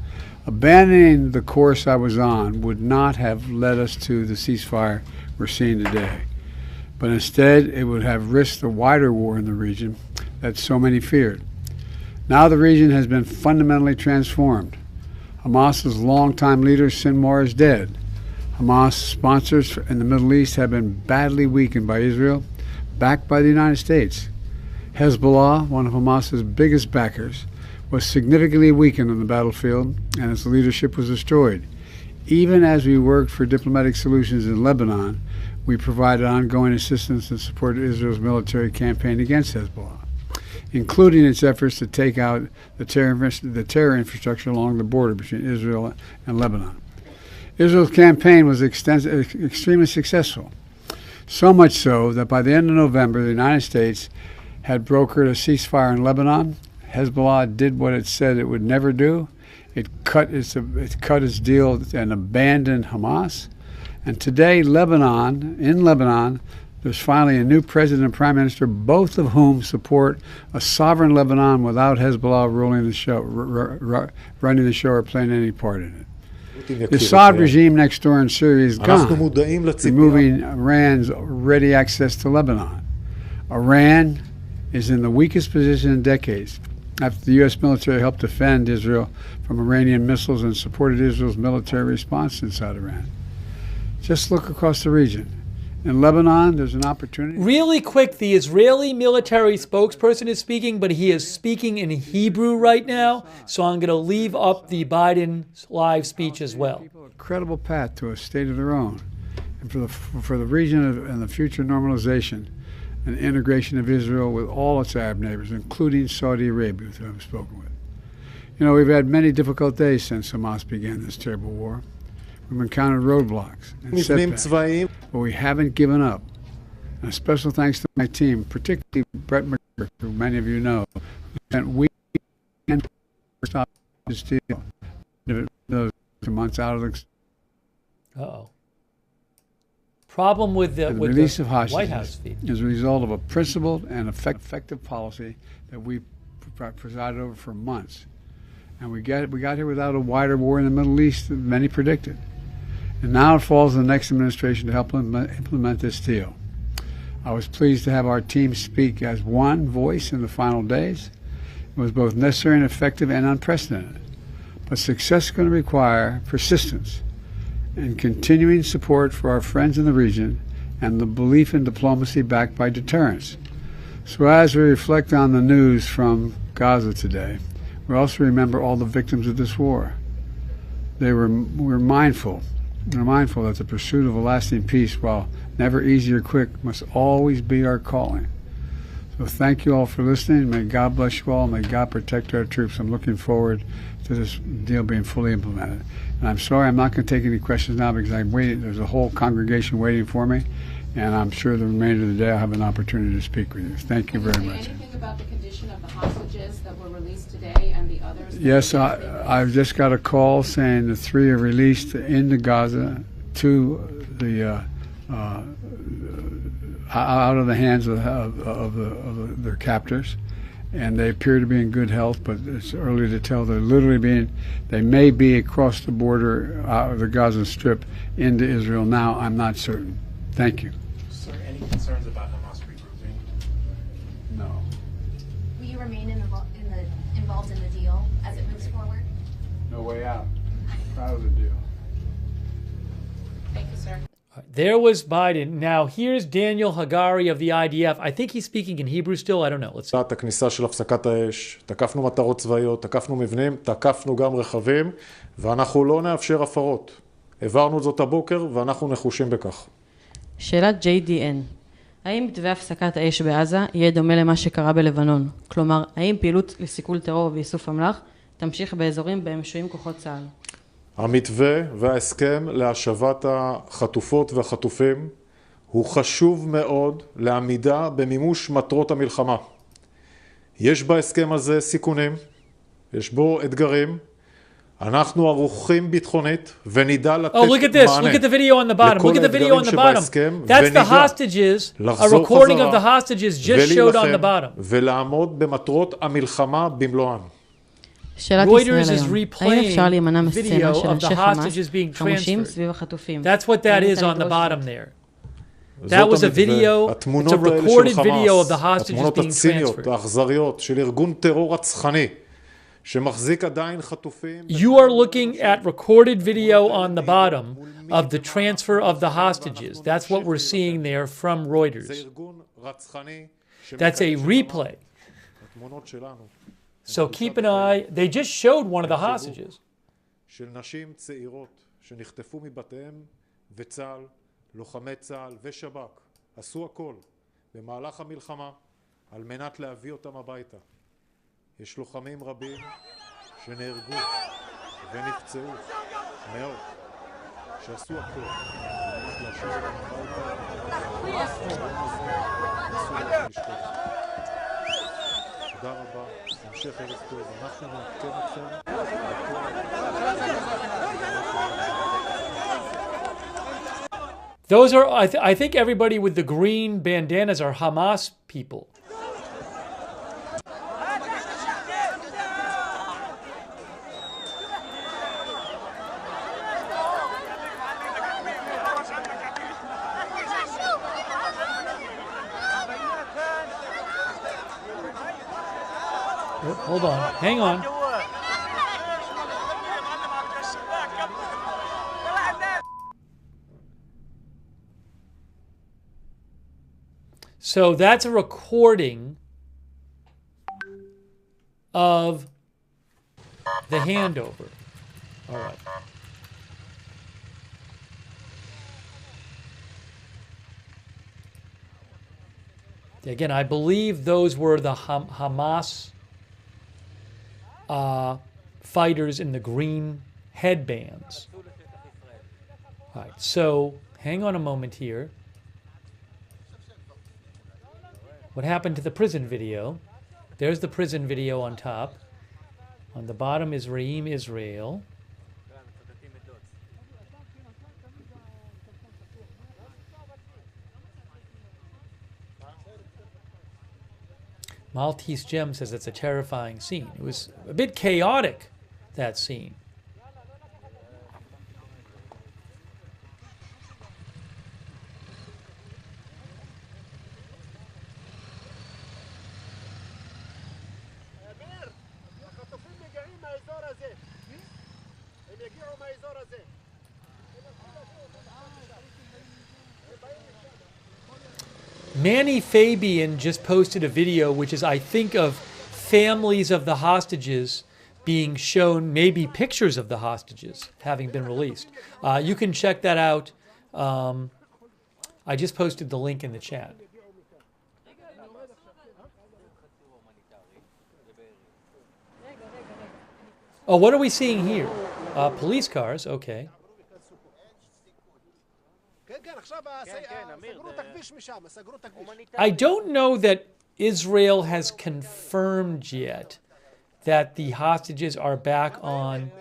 abandoning the course I was on would not have led us to the ceasefire we're seeing today. But instead, it would have risked the wider war in the region that so many feared. Now the region has been fundamentally transformed. Hamas's longtime leader, Sinwar, is dead. Hamas sponsors in the Middle East have been badly weakened by Israel, backed by the United States. Hezbollah, one of Hamas's biggest backers, was significantly weakened on the battlefield, and its leadership was destroyed. Even as we worked for diplomatic solutions in Lebanon, we provided ongoing assistance and support to Israel's military campaign against Hezbollah, including its efforts to take out the terror infrastructure along the border between Israel and Lebanon. Israel's campaign was extremely successful, so much so that by the end of November, the United States had brokered a ceasefire in Lebanon. Hezbollah did what it said it would never do. It cut its deal and abandoned Hamas. And today, in Lebanon, there's finally a new president and prime minister, both of whom support a sovereign Lebanon without Hezbollah running the show or playing any part in it. The Assad regime next door in Syria is gone, removing Iran's ready access to Lebanon. Iran is in the weakest position in decades after the U.S. military helped defend Israel from Iranian missiles and supported Israel's military response inside Iran. Just look across the region. In Lebanon, there's an opportunity. Really quick, the Israeli military spokesperson is speaking, but he is speaking in Hebrew right now, so I'm going to leave up the Biden live speech as well. People a credible path to a state of their own, and for the region and the future normalization and integration of Israel with all its Arab neighbors, including Saudi Arabia, who I've spoken with. You know, we've had many difficult days since Hamas began this terrible war. We've encountered roadblocks and setbacks, but we haven't given up. And a special thanks to my team, particularly Brett McGurk, who many of you know, who spent weeks and stop this deal. Those 2 months out of the Uh-oh. Problem with the release of White House hostages feed is a result of a principled and effective policy that we presided over for months. And we got here without a wider war in the Middle East than many predicted. And now it falls on the next administration to help implement this deal. I was pleased to have our team speak as one voice in the final days. It was both necessary and effective and unprecedented. But success is going to require persistence and continuing support for our friends in the region and the belief in diplomacy backed by deterrence. So as we reflect on the news from Gaza today, we also remember all the victims of this war. We're mindful that the pursuit of a lasting peace, while never easy or quick, must always be our calling. So thank you all for listening. May God bless you all. May God protect our troops. I'm looking forward to this deal being fully implemented. And I'm sorry I'm not going to take any questions now because I'm waiting. There's a whole congregation waiting for me. And I'm sure the remainder of the day I'll have an opportunity to speak with you. Thank you very much. Anything about the condition of the hostages that were released today and the others? Yes, I've just got a call saying the 3 are released into Gaza, 2 out of the hands of their captors, and they appear to be in good health, but it's early to tell. They may be across the border out of the Gaza Strip into Israel now. I'm not certain. Thank you. Sir, any concerns about Hamas regrouping? No. Will you remain involved in the deal as it moves forward? No way out. Proud of the deal. Thank you, sir. There was Biden. Now here's Daniel Hagari of the IDF. I think he's speaking in Hebrew still. I don't know. Let's see. הכניסה של הפסקת האש, תקפנו מטרות צבאיות, תקפנו מבנים, תקפנו גם רכבים, ואנחנו לא נאפשר הפרות. העברנו זאת הבוקר ואנחנו נחושים בכך. שאלת JDN. האם מתווה הפסקת האש בעזה יהיה דומה למה שקרה בלבנון? כלומר, האם פעילות לסיכול טרור ואיסוף אמל"ח תמשיך באזורים בהם שוהים כוחות צה"ל? המתווה וההסכם להשבת החטופות והחטופים הוא חשוב מאוד לעמידה במימוש מטרות המלחמה. יש בהסכם הזה סיכונים, יש בו אתגרים, אנחנו ערוכים ביטחונית ונדע לתת מענה. Oh, look at this. Look at the video on the bottom. Look at the video on the bottom. That's the hostages. A recording of the hostages just showed on the bottom. ולעמוד במטרות המלחמה במלואן. Reuters is replaying video of the hostages being transferred. That's what that is on the bottom there. That was a video, it's a recorded video of the hostages being transferred. האכזריות של ארגון טרור רצחני שמחזיק עדיין חטופים. You are looking at recorded video on the bottom of the transfer of the hostages. That's what we're seeing there from Reuters. That's a replay. So keep an eye. They just showed one of the hostages. של נשים צעירות שנחטפו מבתיהם וצה"ל, לוחמי צה"ל ושב"כ עשו הכל במהלך המלחמה על מנת להביא אותם הביתה. יש לוחמים רבים שנהרגו ונפצעו מאוד, שעשו הכל על מנת להשיב אותם הביתה. תודה רבה, המשך ערב טוב, אנחנו נעדכן אתכם. Those are, I think everybody with the green bandanas are Hamas people. Hold on. Hang on. So that's a recording of the handover. All right. Again, I believe those were the Hamas fighters in the green headbands. All right, so hang on a moment here. What happened to the prison video? There's the prison video on top. On the bottom is Reim, Israel. Maltese Gem says it's a terrifying scene. It was a bit chaotic, that scene. Manny Fabian just posted a video, which is, I think, of families of the hostages being shown, maybe pictures of the hostages having been released. You can check that out. I just posted the link in the chat. Oh, what are we seeing here? Police cars, okay. I don't know that Israel has confirmed yet that the hostages are back on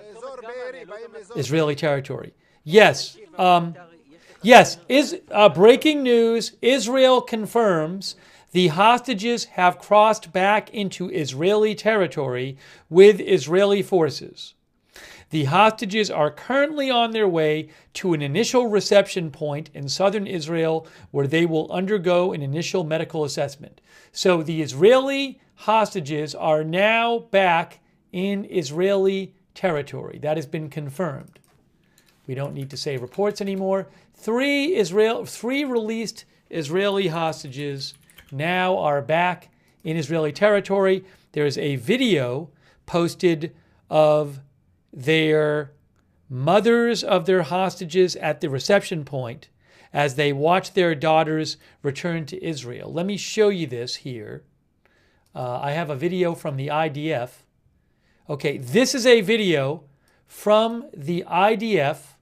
Israeli territory. Yes. Yes. Breaking news. Israel confirms the hostages have crossed back into Israeli territory with Israeli forces. The hostages are currently on their way to an initial reception point in southern Israel where they will undergo an initial medical assessment. So the Israeli hostages are now back in Israeli territory. That has been confirmed. We don't need to say reports anymore. Three released Israeli hostages now are back in Israeli territory. There's a video posted of their mothers of their hostages at the reception point as they watch their daughters return to Israel. Let me show you this here. I have a video from the IDF. Okay, this is a video from the IDF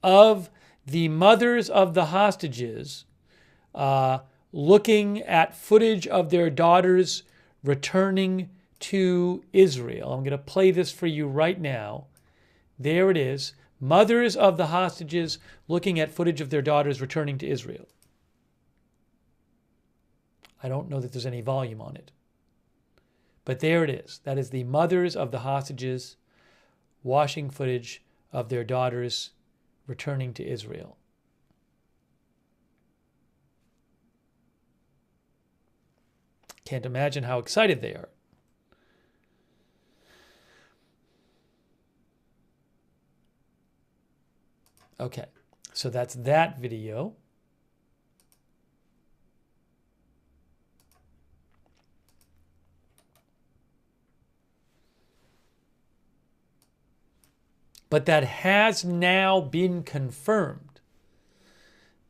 of the mothers of the hostages looking at footage of their daughters returning to Israel. I'm going to play this for you right now. There it is. Mothers of the hostages looking at footage of their daughters returning to Israel. I don't know that there's any volume on it. But there it is. That is the mothers of the hostages watching footage of their daughters returning to Israel. Can't imagine how excited they are. Okay, so that's that video. But that has now been confirmed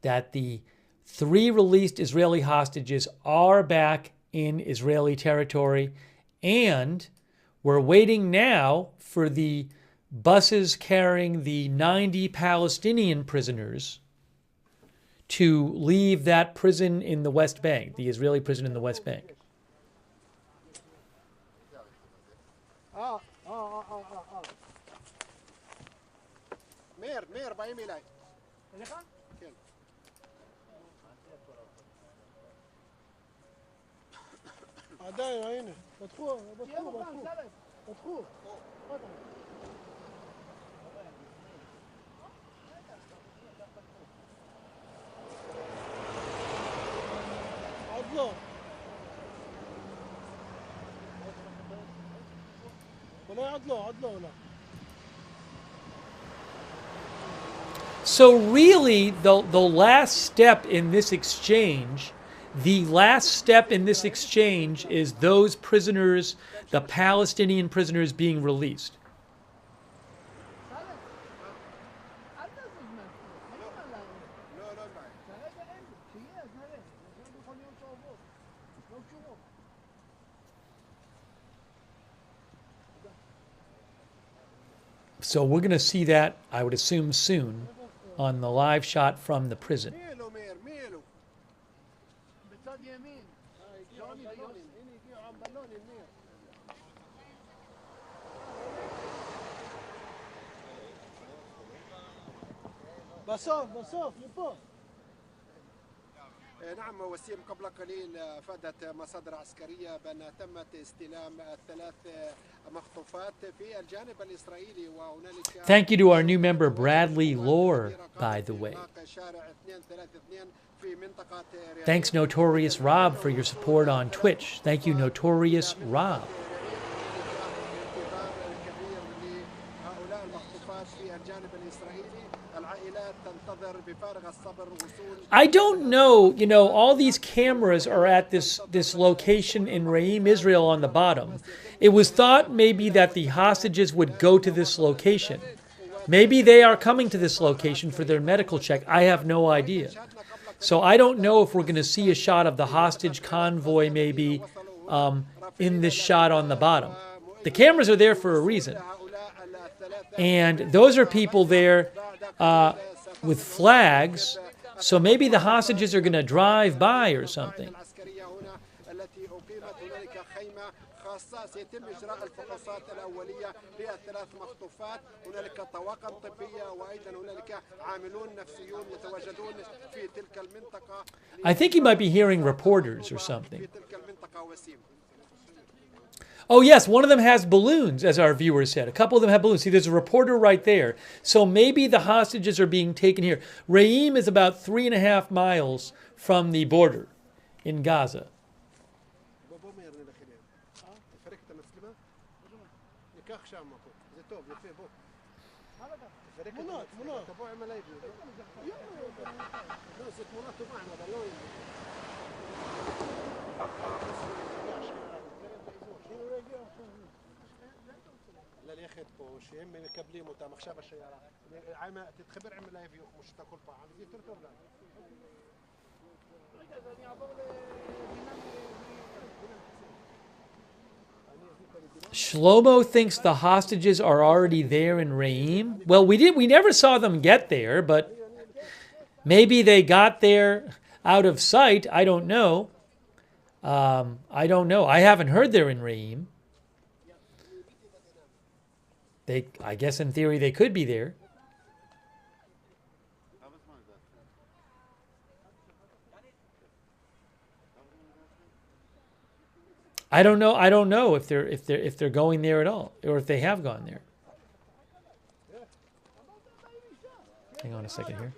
that the 3 released Israeli hostages are back in Israeli territory, and we're waiting now for the buses carrying the 90 Palestinian prisoners to leave that prison in the West Bank, the Israeli prison in the West Bank. So really, the last step in this exchange, is those prisoners, the Palestinian prisoners, being released. So we're going to see that, I would assume, soon on the live shot from the prison. نعم وسيم قبل قليل أفادت مصادر عسكرية بأن تمت استلام الثلاث مخطوفات في الجانب الإسرائيلي وهنالك. Thank you to our new member Bradley Lohr, by the way. Thanks Notorious Rob for your support on Twitch. Thank you Notorious Rob. I don't know, all these cameras are at this location in Re'im, Israel on the bottom. It was thought maybe that the hostages would go to this location. Maybe they are coming to this location for their medical check. I have no idea. So I don't know if we're going to see a shot of the hostage convoy maybe in this shot on the bottom. The cameras are there for a reason. And those are people there with flags, so maybe the hostages are going to drive by or something. I think you might be hearing reporters or something. Oh yes, one of them has balloons, as our viewer said. A couple of them have balloons. See, there's a reporter right there. So maybe the hostages are being taken here. Re'im is about 3.5 miles from the border in Gaza. שהם מקבלים אותם עכשיו השיירה. תתחבר עם הלייב כמו שאתה כל פעם. זה יותר טוב לנו. Shlomo thinks the hostages are already there in Re'im. Well, we never saw them get there, but maybe they got there out of sight. I don't know. I haven't heard they're in Re'im. I guess in theory they could be there. I don't know if they're going there at all, or if they have gone there. Hang on a second here.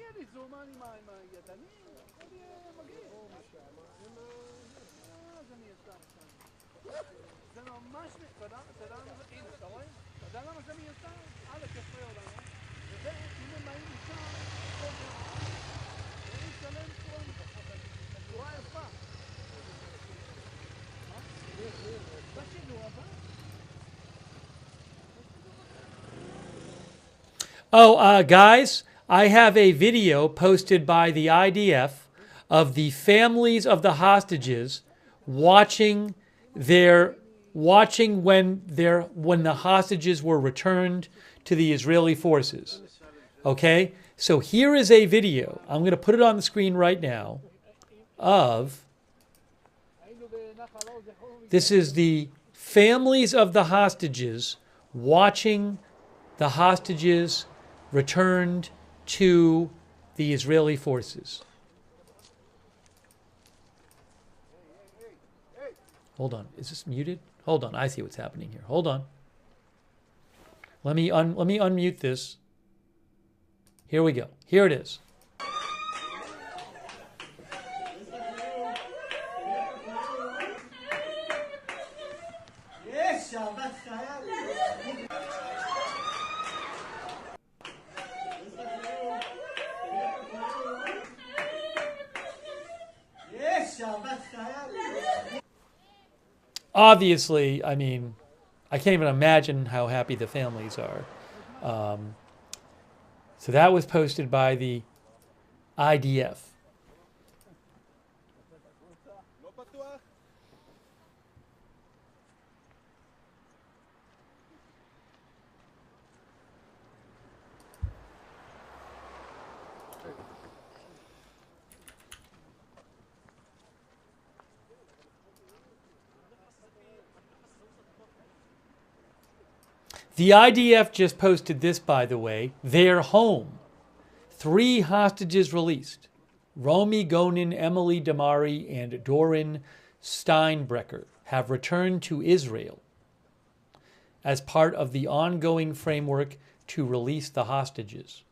Oh, guys, I have a video posted by the IDF of the families of the hostages watching when the hostages were returned to the Israeli forces. Okay, so here is a video. I'm going to put it on the screen right now. This is the families of the hostages watching the hostages returned to the Israeli forces. Hold on, is this muted? Hold on, I see what's happening here. Hold on. Let me unmute this. Here we go. Here it is. obviously, I mean, I can't even imagine how happy the families are. So that was posted by the IDF. The IDF just posted this, by the way. They're home. 3 hostages released. Romy Gonen, Emily Damari, and Doran Steinbrecher have returned to Israel as part of the ongoing framework to release the hostages.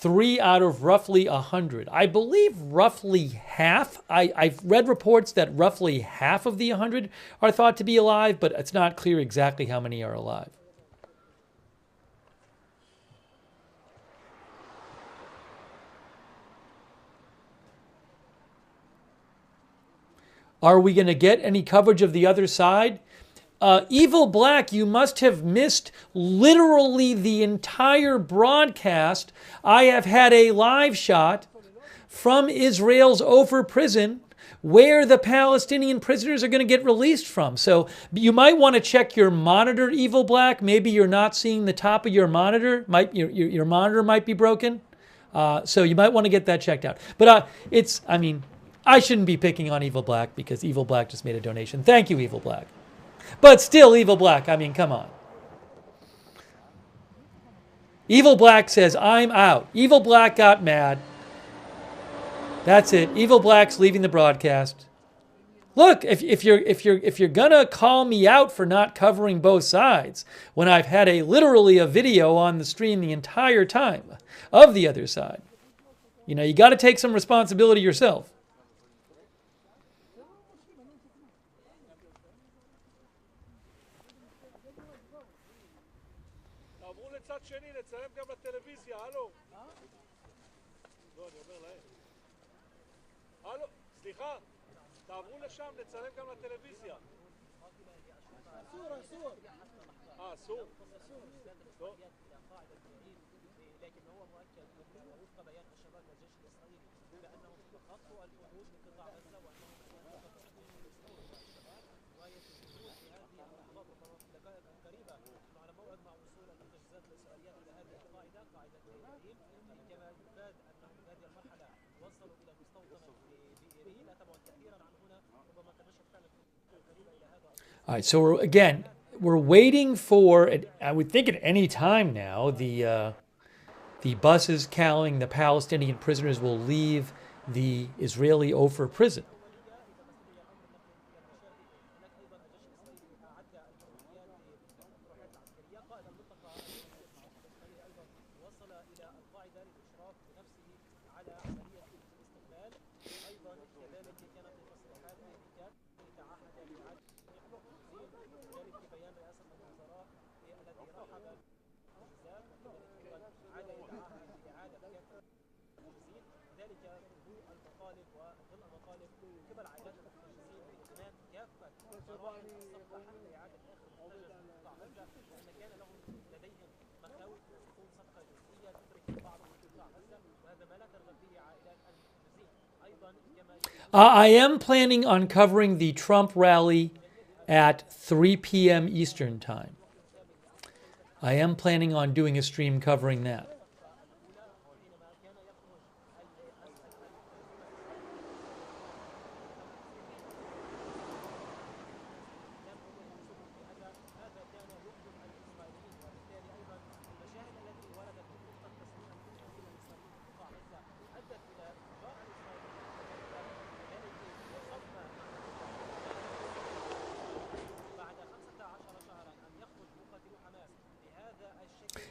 Three out of roughly 100. I believe roughly half. I've read reports that roughly half of the 100 are thought to be alive, but it's not clear exactly how many are alive. Are we going to get any coverage of the other side? Evil Black, you must have missed literally the entire broadcast. I have had a live shot from Israel's Ofer prison where the Palestinian prisoners are going to get released from. So you might want to check your monitor, Evil Black. Maybe you're not seeing the top of your monitor. Your monitor might be broken. So you might want to get that checked out. But I shouldn't be picking on Evil Black because Evil Black just made a donation. Thank you, Evil Black. But still, Evil Black, I mean, come on. Evil Black says, I'm out. Evil Black got mad. That's it. Evil Black's leaving the broadcast. Look, if you're gonna call me out for not covering both sides, when I've had literally a video on the stream the entire time of the other side, you got to take some responsibility yourself. All right, so we're waiting for, I would think at any time now, the buses carrying the Palestinian prisoners will leave the Israeli Ofer prison. I am planning on covering the Trump rally at 3 p.m. Eastern Time. I am planning on doing a stream covering that.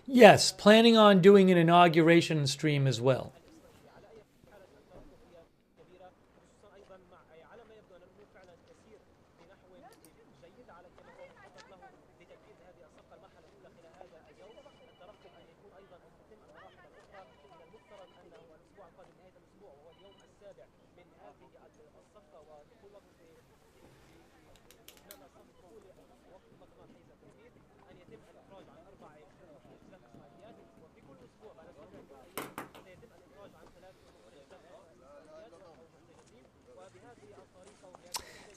Yes, planning on doing an inauguration stream as well.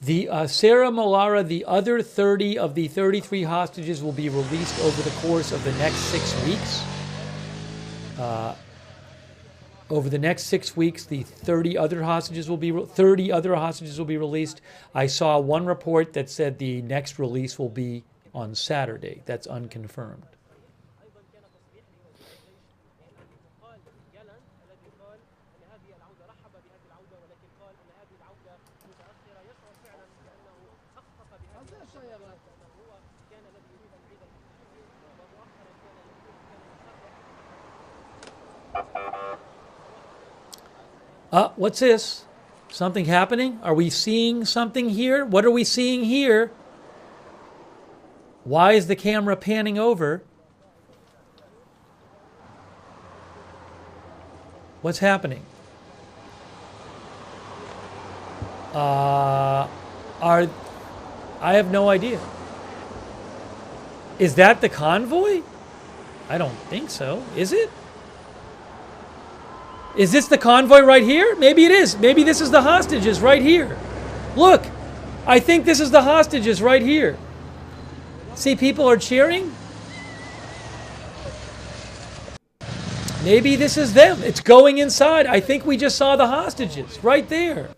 The Sarah Malara, the other 30 of the 33 hostages will be released over the course of the next 6 weeks. Over the next 6 weeks, the 30 other hostages will be released. I saw one report that said the next release will be on Saturday. That's unconfirmed. What's this? Something happening? Are we seeing something here? What are we seeing here? Why is the camera panning over? What's happening? I have no idea. Is that the convoy? I don't think so. Is it? Is this the convoy right here? Maybe it is. Maybe this is the hostages right here. Look, I think this is the hostages right here. See, people are cheering. Maybe this is them. It's going inside. I think we just saw the hostages right there.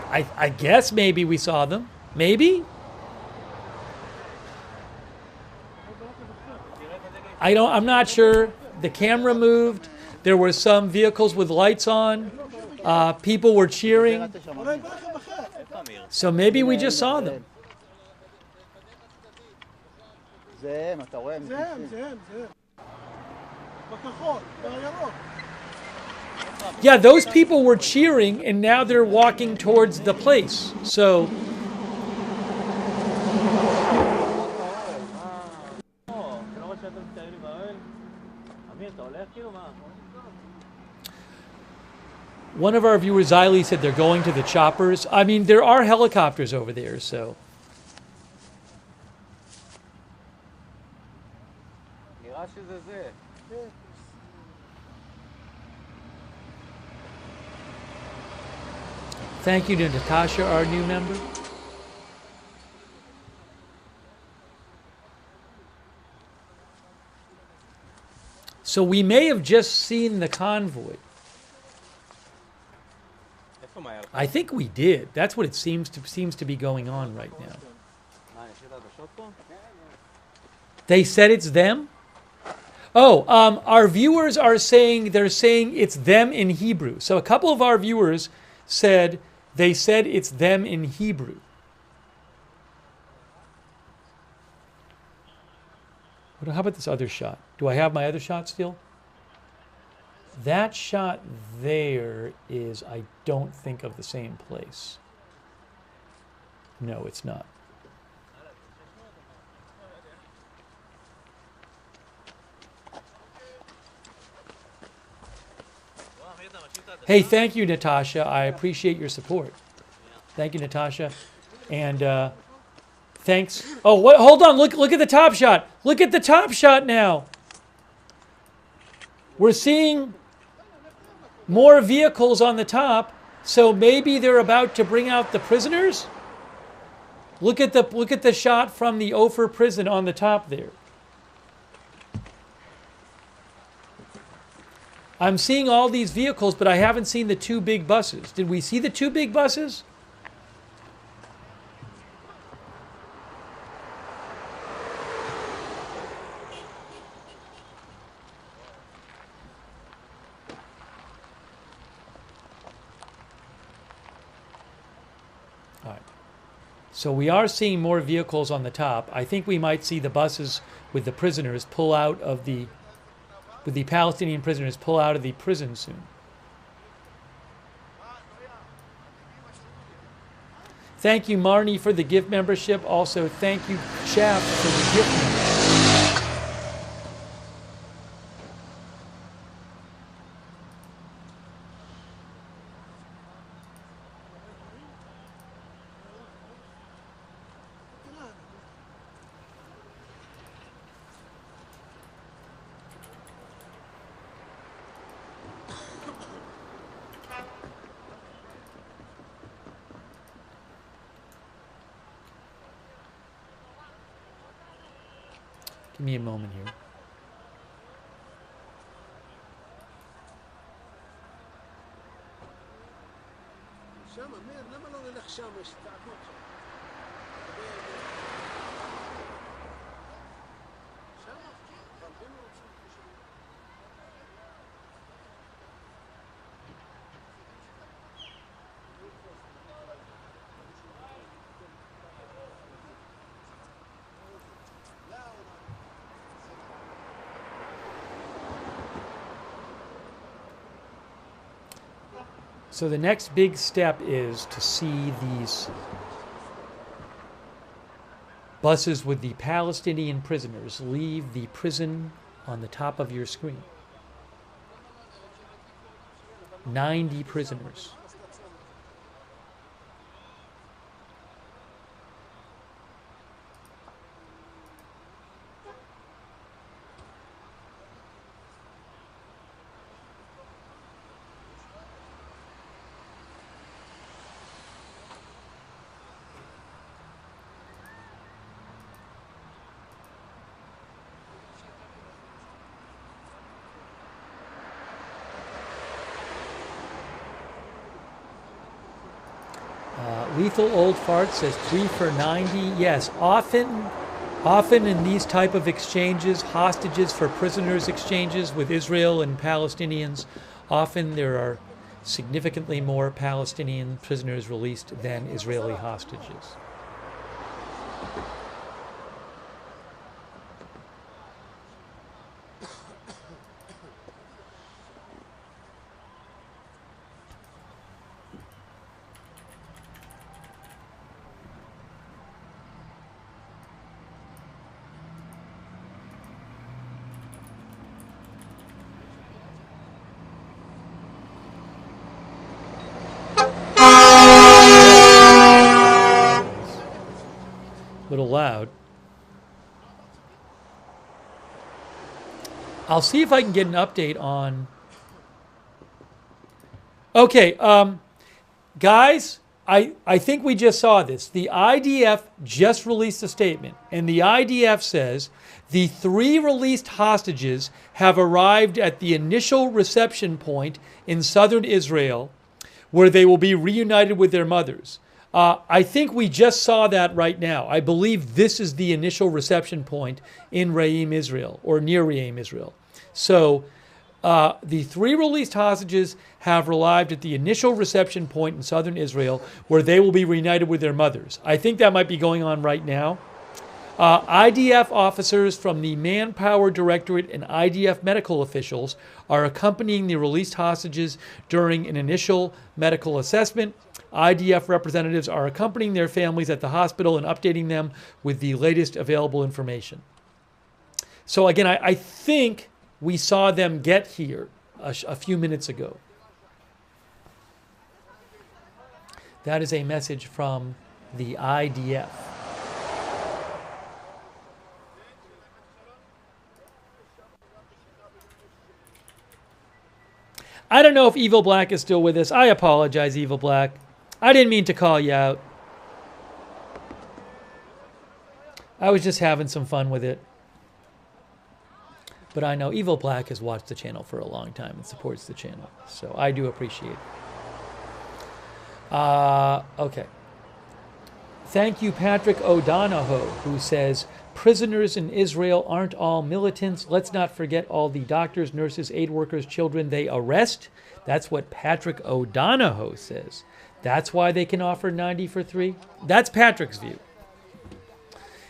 I guess maybe we saw them. Maybe? I'm not sure. The camera moved. There were some vehicles with lights on. People were cheering. So maybe we just saw them. Yeah, those people were cheering, and now they're walking towards the place. So... One of our viewers, Ziley, said they're going to the choppers. I mean, there are helicopters over there, so... Thank you to Natasha, our new member. So we may have just seen the convoy. I think we did. That's what it seems to be going on right now. They said it's them? Oh, our viewers are saying, they're saying it's them in Hebrew. So a couple of our viewers said, they said it's them in Hebrew. How about this other shot? Do I have my other shot still? That shot there is, I don't think, of the same place. No, it's not. Hey, thank you, Natasha. I appreciate your support. Thank you, Natasha. And thanks. Oh, what? Hold on. Look at the top shot. Look at the top shot now. We're seeing more vehicles on the top, so maybe they're about to bring out the prisoners. Look at the shot from the Ofer prison on the top there. I'm seeing all these vehicles, but I haven't seen the two big buses. Did we see the two big buses? So we are seeing more vehicles on the top. I think we might see the buses with the prisoners pull out of the, with the Palestinian prisoners pull out of the prison soon. Thank you, Marnie, for the gift membership. Also, thank you, Chaff, for the gift membership. Give me a moment here. So the next big step is to see these buses with the Palestinian prisoners leave the prison on the top of your screen. 90 prisoners. Lethal Old Fart says 3 for 90. Yes, often in these type of exchanges, hostages for prisoners exchanges with Israel and Palestinians, often there are significantly more Palestinian prisoners released than Israeli hostages. Little loud. I'll see if I can get an update on. Okay, guys, I think we just saw this. The IDF just released a statement, and the IDF says the 3 released hostages have arrived at the initial reception point in southern Israel, where they will be reunited with their mothers. I think we just saw that right now. I believe this is the initial reception point in Re'im, Israel, or near Re'im, Israel. So the 3 released hostages have arrived at the initial reception point in southern Israel, where they will be reunited with their mothers. I think that might be going on right now. IDF officers from the Manpower Directorate and IDF medical officials are accompanying the released hostages during an initial medical assessment. IDF representatives are accompanying their families at the hospital and updating them with the latest available information. So again, I think we saw them get here a few minutes ago. That is a message from the IDF. I don't know if Evil Black is still with us. I apologize, Evil Black. I didn't mean to call you out. I was just having some fun with it. But I know Evil Black has watched the channel for a long time and supports the channel. So I do appreciate it. Okay. Thank you, Patrick O'Donohoe, who says, prisoners in Israel aren't all militants. Let's not forget all the doctors, nurses, aid workers, children they arrest. That's what Patrick O'Donohoe says. That's why they can offer 90 for 3. That's Patrick's view.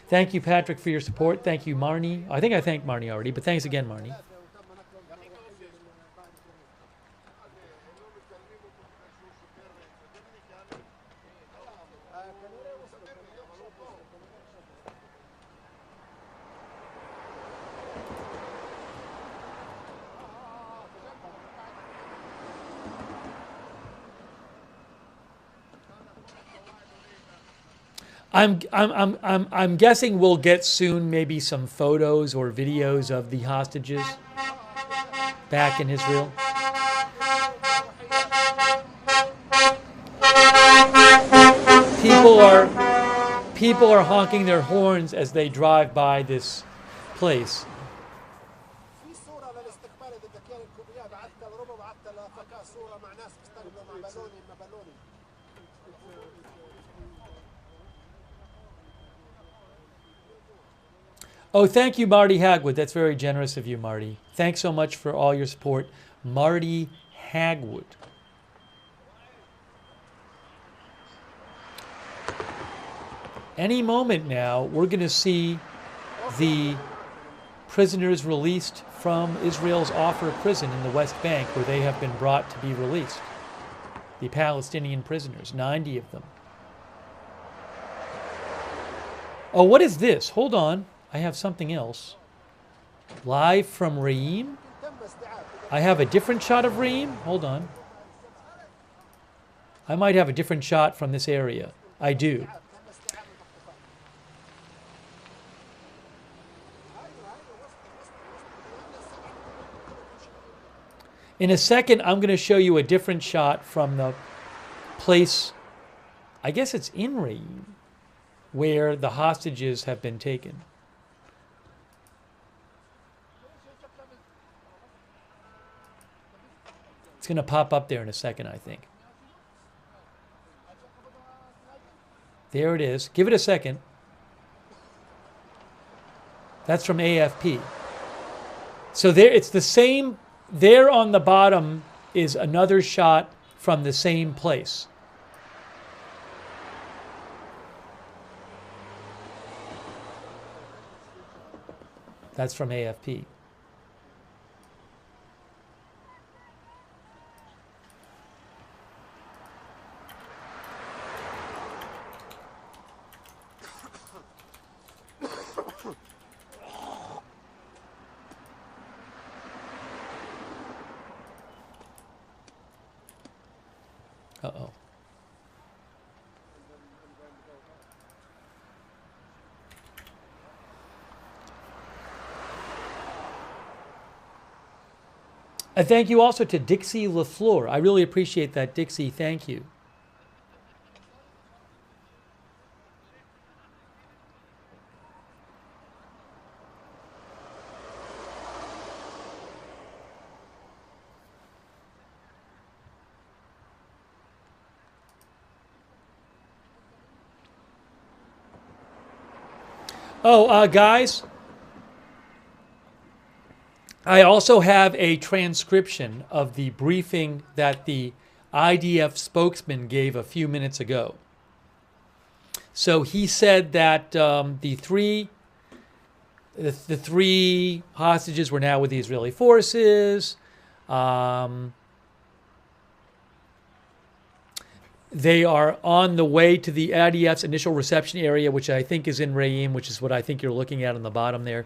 Thank you, Patrick, for your support. Thank you, Marnie. I think I thanked Marnie already, but thanks again, Marnie. I'm guessing we'll get soon maybe some photos or videos of the hostages back in Israel. People are honking their horns as they drive by this place. في صورة للاستقبال إذا كان الكوبيا بعثت الربع بعثت لفكا صورة مع ناس بيستقبلوا مع بالوني ما بالوني. Oh, thank you, Marty Hagwood. That's very generous of you, Marty. Thanks so much for all your support. Marty Hagwood. Any moment now, we're going to see the prisoners released from Israel's Offer prison in the West Bank, where they have been brought to be released. The Palestinian prisoners, 90 of them. Oh, what is this? Hold on. I have something else. Live from Reim. I have a different shot of Reim. Hold on. I might have a different shot from this area. I do. In a second, I'm going to show you a different shot from the place, I guess it's in Reim, where the hostages have been taken. It's going to pop up there in a second, I think. There it is. Give it a second. That's from AFP. So there, it's the same. There on the bottom is another shot from the same place. That's from AFP. Uh-oh. And thank you also to Dixie LaFleur. I really appreciate that, Dixie. Thank you. Oh, guys, I also have a transcription of the briefing that the IDF spokesman gave a few minutes ago. So he said that the three hostages were now with the Israeli forces. They are on the way to the IDF's initial reception area, which I think is in Reim, which is what I think you're looking at on the bottom there.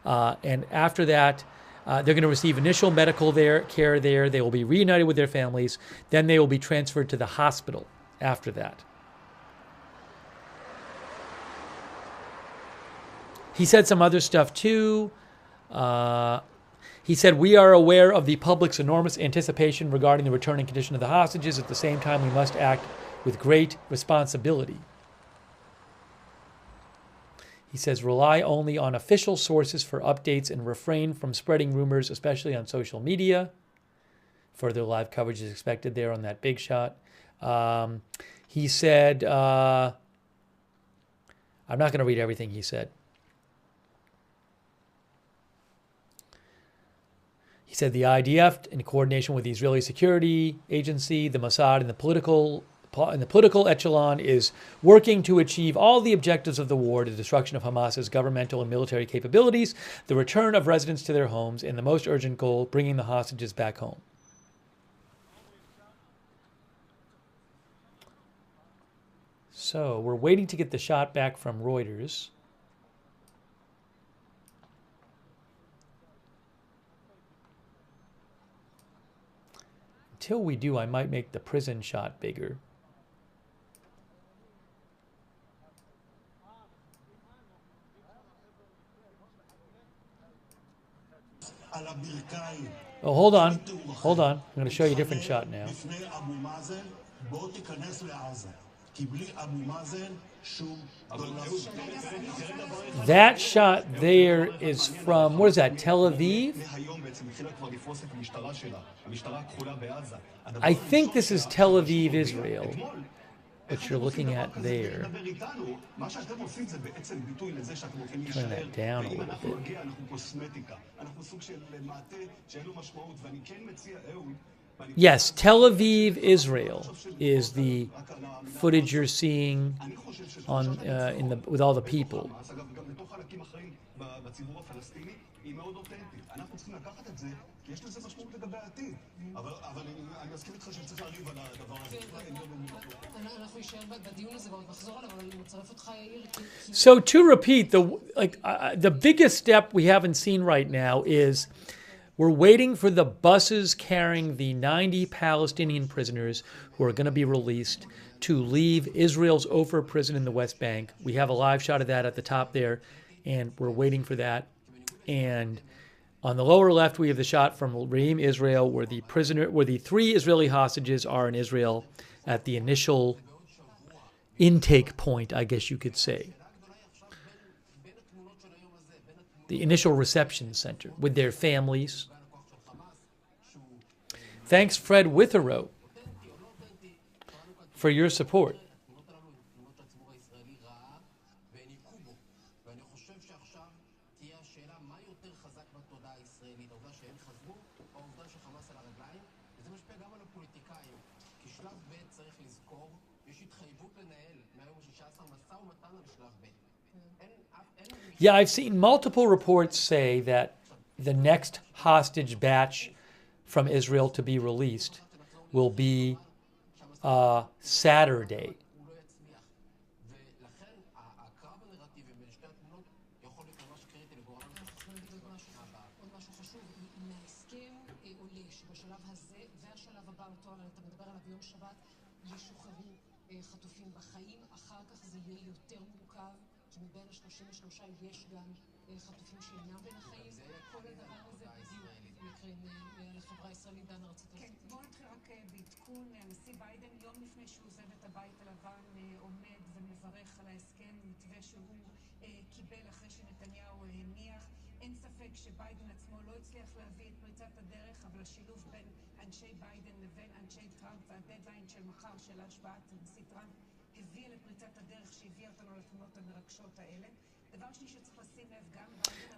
And after that, they're going to receive initial medical care there. They will be reunited with their families. Then they will be transferred to the hospital after that. He said some other stuff too. He said, we are aware of the public's enormous anticipation regarding the returning condition of the hostages. At the same time, we must act with great responsibility. He says, rely only on official sources for updates and refrain from spreading rumors, especially on social media. Further live coverage is expected there on that big shot. He said, I'm not going to read everything he said. He said the IDF, in coordination with the Israeli Security Agency, the Mossad, and the political echelon, is working to achieve all the objectives of the war: the destruction of Hamas's governmental and military capabilities, the return of residents to their homes, and the most urgent goal, bringing the hostages back home. So we're waiting to get the shot back from Reuters. Until we do, I might make the prison shot bigger. Oh, hold on. Hold on. I'm going to show you a different shot now. That shot there is from, what is that, Tel Aviv? I think this is Tel Aviv, Israel, what you're looking at there. Turn that down a little bit. Yes, Tel Aviv, Israel is the footage you're seeing on with all the people. So to repeat, the biggest step we haven't seen right now is we're waiting for the buses carrying the 90 Palestinian prisoners who are going to be released to leave Israel's Ofer prison in the West Bank. We have a live shot of that at the top there, and we're waiting for that. And on the lower left, we have the shot from Reim, Israel, where the 3 Israeli hostages are in Israel at the initial intake point, I guess you could say. The initial reception center with their families. Thanks, Fred Witherow, for your support. Yeah, I've seen multiple reports say that the next hostage batch from Israel to be released will be Saturday.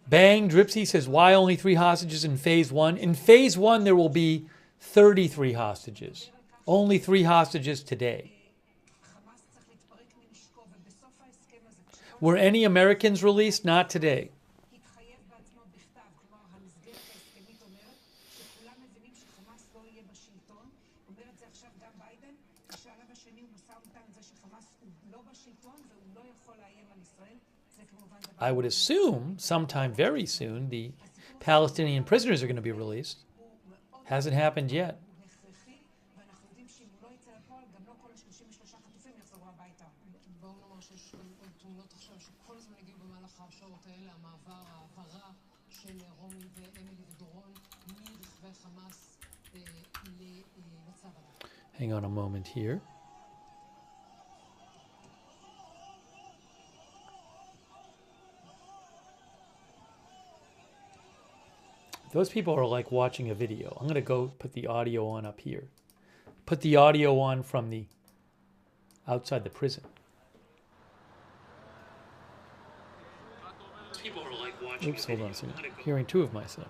Bang, Dripsy says, why only 3 hostages in phase 1? In phase 1, there will be 33 hostages. Only 3 hostages today. Were any Americans released? Not today. I would assume sometime very soon the Palestinian prisoners are going to be released. Hasn't happened yet. Hang on a moment here. Those people are like watching a video. I'm going to go put the audio on up here. Put the audio on from the outside the prison. People are like watching. Oops, hold on a second. I'm hearing 2 of myself.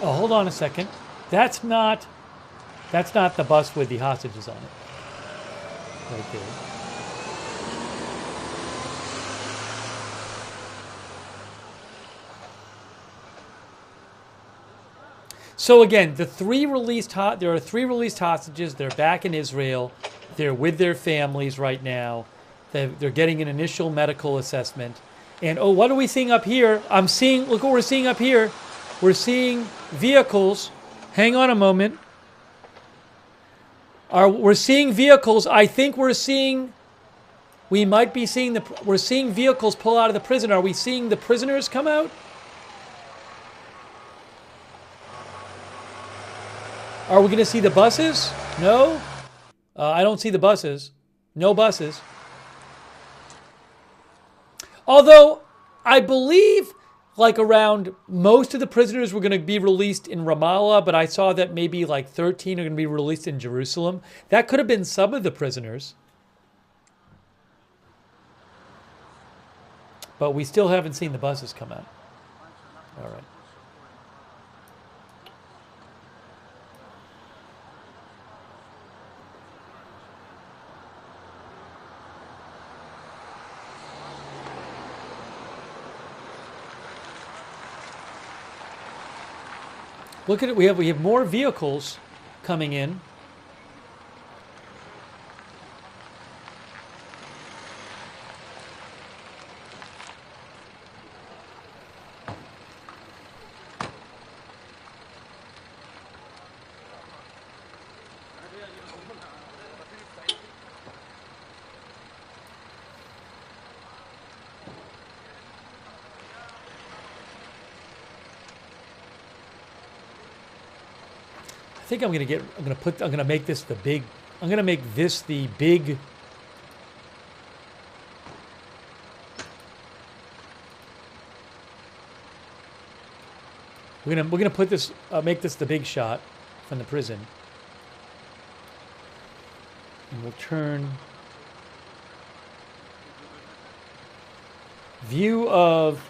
Oh, hold on a second. That's not the bus with the hostages on it. Right there. So again, there are three released hostages. They're back in Israel. They're with their families right now. They're getting an initial medical assessment. And oh, what are we seeing up here? Look what we're seeing up here. We're seeing vehicles. Hang on a moment. We're seeing vehicles. I think we're seeing vehicles pull out of the prison. Are we seeing the prisoners come out? Are we going to see the buses? No. I don't see the buses. No buses. Although, I believe like around most of the prisoners were going to be released in Ramallah, but I saw that maybe like 13 are going to be released in Jerusalem. That could have been some of the prisoners. But we still haven't seen the buses come out. All right. Look at it. We have more vehicles coming in. I think I'm gonna make this the big. I'm gonna make this the big. We're gonna put this. Make this the big shot from the prison, and we'll turn view of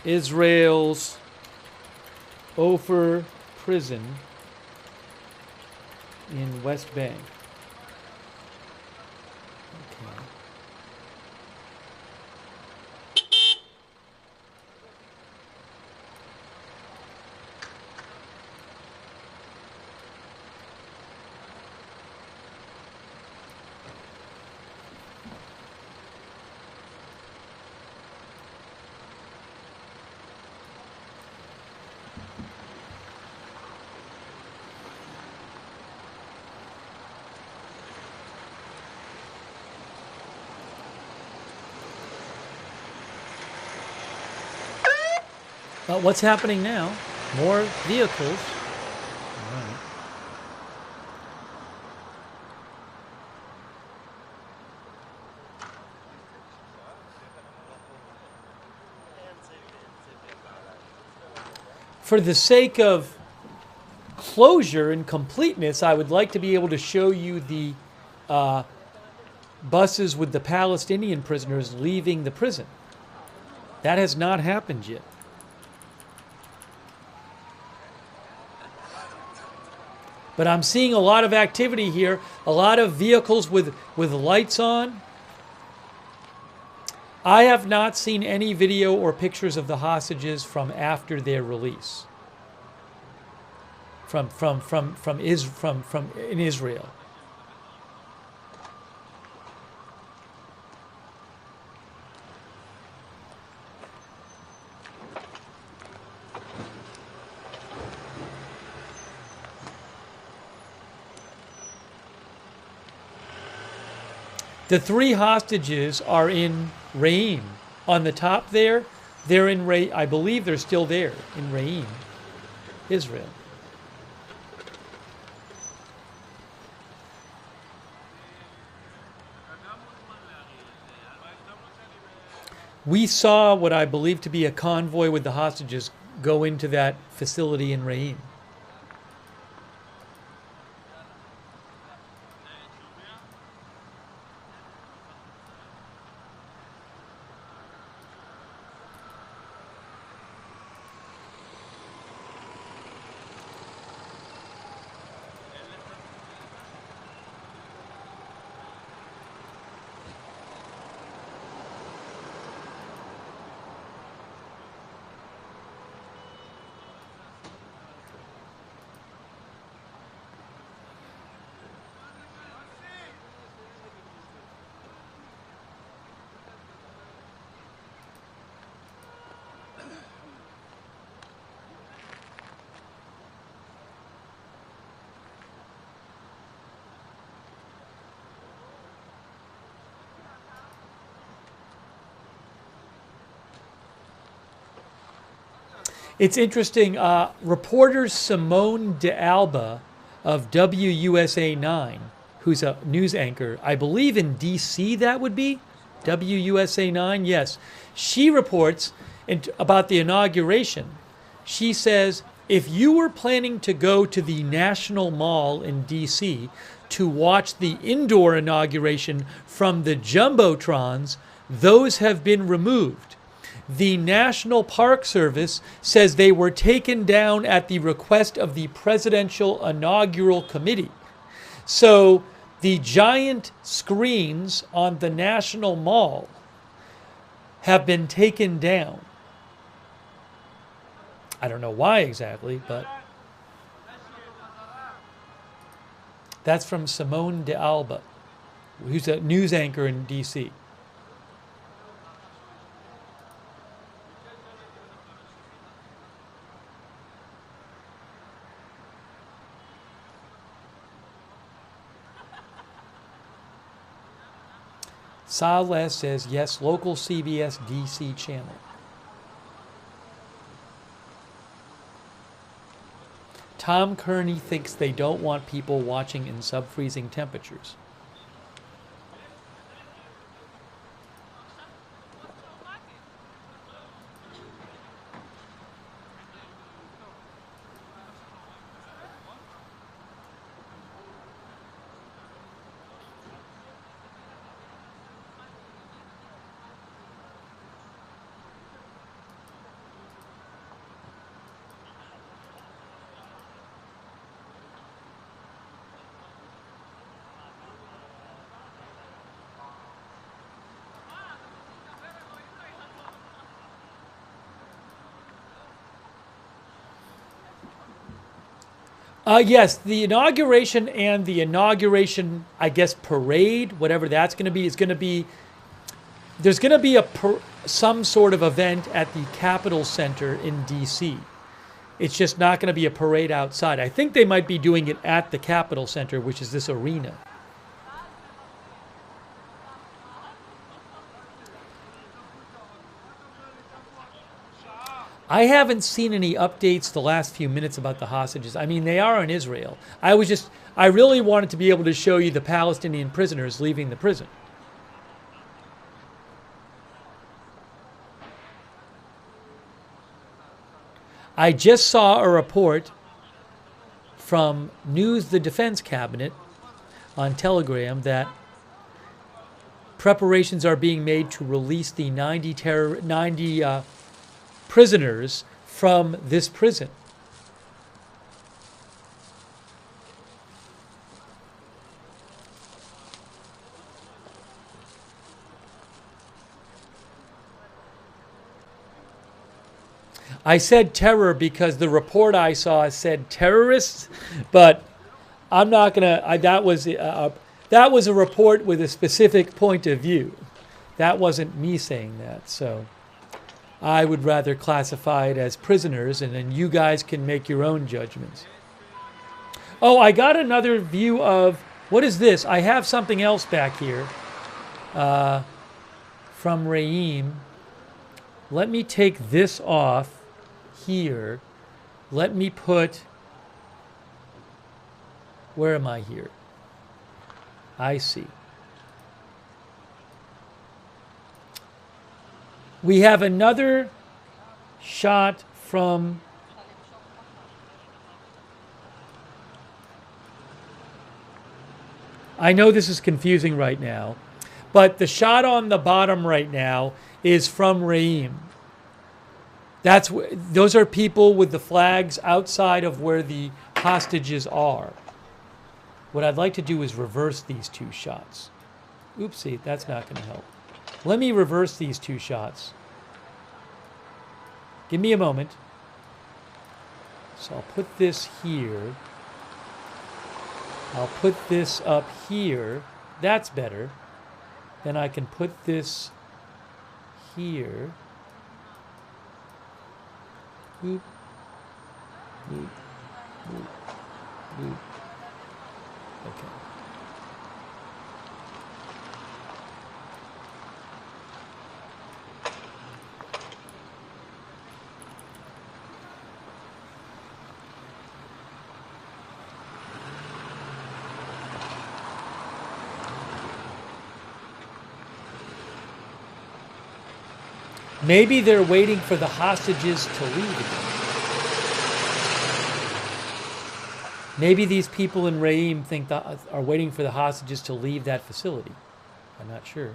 Israel's Ofer prison in West Bank. Okay. What's happening now? More vehicles. All right. For the sake of closure and completeness, I would like to be able to show you the buses with the Palestinian prisoners leaving the prison. That has not happened yet. But I'm seeing a lot of activity here, a lot of vehicles with lights on. I have not seen any video or pictures of the hostages from after their release. From in Israel. The three hostages are in Re'im. On the top there, they're in I believe they're still there in Re'im, Israel. We saw what I believe to be a convoy with the hostages go into that facility in Re'im. It's interesting. Reporter Simone d'Alba of WUSA 9, who's a news anchor, I believe in D.C. that would be, WUSA 9, yes. She reports about the inauguration. She says, if you were planning to go to the National Mall in D.C. to watch the indoor inauguration from the Jumbotrons, those have been removed. The National Park Service says they were taken down at the request of the Presidential Inaugural Committee. So the giant screens on the National Mall have been taken down. I don't know why exactly, but that's from Simone d'Alba, who's a news anchor in D.C. Saleh says, yes, local CBS DC channel. Tom Kearney thinks they don't want people watching in sub-freezing temperatures. Yes, the inauguration and the inauguration, I guess, parade, whatever that's going to be, is going to be, there's going to be some sort of event at the Capitol Center in D.C. It's just not going to be a parade outside. I think they might be doing it at the Capitol Center, which is this arena. I haven't seen any updates the last few minutes about the hostages. I mean, they are in Israel. I really wanted to be able to show you the Palestinian prisoners leaving the prison. I just saw a report from News the Defense Cabinet on Telegram that preparations are being made to release the 90 prisoners from this prison. I said terror because the report I saw said terrorists, but I'm not gonna. That was a report with a specific point of view. That wasn't me saying that, so I would rather classify it as prisoners, and then you guys can make your own judgments. Oh, I got another view of, what is this? I have something else back here from Raheem. Let me take this off here. Let me put, where am I here? I see. We have another shot from I know this is confusing right now, but the shot on the bottom right now is from Raheem. Those are people with the flags outside of where the hostages are. What I'd like to do is reverse these two shots. Oopsie, that's not going to help. Let me reverse these two shots. Give me a moment. So I'll put this here. I'll put this up here. That's better. Then I can put this here. Boop. Boop. Boop. Boop. Okay. Maybe they're waiting for the hostages to leave again. Maybe these people in Reim are waiting for the hostages to leave that facility. I'm not sure.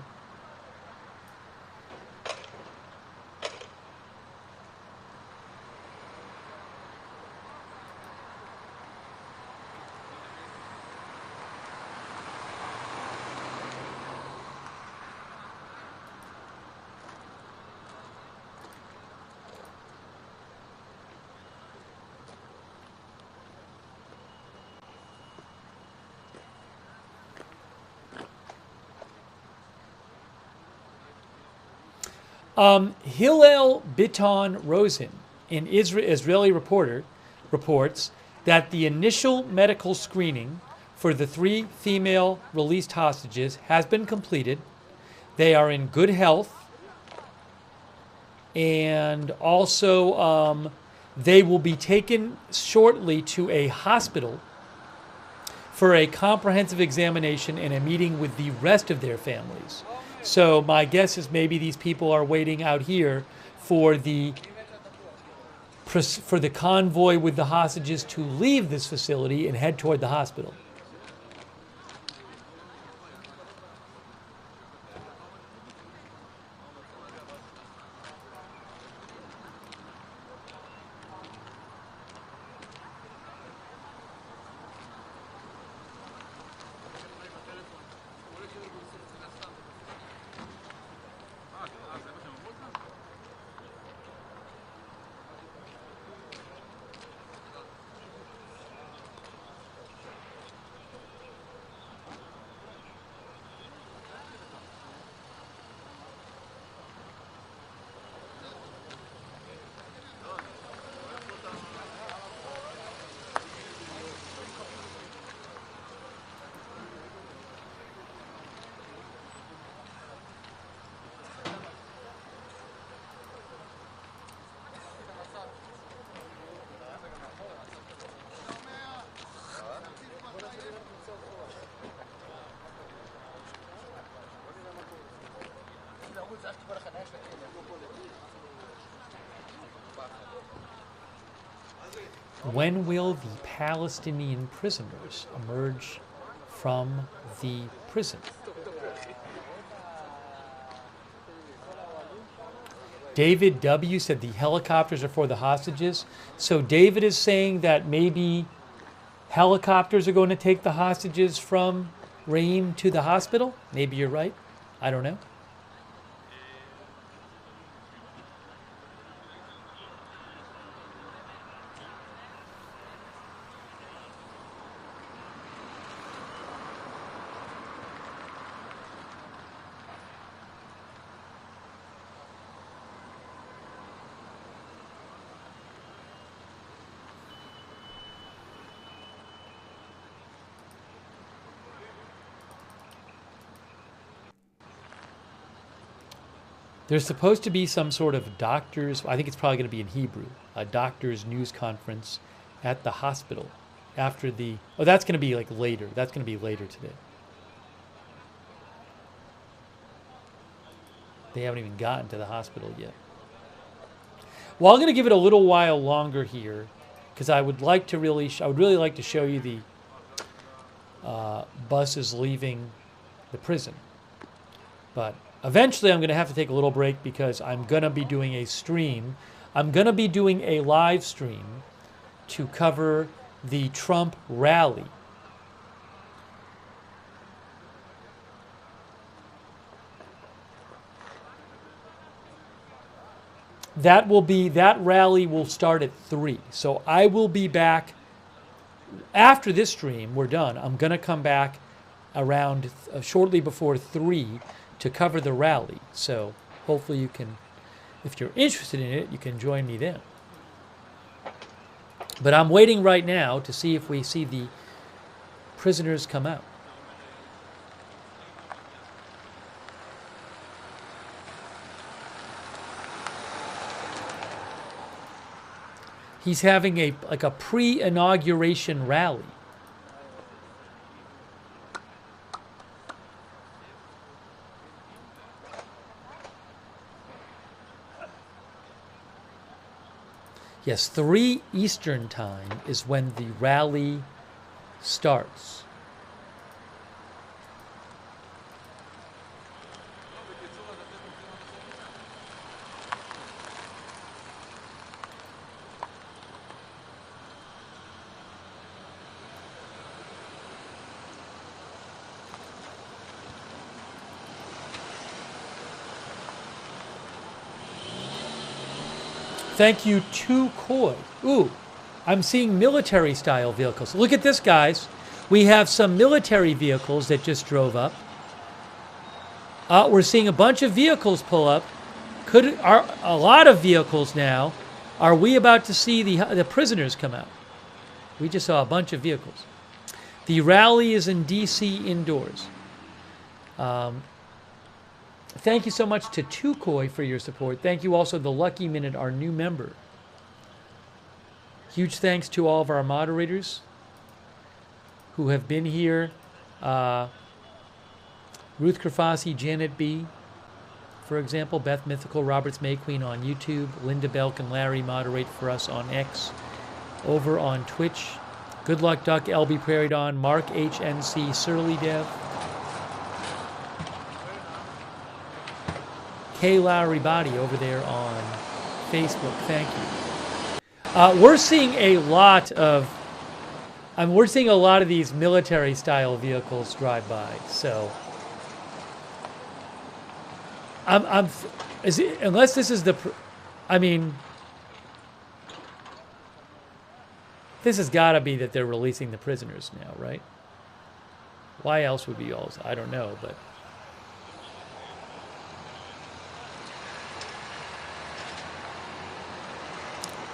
Hillel Biton Rosen, an Israeli reporter, reports that the initial medical screening for the 3 female released hostages has been completed. They are in good health, and also they will be taken shortly to a hospital for a comprehensive examination and a meeting with the rest of their families. So my guess is maybe these people are waiting out here for the convoy with the hostages to leave this facility and head toward the hospital. When will the Palestinian prisoners emerge from the prison? David W. said the helicopters are for the hostages. So David is saying that maybe helicopters are going to take the hostages from Reim to the hospital? Maybe you're right. I don't know. There's supposed to be some sort of doctor's, I think it's probably going to be in Hebrew, a doctor's news conference at the hospital after the, oh, that's going to be like later. That's going to be later today. They haven't even gotten to the hospital yet. Well, I'm going to give it a little while longer here because I would like to really, I would really like to show you the buses leaving the prison. But eventually, I'm going to have to take a little break because I'm going to be doing a stream. I'm going to be doing a live stream to cover the Trump rally. That rally will start at 3. So I will be back after this stream. We're done. I'm going to come back around shortly before 3 to cover the rally. So hopefully you can, if you're interested in it, you can join me then. But I'm waiting right now to see if we see the prisoners come out. He's having a pre-inauguration rally. Yes, 3 Eastern time is when the rally starts. Thank you to Koi. Ooh, I'm seeing military-style vehicles. Look at this, guys. We have some military vehicles that just drove up. We're seeing a bunch of vehicles pull up. A lot of vehicles now. Are we about to see the prisoners come out? We just saw a bunch of vehicles. The rally is in D.C. indoors. Thank you so much to Tukoi for your support. Thank you also to the Lucky Minute, our new member. Huge thanks to all of our moderators who have been here. Ruth Kerfasi, Janet B., for example, Beth Mythical, Roberts May Queen on YouTube, Linda Belk and Larry moderate for us on X. Over on Twitch, Good Luck Duck, LB Prairie Dawn, Mark HNC, Surly Dev, K. Lowry Body over there on Facebook. Thank you. We're seeing a lot of these military-style vehicles drive by. So, unless this is this has got to be that they're releasing the prisoners now, right? Why else would we also? I don't know, but.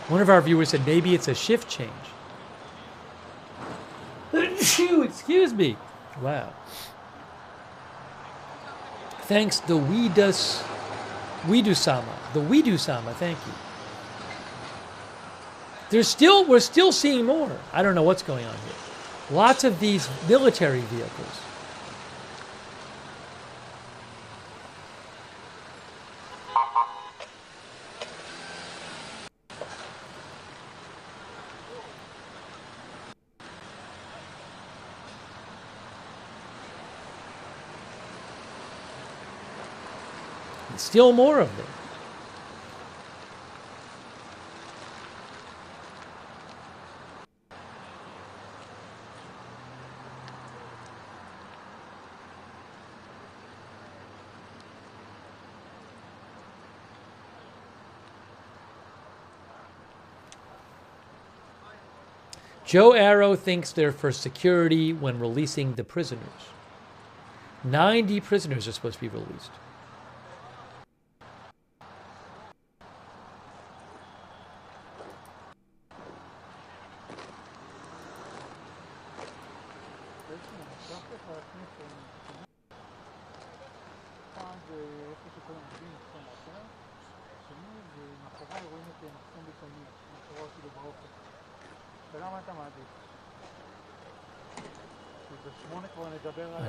One of our viewers said maybe it's a shift change. Excuse me. Wow. Thanks, the Widusama. The Widusama, thank you. We're still seeing more. I don't know what's going on here. Lots of these military vehicles. Still more of them. Joe Arrow thinks they're for security when releasing the prisoners. 90 prisoners are supposed to be released.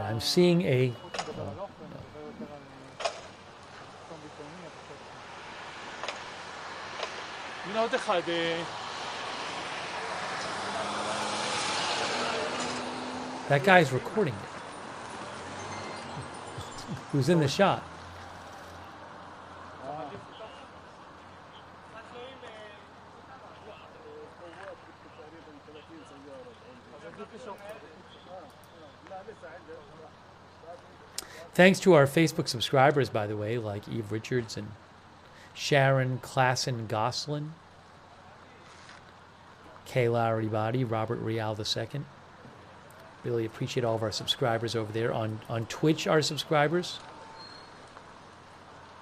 I'm seeing a... That guy's recording it. Who's in the shot? Thanks to our Facebook subscribers, by the way, like Eve Richards and Sharon Klassen Goslin, K. Lowry Body, Robert Real II. Really appreciate all of our subscribers over there. On Twitch, our subscribers.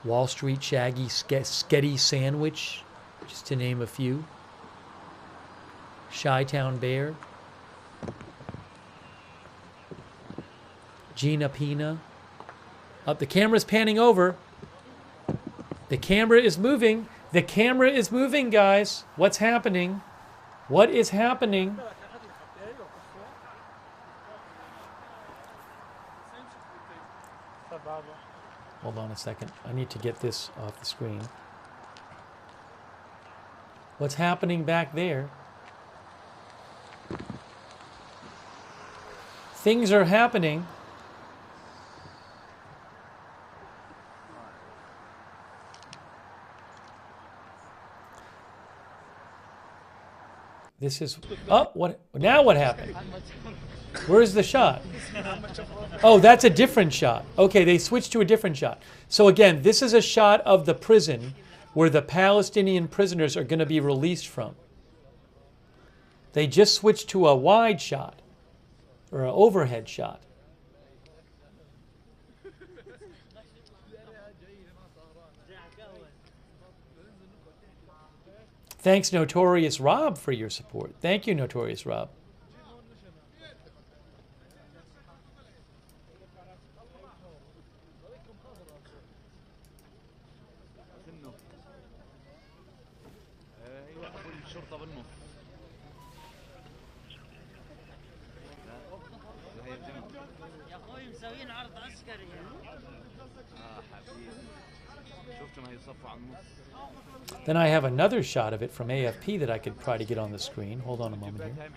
Wall Street Shaggy Sketty Sandwich, just to name a few. Chi-Town Bear. Gina Pina. The camera's panning over. The camera is moving. The camera is moving, guys. What's happening? What is happening? Hold on a second. I need to get this off the screen. what's happening back there. Things are happening. This is, oh, what, now what happened? Where's the shot? Oh, that's a different shot. Okay, they switched to a different shot. So again, this is a shot of the prison where the Palestinian prisoners are going to be released from. They just switched to a wide shot, or an overhead shot. Thanks, Notorious Rob, for your support. Thank you, Notorious Rob. Then I have another shot of it from AFP that I could try to get on the screen. Hold on a moment here.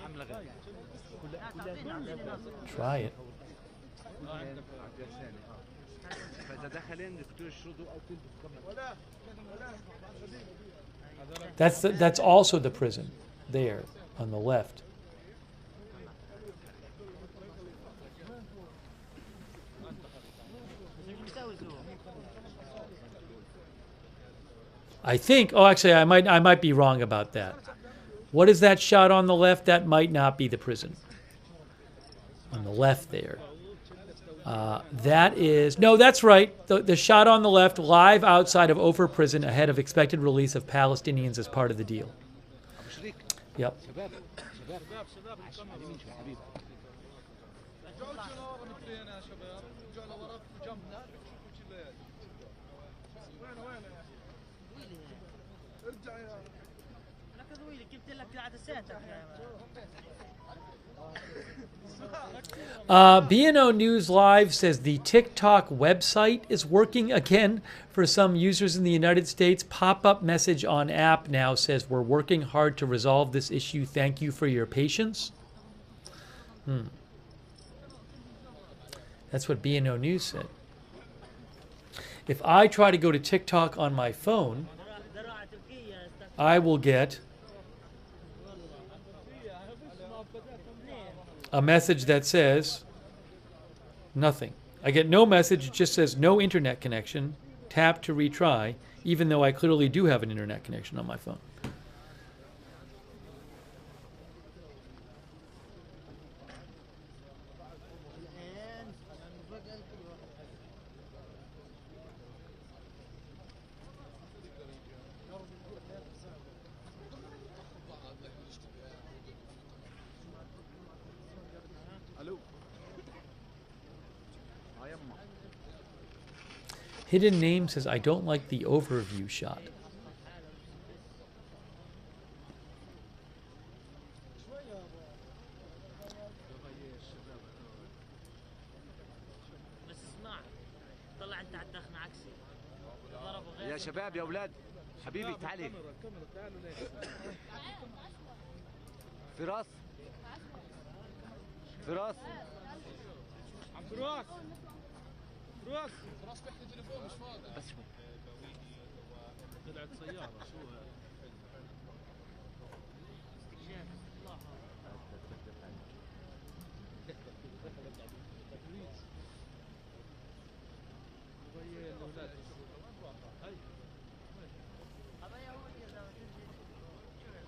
Try it. That's also the prison there on the left. I think, oh, actually, I might be wrong about that. What is that shot on the left? That might not be the prison. On the left there. That is, no, that's right. The shot on the left, live outside of Ofer prison ahead of expected release of Palestinians as part of the deal. Yep. B&O News Live says the TikTok website is working again for some users in the United States. Pop-up message on app now says, we're working hard to resolve this issue. Thank you for your patience. That's what B&O News said. If I try to go to TikTok on my phone, I will get a message that says nothing. I get no message, it just says no internet connection, tap to retry, even though I clearly do have an internet connection on my phone. Hidden Name says, I don't like the overview shot. يا شباب يا اولاد حبيبي تعالي فراس فراس عم فراس فراس فراس بيحكي تليفون مش فاضي بس شوي طلعت سيارة شو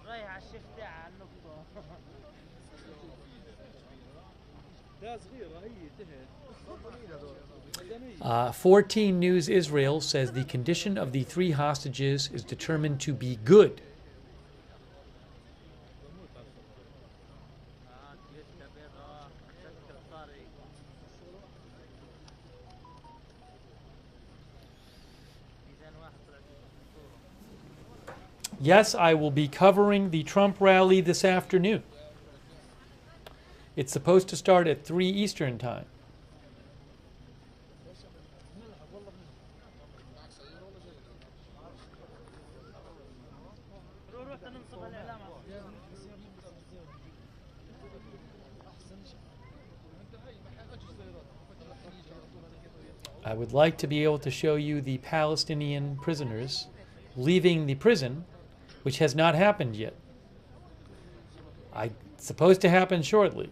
رايح على الشيخ تاعها على النقطة ده صغيرة هي تهت 14 News Israel says the condition of the 3 hostages is determined to be good. Yes, I will be covering the Trump rally this afternoon. It's supposed to start at 3 Eastern time. I would like to be able to show you the Palestinian prisoners leaving the prison, which has not happened yet. It's supposed to happen shortly.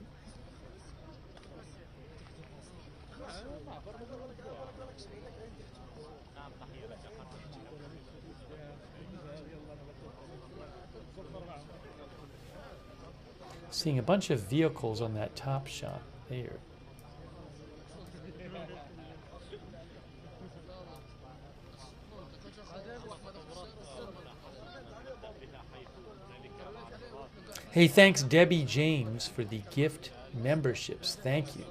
Seeing a bunch of vehicles on that top shot there. Hey, thanks Debbie James for the gift memberships. Thank you.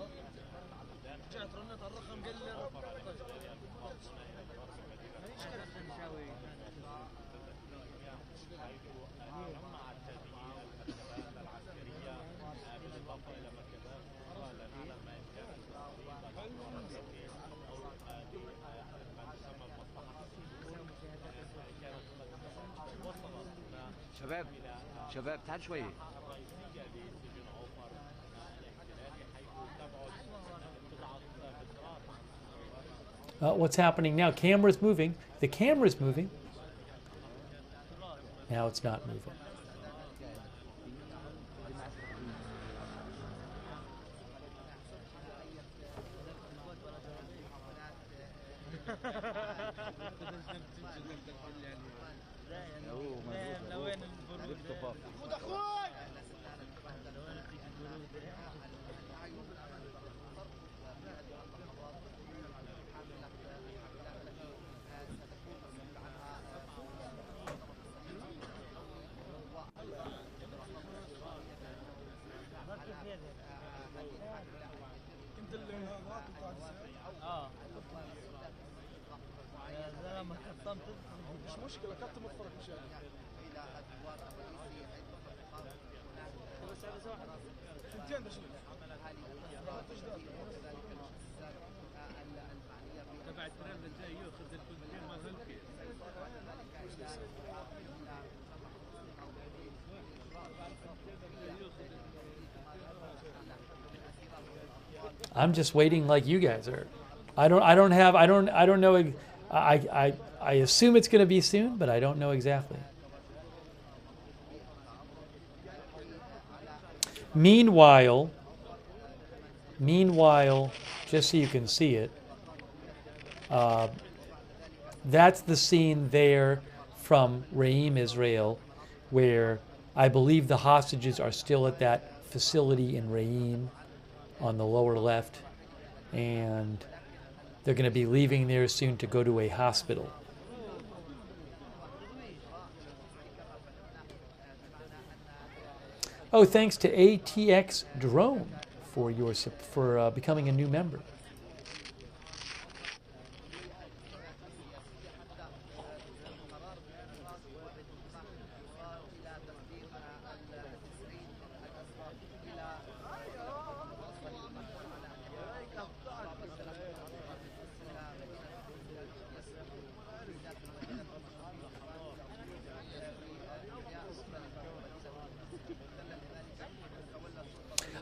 شباب تعال شوي. What's happening now? Camera's moving. The camera's moving. Now it's not moving. مش مشكلة كابتن متفرج مشاهد. ثنتين بس. تبع الترند الجاي ياخذ الثنتين مال هالكي. I'm just waiting like you guys are. I don't know. I assume it's going to be soon, but I don't know exactly. Meanwhile, just so you can see it, that's the scene there from Re'im, Israel, where I believe the hostages are still at that facility in Re'im on the lower left, and they're going to be leaving there soon to go to a hospital. Oh, thanks to ATX Drone for becoming a new member.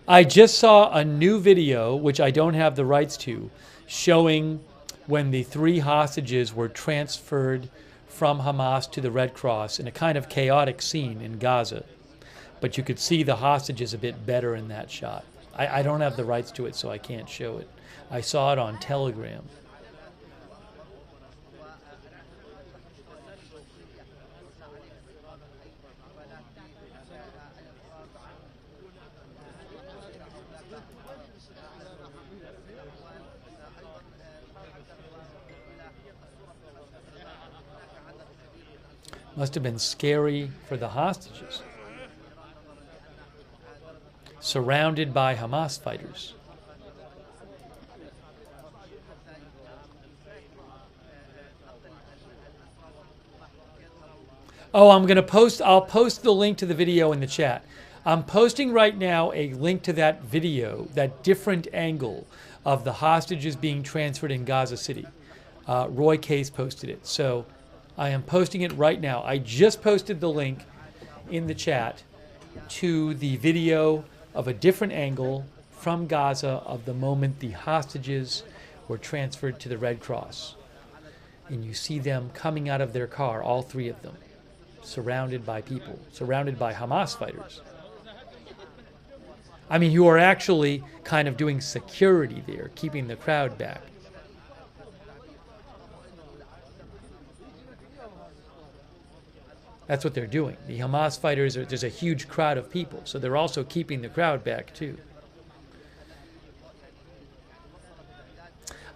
I just saw a new video, which I don't have the rights to, showing when the 3 hostages were transferred from Hamas to the Red Cross in a kind of chaotic scene in Gaza. But you could see the hostages a bit better in that shot. I don't have the rights to it, so I can't show it. I saw it on Telegram. Must have been scary for the hostages. Surrounded by Hamas fighters. Oh, I'll post the link to the video in the chat. I'm posting right now a link to that video, that different angle of the hostages being transferred in Gaza City. Roy Case posted it. So I am posting it right now. I just posted the link in the chat to the video of a different angle from Gaza of the moment the hostages were transferred to the Red Cross. And you see them coming out of their car, all three of them, surrounded by people, surrounded by Hamas fighters. I mean, you are actually kind of doing security there, keeping the crowd back. That's what they're doing. The Hamas fighters, there's a huge crowd of people, so they're also keeping the crowd back too.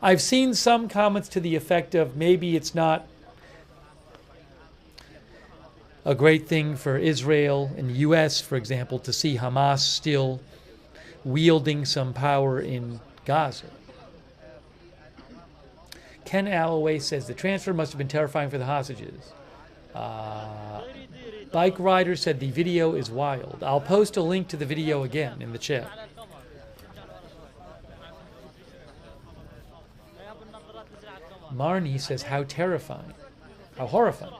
I've seen some comments to the effect of maybe it's not a great thing for Israel and the U.S., for example, to see Hamas still wielding some power in Gaza. Ken Alloway says the transfer must have been terrifying for the hostages. Bike Rider said the video is wild. I'll post a link to the video again in the chat. Marnie says how terrifying, how horrifying.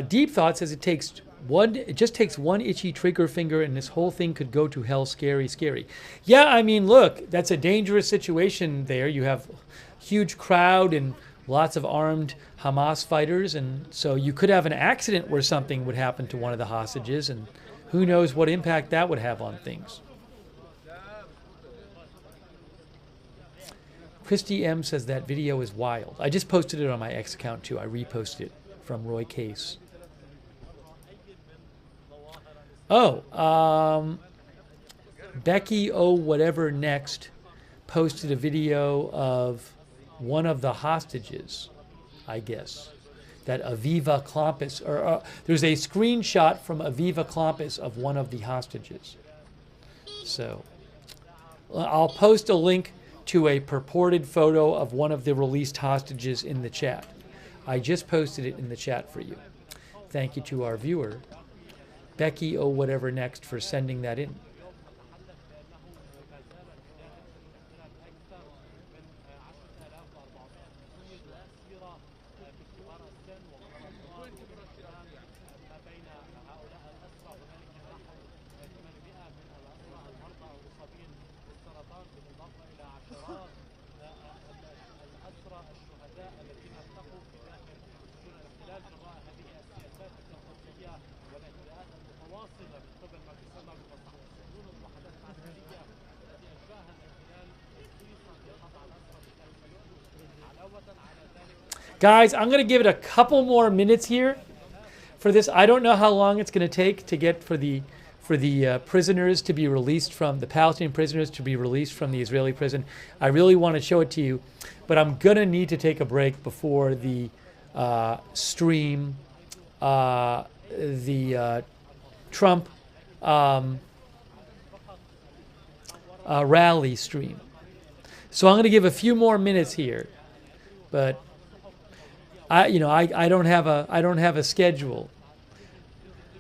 Deep Thought says it just takes one itchy trigger finger and this whole thing could go to hell. Scary, scary. Yeah, I mean, look, that's a dangerous situation there. You have a huge crowd and lots of armed Hamas fighters, and so you could have an accident where something would happen to one of the hostages, and who knows what impact that would have on things. Christy M says that video is wild. I just posted it on my X account too. I reposted it from Roy Case. Becky O whatever next posted a video of one of the hostages, I guess, that Aviva Klampus, there's a screenshot from Aviva Klampus of one of the hostages. So I'll post a link to a purported photo of one of the released hostages in the chat. I just posted it in the chat for you. Thank you to our viewer, Becky O whatever next, for sending that in. Guys, I'm going to give it a couple more minutes here for this. I don't know how long it's going to take to get for the prisoners to be released from the Palestinian prisoners to be released from the Israeli prison. I really want to show it to you, but I'm going to need to take a break before the stream, the Trump rally stream. So I'm going to give a few more minutes here, but I don't have a schedule,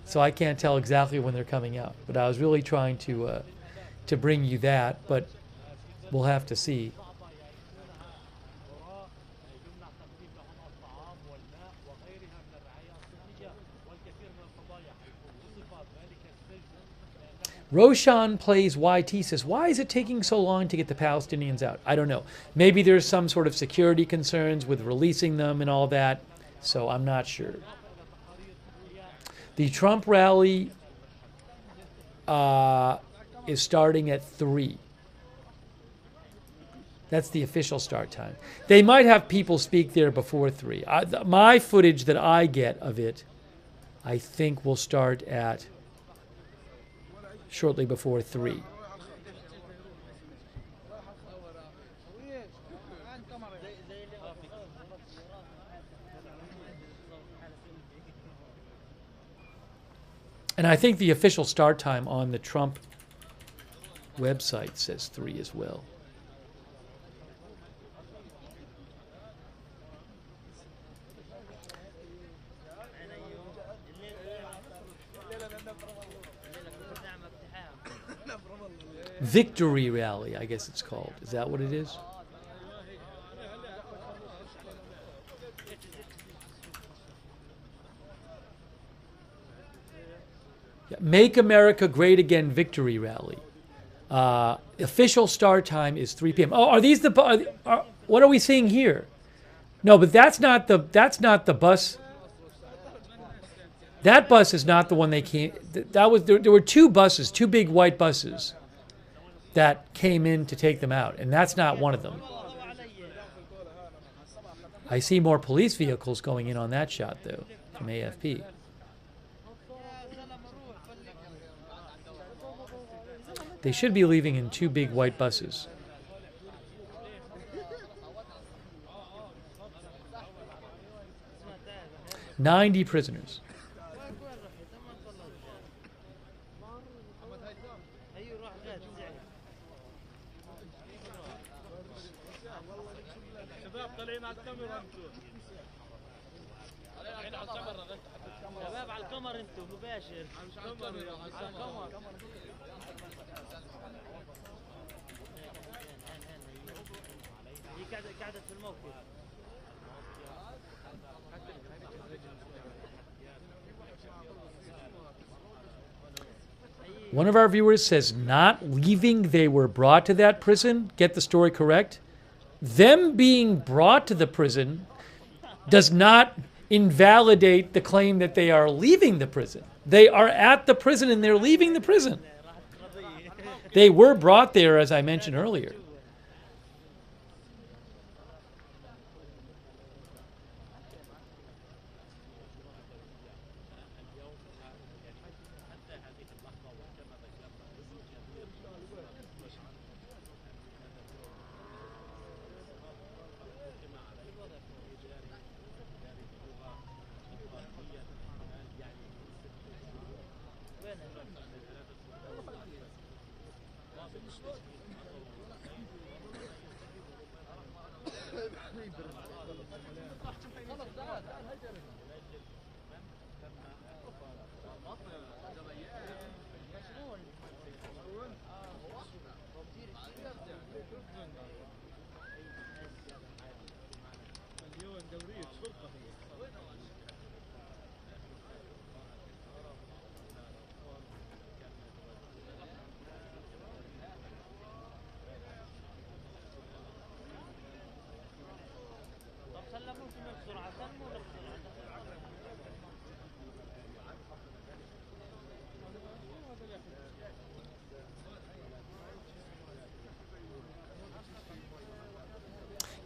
so I can't tell exactly when they're coming out. But I was really trying to bring you that, but we'll have to see. Roshan Plays YT says, why is it taking so long to get the Palestinians out? I don't know. Maybe there's some sort of security concerns with releasing them and all that, so I'm not sure. The Trump rally is starting at 3. That's the official start time. They might have people speak there before 3. My footage that I get of it, I think will start at shortly before 3. And I think the official start time on the Trump website says 3 as well. Victory Rally, I guess it's called. Is that what it is? Yeah, Make America Great Again Victory Rally. Official start time is 3 p.m. Oh, are these the what are we seeing here? No, but that's not the bus. That bus is not the one they came. That was there were 2 buses, 2 big white buses that came in to take them out, and that's not one of them. I see more police vehicles going in on that shot though from AFP. They should be leaving in 2 big white buses. "90 prisoners." شباب على القمر انتم مباشر على القمر هي قاعدة في الموقف. One of our viewers says not leaving, they were brought to that prison. Get the story correct. Them being brought to the prison does not invalidate the claim that they are leaving the prison. They are at the prison and they're leaving the prison. They were brought there, as I mentioned earlier.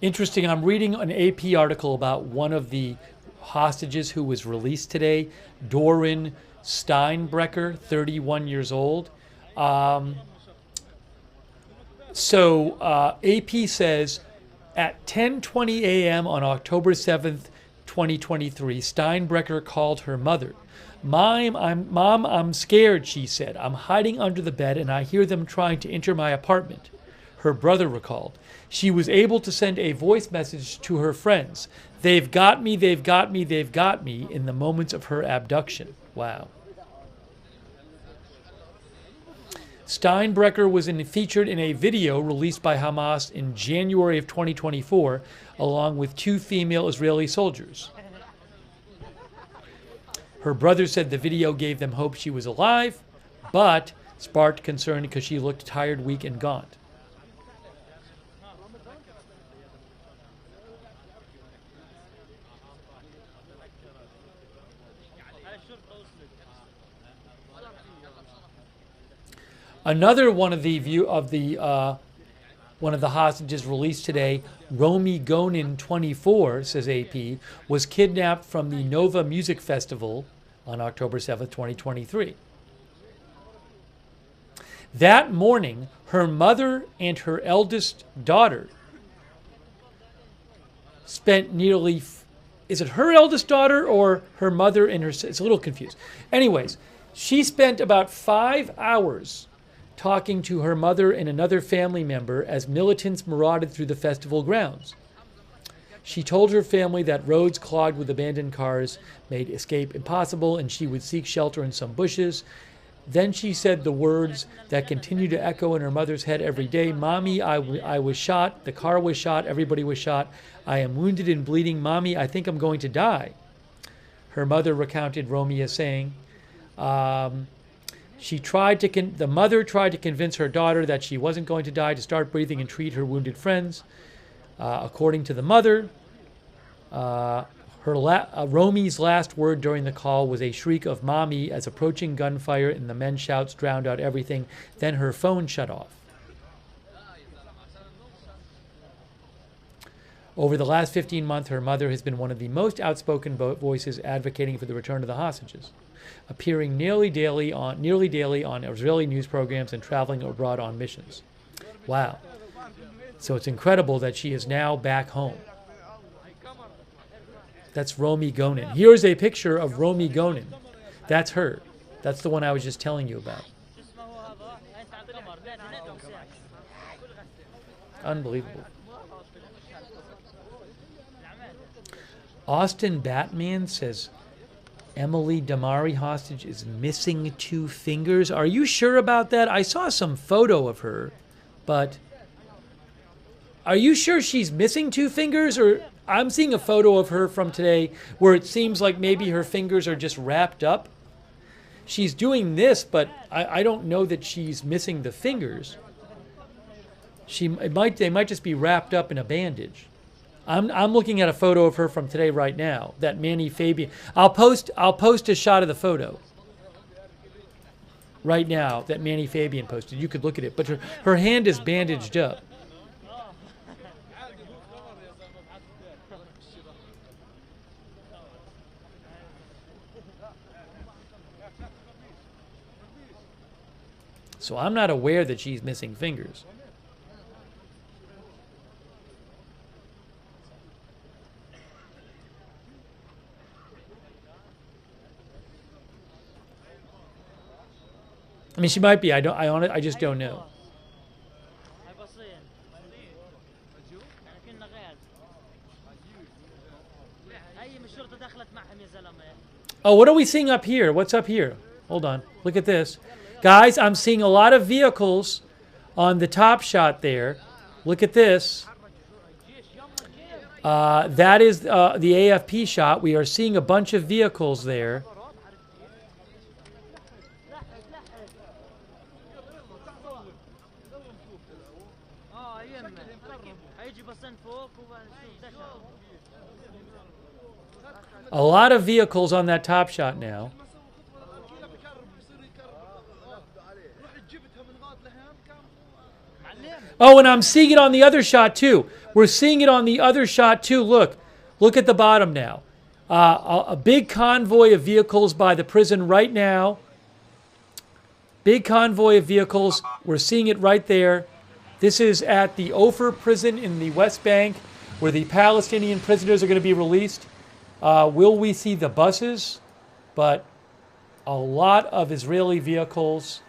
Interesting, I'm reading an AP article about one of the hostages who was released today, Doran Steinbrecher, 31 years old. AP says at 10:20 a.m. on October 7th, 2023, Steinbrecher called her mother. Mom, I'm scared, she said. I'm hiding under the bed and I hear them trying to enter my apartment. Her brother recalled. She was able to send a voice message to her friends. They've got me, they've got me, they've got me in the moments of her abduction. Wow. Steinbrecher was featured in a video released by Hamas in January of 2024, along with 2 female Israeli soldiers. Her brother said the video gave them hope she was alive, but sparked concern because she looked tired, weak, and gaunt. Another one of the hostages released today, Romy Gonin, 24, says AP, was kidnapped from the Nova Music Festival on October 7th, 2023. That morning, her mother and her eldest daughter spent nearly, is it her eldest daughter or her mother and her, it's a little confused. Anyways, she spent about 5 hours talking to her mother and another family member as militants marauded through the festival grounds. She told her family that roads clogged with abandoned cars made escape impossible and she would seek shelter in some bushes. Then she said the words that continue to echo in her mother's head every day. Mommy, I was shot. The car was shot. Everybody was shot. I am wounded and bleeding. Mommy, I think I'm going to die. Her mother recounted Romia saying, the mother tried to convince her daughter that she wasn't going to die, to start breathing and treat her wounded friends. According to the mother, Romi's last word during the call was a shriek of "Mommy" as approaching gunfire and the men's shouts drowned out everything. Then her phone shut off. Over the last 15 months, her mother has been one of the most outspoken voices advocating for the return of the hostages, appearing nearly daily on Israeli news programs and traveling abroad on missions. Wow. So it's incredible that she is now back home. That's Romi Gonen. Here's a picture of Romi Gonen. That's her. That's the one I was just telling you about. Unbelievable. Austin Batman says Emily Damari hostage is missing 2 fingers. Are you sure about that? I saw some photo of her, but are you sure she's missing 2 fingers? Or I'm seeing a photo of her from today where it seems like maybe her fingers are just wrapped up. She's doing this, but I don't know that she's missing the fingers. They might just be wrapped up in a bandage. I'm looking at a photo of her from today right now. That Manny Fabian. I'll post a shot of the photo right now that Manny Fabian posted. You could look at it, but her hand is bandaged up. So I'm not aware that she's missing fingers. I mean, she might be. I just don't know. Oh, what are we seeing up here? What's up here? Hold on. Look at this. Guys, I'm seeing a lot of vehicles on the top shot there. Look at this. That is the AFP shot. We are seeing a bunch of vehicles there. A lot of vehicles on that top shot now. Oh, and I'm seeing it on the other shot too. We're seeing it on the other shot too. Look at the bottom now. A big convoy of vehicles by the prison right now. Big convoy of vehicles. We're seeing it right there. This is at the Ofer prison in the West Bank where the Palestinian prisoners are going to be released. Will we see the buses? But a lot of Israeli vehicles,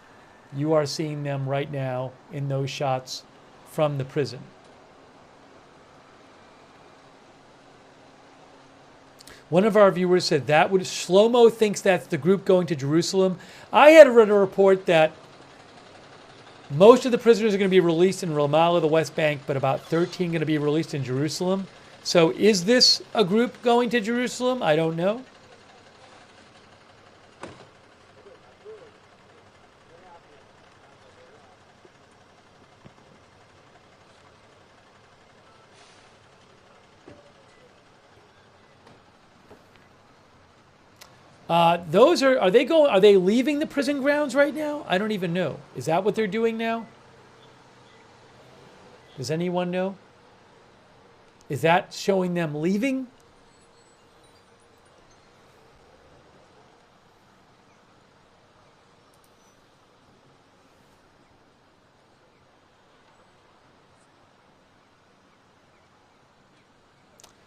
you are seeing them right now in those shots from the prison. One of our viewers said that Shlomo thinks that's the group going to Jerusalem. I had read a report that most of the prisoners are going to be released in Ramallah, the West Bank, but about 13 going to be released in Jerusalem. So is this a group going to Jerusalem? I don't know. Are they leaving the prison grounds right now? I don't even know. Is that what they're doing now? Does anyone know? Is that showing them leaving?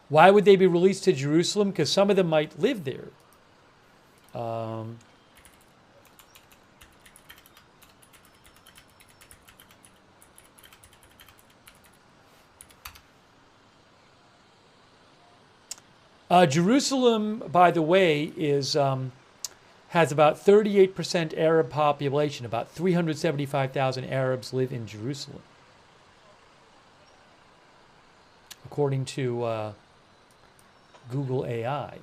Why would they be released to Jerusalem? Because some of them might live there. Jerusalem, by the way, has about 38% Arab population. About 375,000 Arabs live in Jerusalem, according to Google AI.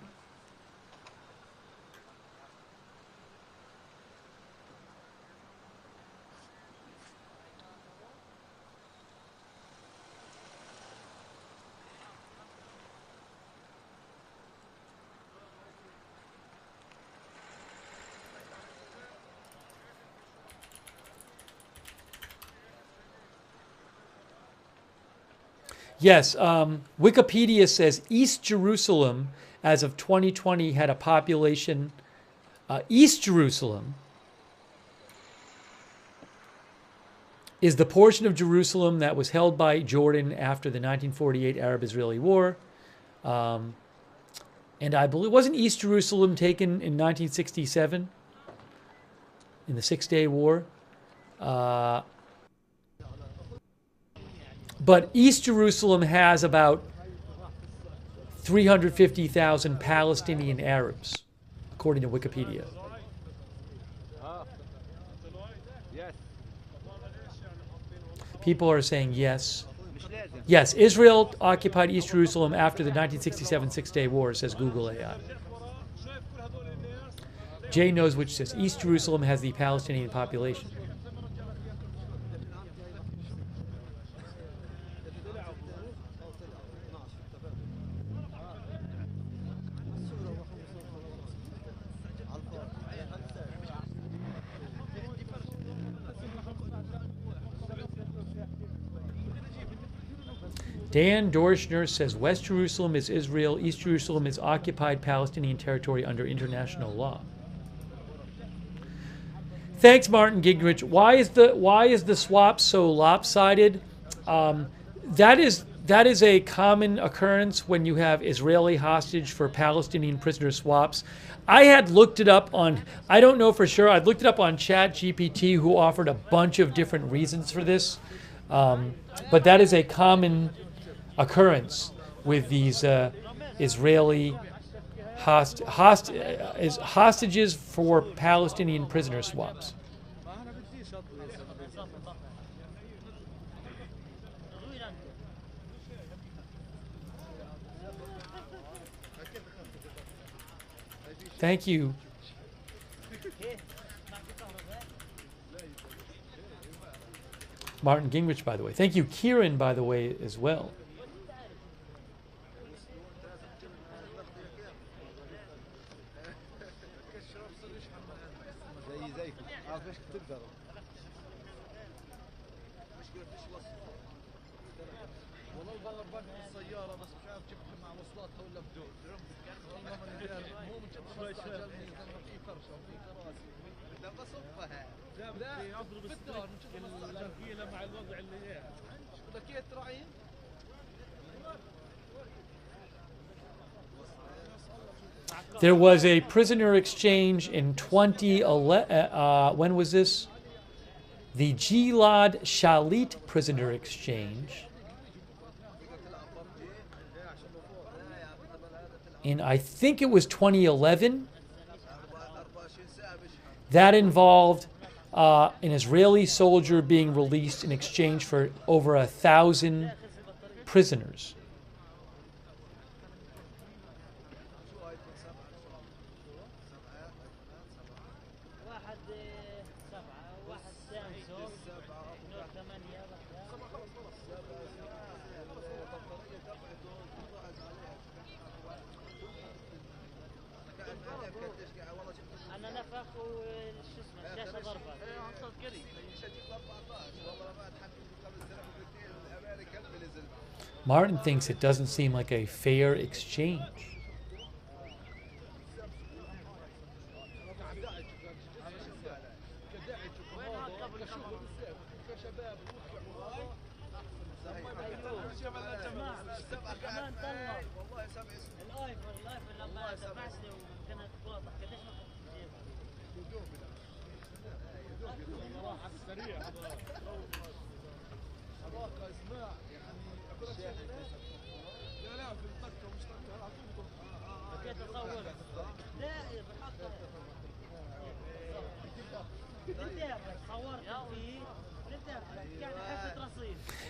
Yes, Wikipedia says East Jerusalem, as of 2020, had a population. East Jerusalem is the portion of Jerusalem that was held by Jordan after the 1948 Arab-Israeli War. And I believe, wasn't East Jerusalem taken in 1967 in the Six-Day War? But East Jerusalem has about 350,000 Palestinian Arabs, according to Wikipedia. People are saying yes. Yes, Israel occupied East Jerusalem after the 1967 Six-Day War, says Google AI. Jay knows which says East Jerusalem has the Palestinian population. Dan Dorschner says West Jerusalem is Israel, East Jerusalem is occupied Palestinian territory under international law. Thanks, Martin Gingrich. Why is the swap so lopsided? That is a common occurrence when you have Israeli hostage for Palestinian prisoner swaps. I had looked it up on, I don't know for sure, I'd looked it up on ChatGPT, who offered a bunch of different reasons for this. But that is a common occurrence with these Israeli hostages for Palestinian prisoner swaps. Thank you. Martin Gingrich, by the way. Thank you, Kieran, by the way, as well. There was a prisoner exchange in 2011. When was this? The Gilad Shalit prisoner exchange. I think it was 2011. That involved an Israeli soldier being released in exchange for over 1,000 prisoners. Martin thinks it doesn't seem like a fair exchange.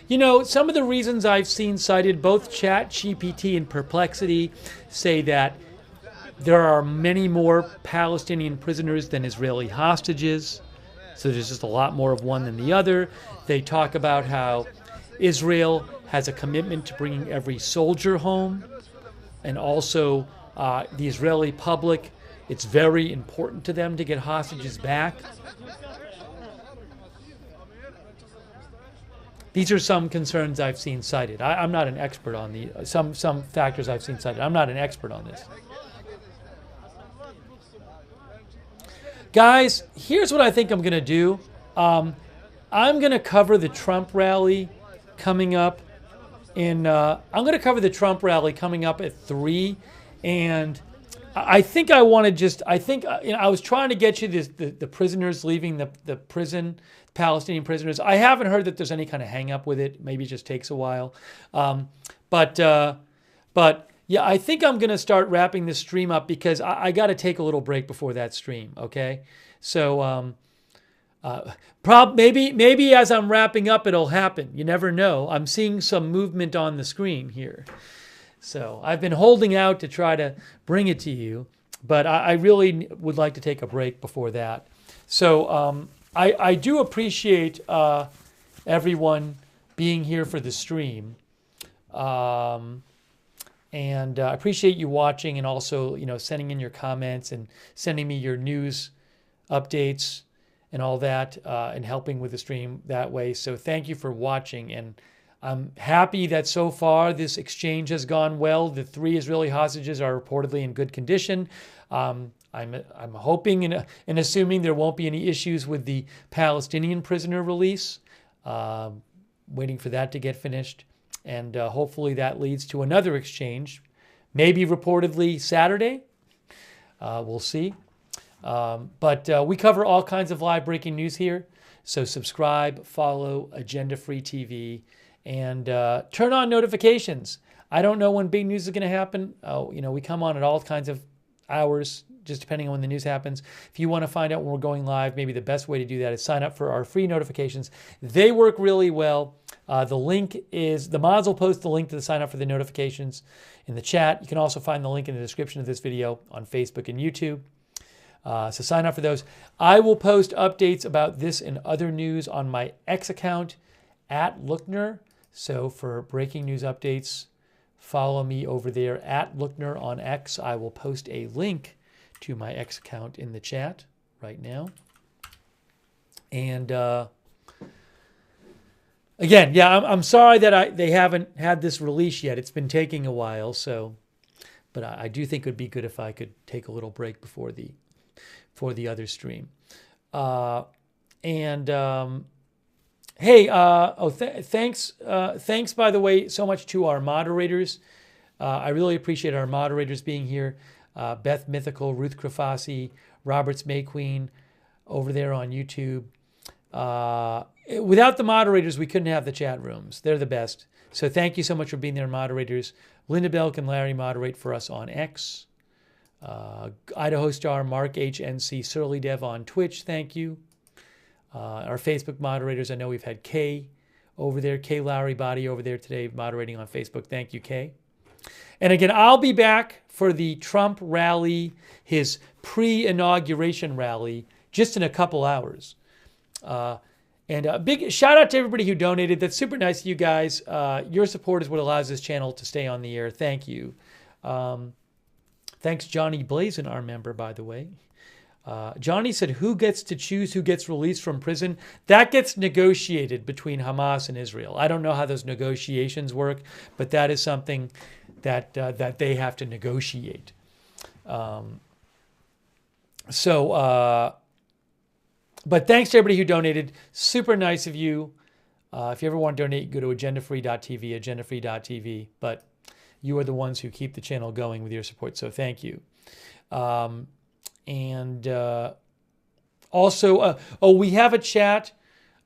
You know, some of the reasons I've seen cited, both ChatGPT and Perplexity, say that there are many more Palestinian prisoners than Israeli hostages. So there's just a lot more of one than the other. They talk about how Israel has a commitment to bringing every soldier home. And also the Israeli public, it's very important to them to get hostages back. These are some concerns I've seen cited. I'm not an expert on the some factors I've seen cited. I'm not an expert on this. Guys, here's what I think I'm going to do. I'm going to cover the Trump rally coming up I'm going to cover the Trump rally coming up at 3, and I think I want to just, I was trying to get you the prisoners leaving the prison, Palestinian prisoners. I haven't heard that there's any kind of hang up with it. Maybe it just takes a while. But yeah, I think I'm going to start wrapping this stream up because I got to take a little break before that stream. Okay. So, maybe as I'm wrapping up, it'll happen. You never know. I'm seeing some movement on the screen here. So I've been holding out to try to bring it to you, but I really would like to take a break before that. So I do appreciate everyone being here for the stream, and I appreciate you watching and also sending in your comments and sending me your news updates and all that, and helping with the stream that way. So thank you for watching, and I'm happy that so far this exchange has gone well. The 3 Israeli hostages are reportedly in good condition. I'm hoping and assuming there won't be any issues with the Palestinian prisoner release. Waiting for that to get finished, and hopefully that leads to another exchange, maybe reportedly Saturday. We'll see. But we cover all kinds of live breaking news here. So subscribe, follow Agenda Free TV, and turn on notifications. I don't know when big news is going to happen. We come on at all kinds of hours, just depending on when the news happens. If you want to find out when we're going live, maybe the best way to do that is sign up for our free notifications. They work really well. The mods will post the link to sign up for the notifications in the chat. You can also find the link in the description of this video on Facebook and YouTube. So sign up for those. I will post updates about this and other news on my X account @Lookner. So for breaking news updates, follow me over there @Lookner on X. I will post a link to my X account in the chat right now. And again, yeah, I'm sorry that they haven't had this release yet. It's been taking a while. But I do think it would be good if I could take a little break before the other stream. Hey, thanks by the way so much to our moderators. I really appreciate our moderators being here. Beth Mythical, Ruth Krafasi, Roberts May Queen over there on YouTube. Without the moderators, we couldn't have the chat rooms. They're the best. So thank you so much for being there, moderators. Linda Belk and Larry moderate for us on X. Idaho Star, Mark HNC, Surly Dev on Twitch, thank you. Our Facebook moderators, I know we've had Kay over there, Kay Lowry Body over there today moderating on Facebook. Thank you, Kay. And again, I'll be back for the Trump rally, his pre-inauguration rally, just in a couple hours. And a big shout out to everybody who donated. That's super nice of you guys. Your support is what allows this channel to stay on the air. Thank you. Thanks, Johnny Blazin, our member, by the way. Johnny said, who gets to choose who gets released from prison? That gets negotiated between Hamas and Israel. I don't know how those negotiations work, but that is something that they have to negotiate. But thanks to everybody who donated. Super nice of you. If you ever want to donate, go to agendafree.tv, agendafree.tv. But you are the ones who keep the channel going with your support, so thank you. Also, we have a chat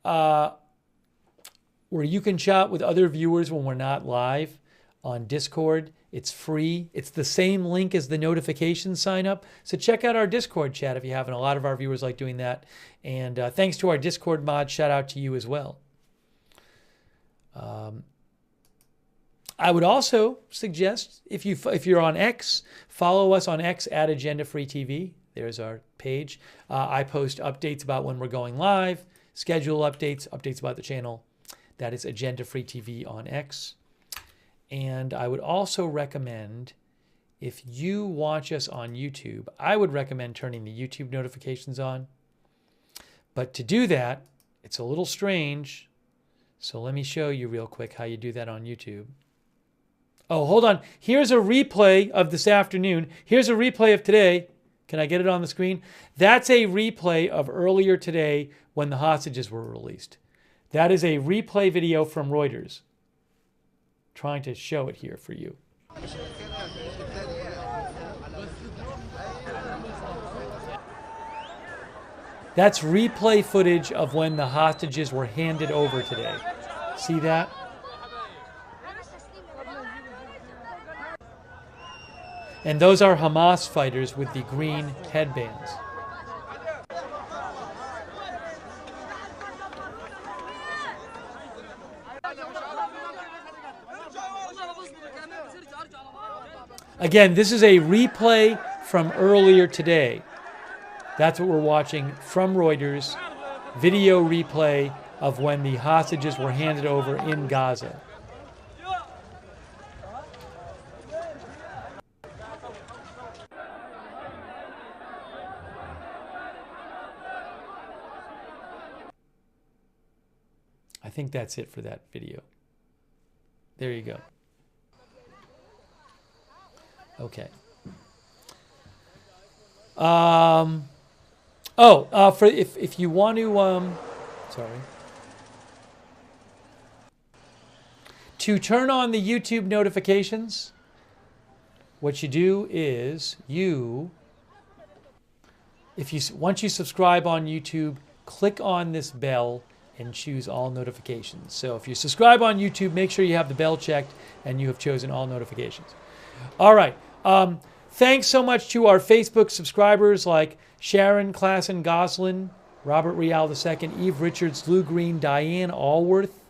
where you can chat with other viewers when we're not live on Discord. It's free. It's the same link as the notification sign up. So check out our Discord chat if you haven't. A lot of our viewers like doing that. And thanks to our Discord mod, shout out to you as well. I would also suggest, if you're on X, follow us on X at Agenda Free TV. There's our page. I post updates about when we're going live, schedule updates, updates about the channel. That is Agenda Free TV on X. And I would also recommend, if you watch us on YouTube, I would recommend turning the YouTube notifications on. But to do that, it's a little strange. So let me show you real quick how you do that on YouTube. Oh, hold on. Here's a replay of this afternoon. Here's a replay of today. Can I get it on the screen? That's a replay of earlier today when the hostages were released. That is a replay video from Reuters. Trying to show it here for you. That's replay footage of when the hostages were handed over today. See that? And those are Hamas fighters with the green headbands. Again, this is a replay from earlier today. That's what we're watching from Reuters. Video replay of when the hostages were handed over in Gaza. I think that's it for that video. There you go. Okay. For if you want to, to turn on the YouTube notifications, what you do is once you subscribe on YouTube, click on this bell and choose all notifications. So if you subscribe on YouTube, make sure you have the bell checked and you have chosen all notifications. All right. Thanks so much to our Facebook subscribers like Sharon Klassen Goslin, Robert Rial II, Eve Richards, Lou Green, Diane Allworth,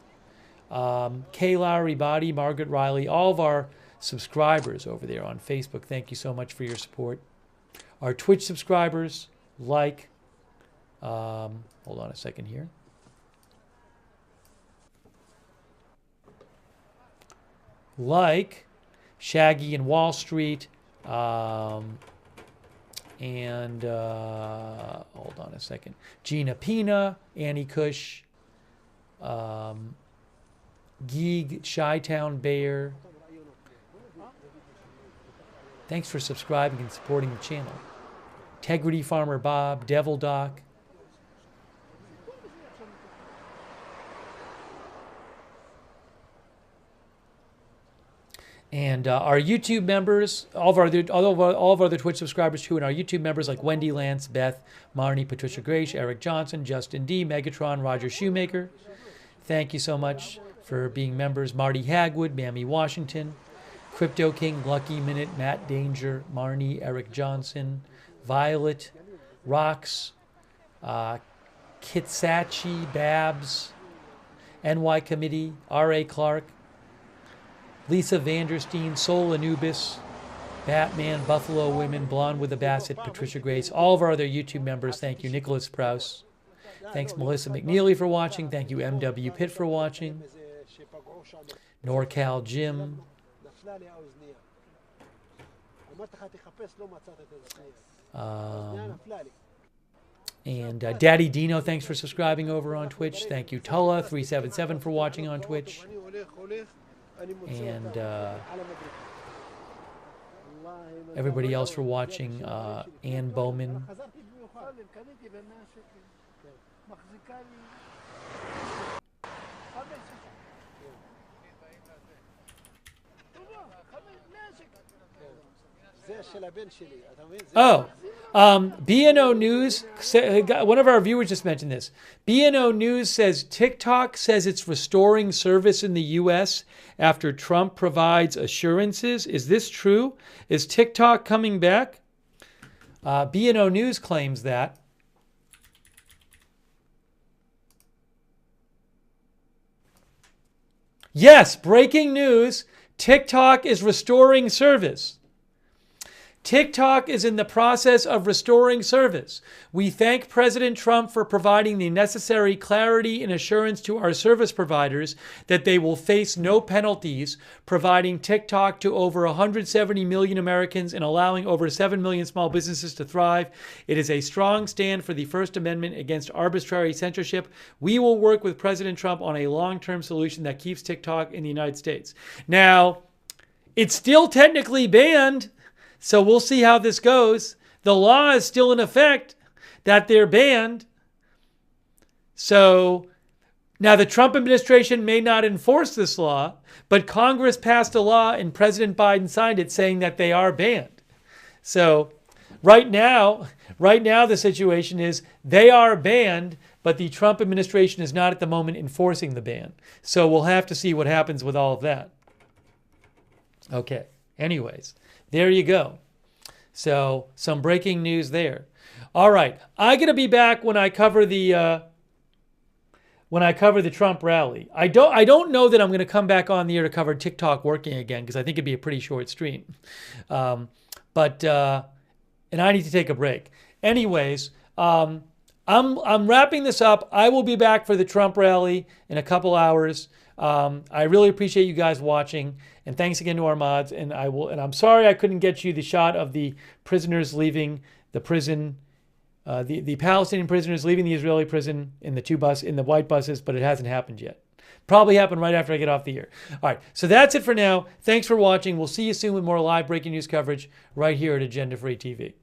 Kayla Ribati, Margaret Riley, all of our subscribers over there on Facebook. Thank you so much for your support. Our Twitch subscribers like, hold on a second here. Like Shaggy and Wall Street, hold on a second, Gina Pina, Annie Cush, Geeg, Chi-Town Bear. Thanks for subscribing and supporting the channel. Integrity Farmer Bob, Devil Doc. And our YouTube members, all of our other Twitch subscribers too, and our YouTube members like Wendy Lance, Beth, Marnie, Patricia Grace, Eric Johnson, Justin D, Megatron, Roger Shoemaker. Thank you so much for being members. Marty Hagwood, Mammy Washington, Crypto King, Lucky Minute, Matt Danger, Marnie, Eric Johnson, Violet, Rox, Kitsachi, Babs, NY Committee, R.A. Clark, Lisa Vanderstein, Soul Anubis, Batman, Buffalo Women, Blonde with a Basset, Patricia Grace, all of our other YouTube members. Thank you, Nicholas Prouse. Thanks, Melissa McNeely, for watching. Thank you, MW Pitt, for watching. NorCal Jim. And Daddy Dino, thanks for subscribing over on Twitch. Thank you, Tulla377, for watching on Twitch. And everybody else for watching. Ann Bowman. Oh, BNO News, one of our viewers just mentioned this. BNO News says TikTok says it's restoring service in the U.S. after Trump provides assurances. Is this true? Is TikTok coming back? BNO News claims that. Yes, breaking news. TikTok is restoring service. TikTok is in the process of restoring service. We thank President Trump for providing the necessary clarity and assurance to our service providers that they will face no penalties, providing TikTok to over 170 million Americans and allowing over 7 million small businesses to thrive. It is a strong stand for the First Amendment against arbitrary censorship. We will work with President Trump on a long-term solution that keeps TikTok in the United States. Now, it's still technically banned. So we'll see how this goes. The law is still in effect that they're banned. So now the Trump administration may not enforce this law, but Congress passed a law and President Biden signed it saying that they are banned. So right now the situation is they are banned, but the Trump administration is not at the moment enforcing the ban. So we'll have to see what happens with all of that. Okay. Anyways. There you go. So some breaking news there. All right, I'm gonna be back when I cover the Trump rally. I don't know that I'm gonna come back on the air to cover TikTok working again because I think it'd be a pretty short stream. And I need to take a break. Anyways, I'm wrapping this up. I will be back for the Trump rally in a couple hours. I really appreciate you guys watching, and thanks again to our mods. And I'm sorry I couldn't get you the shot of the prisoners leaving the prison, the Palestinian prisoners leaving the Israeli prison in the white buses, but it hasn't happened yet. Probably happen right after I get off the air. All right, so that's it for now. Thanks for watching. We'll see you soon with more live breaking news coverage right here at Agenda Free TV.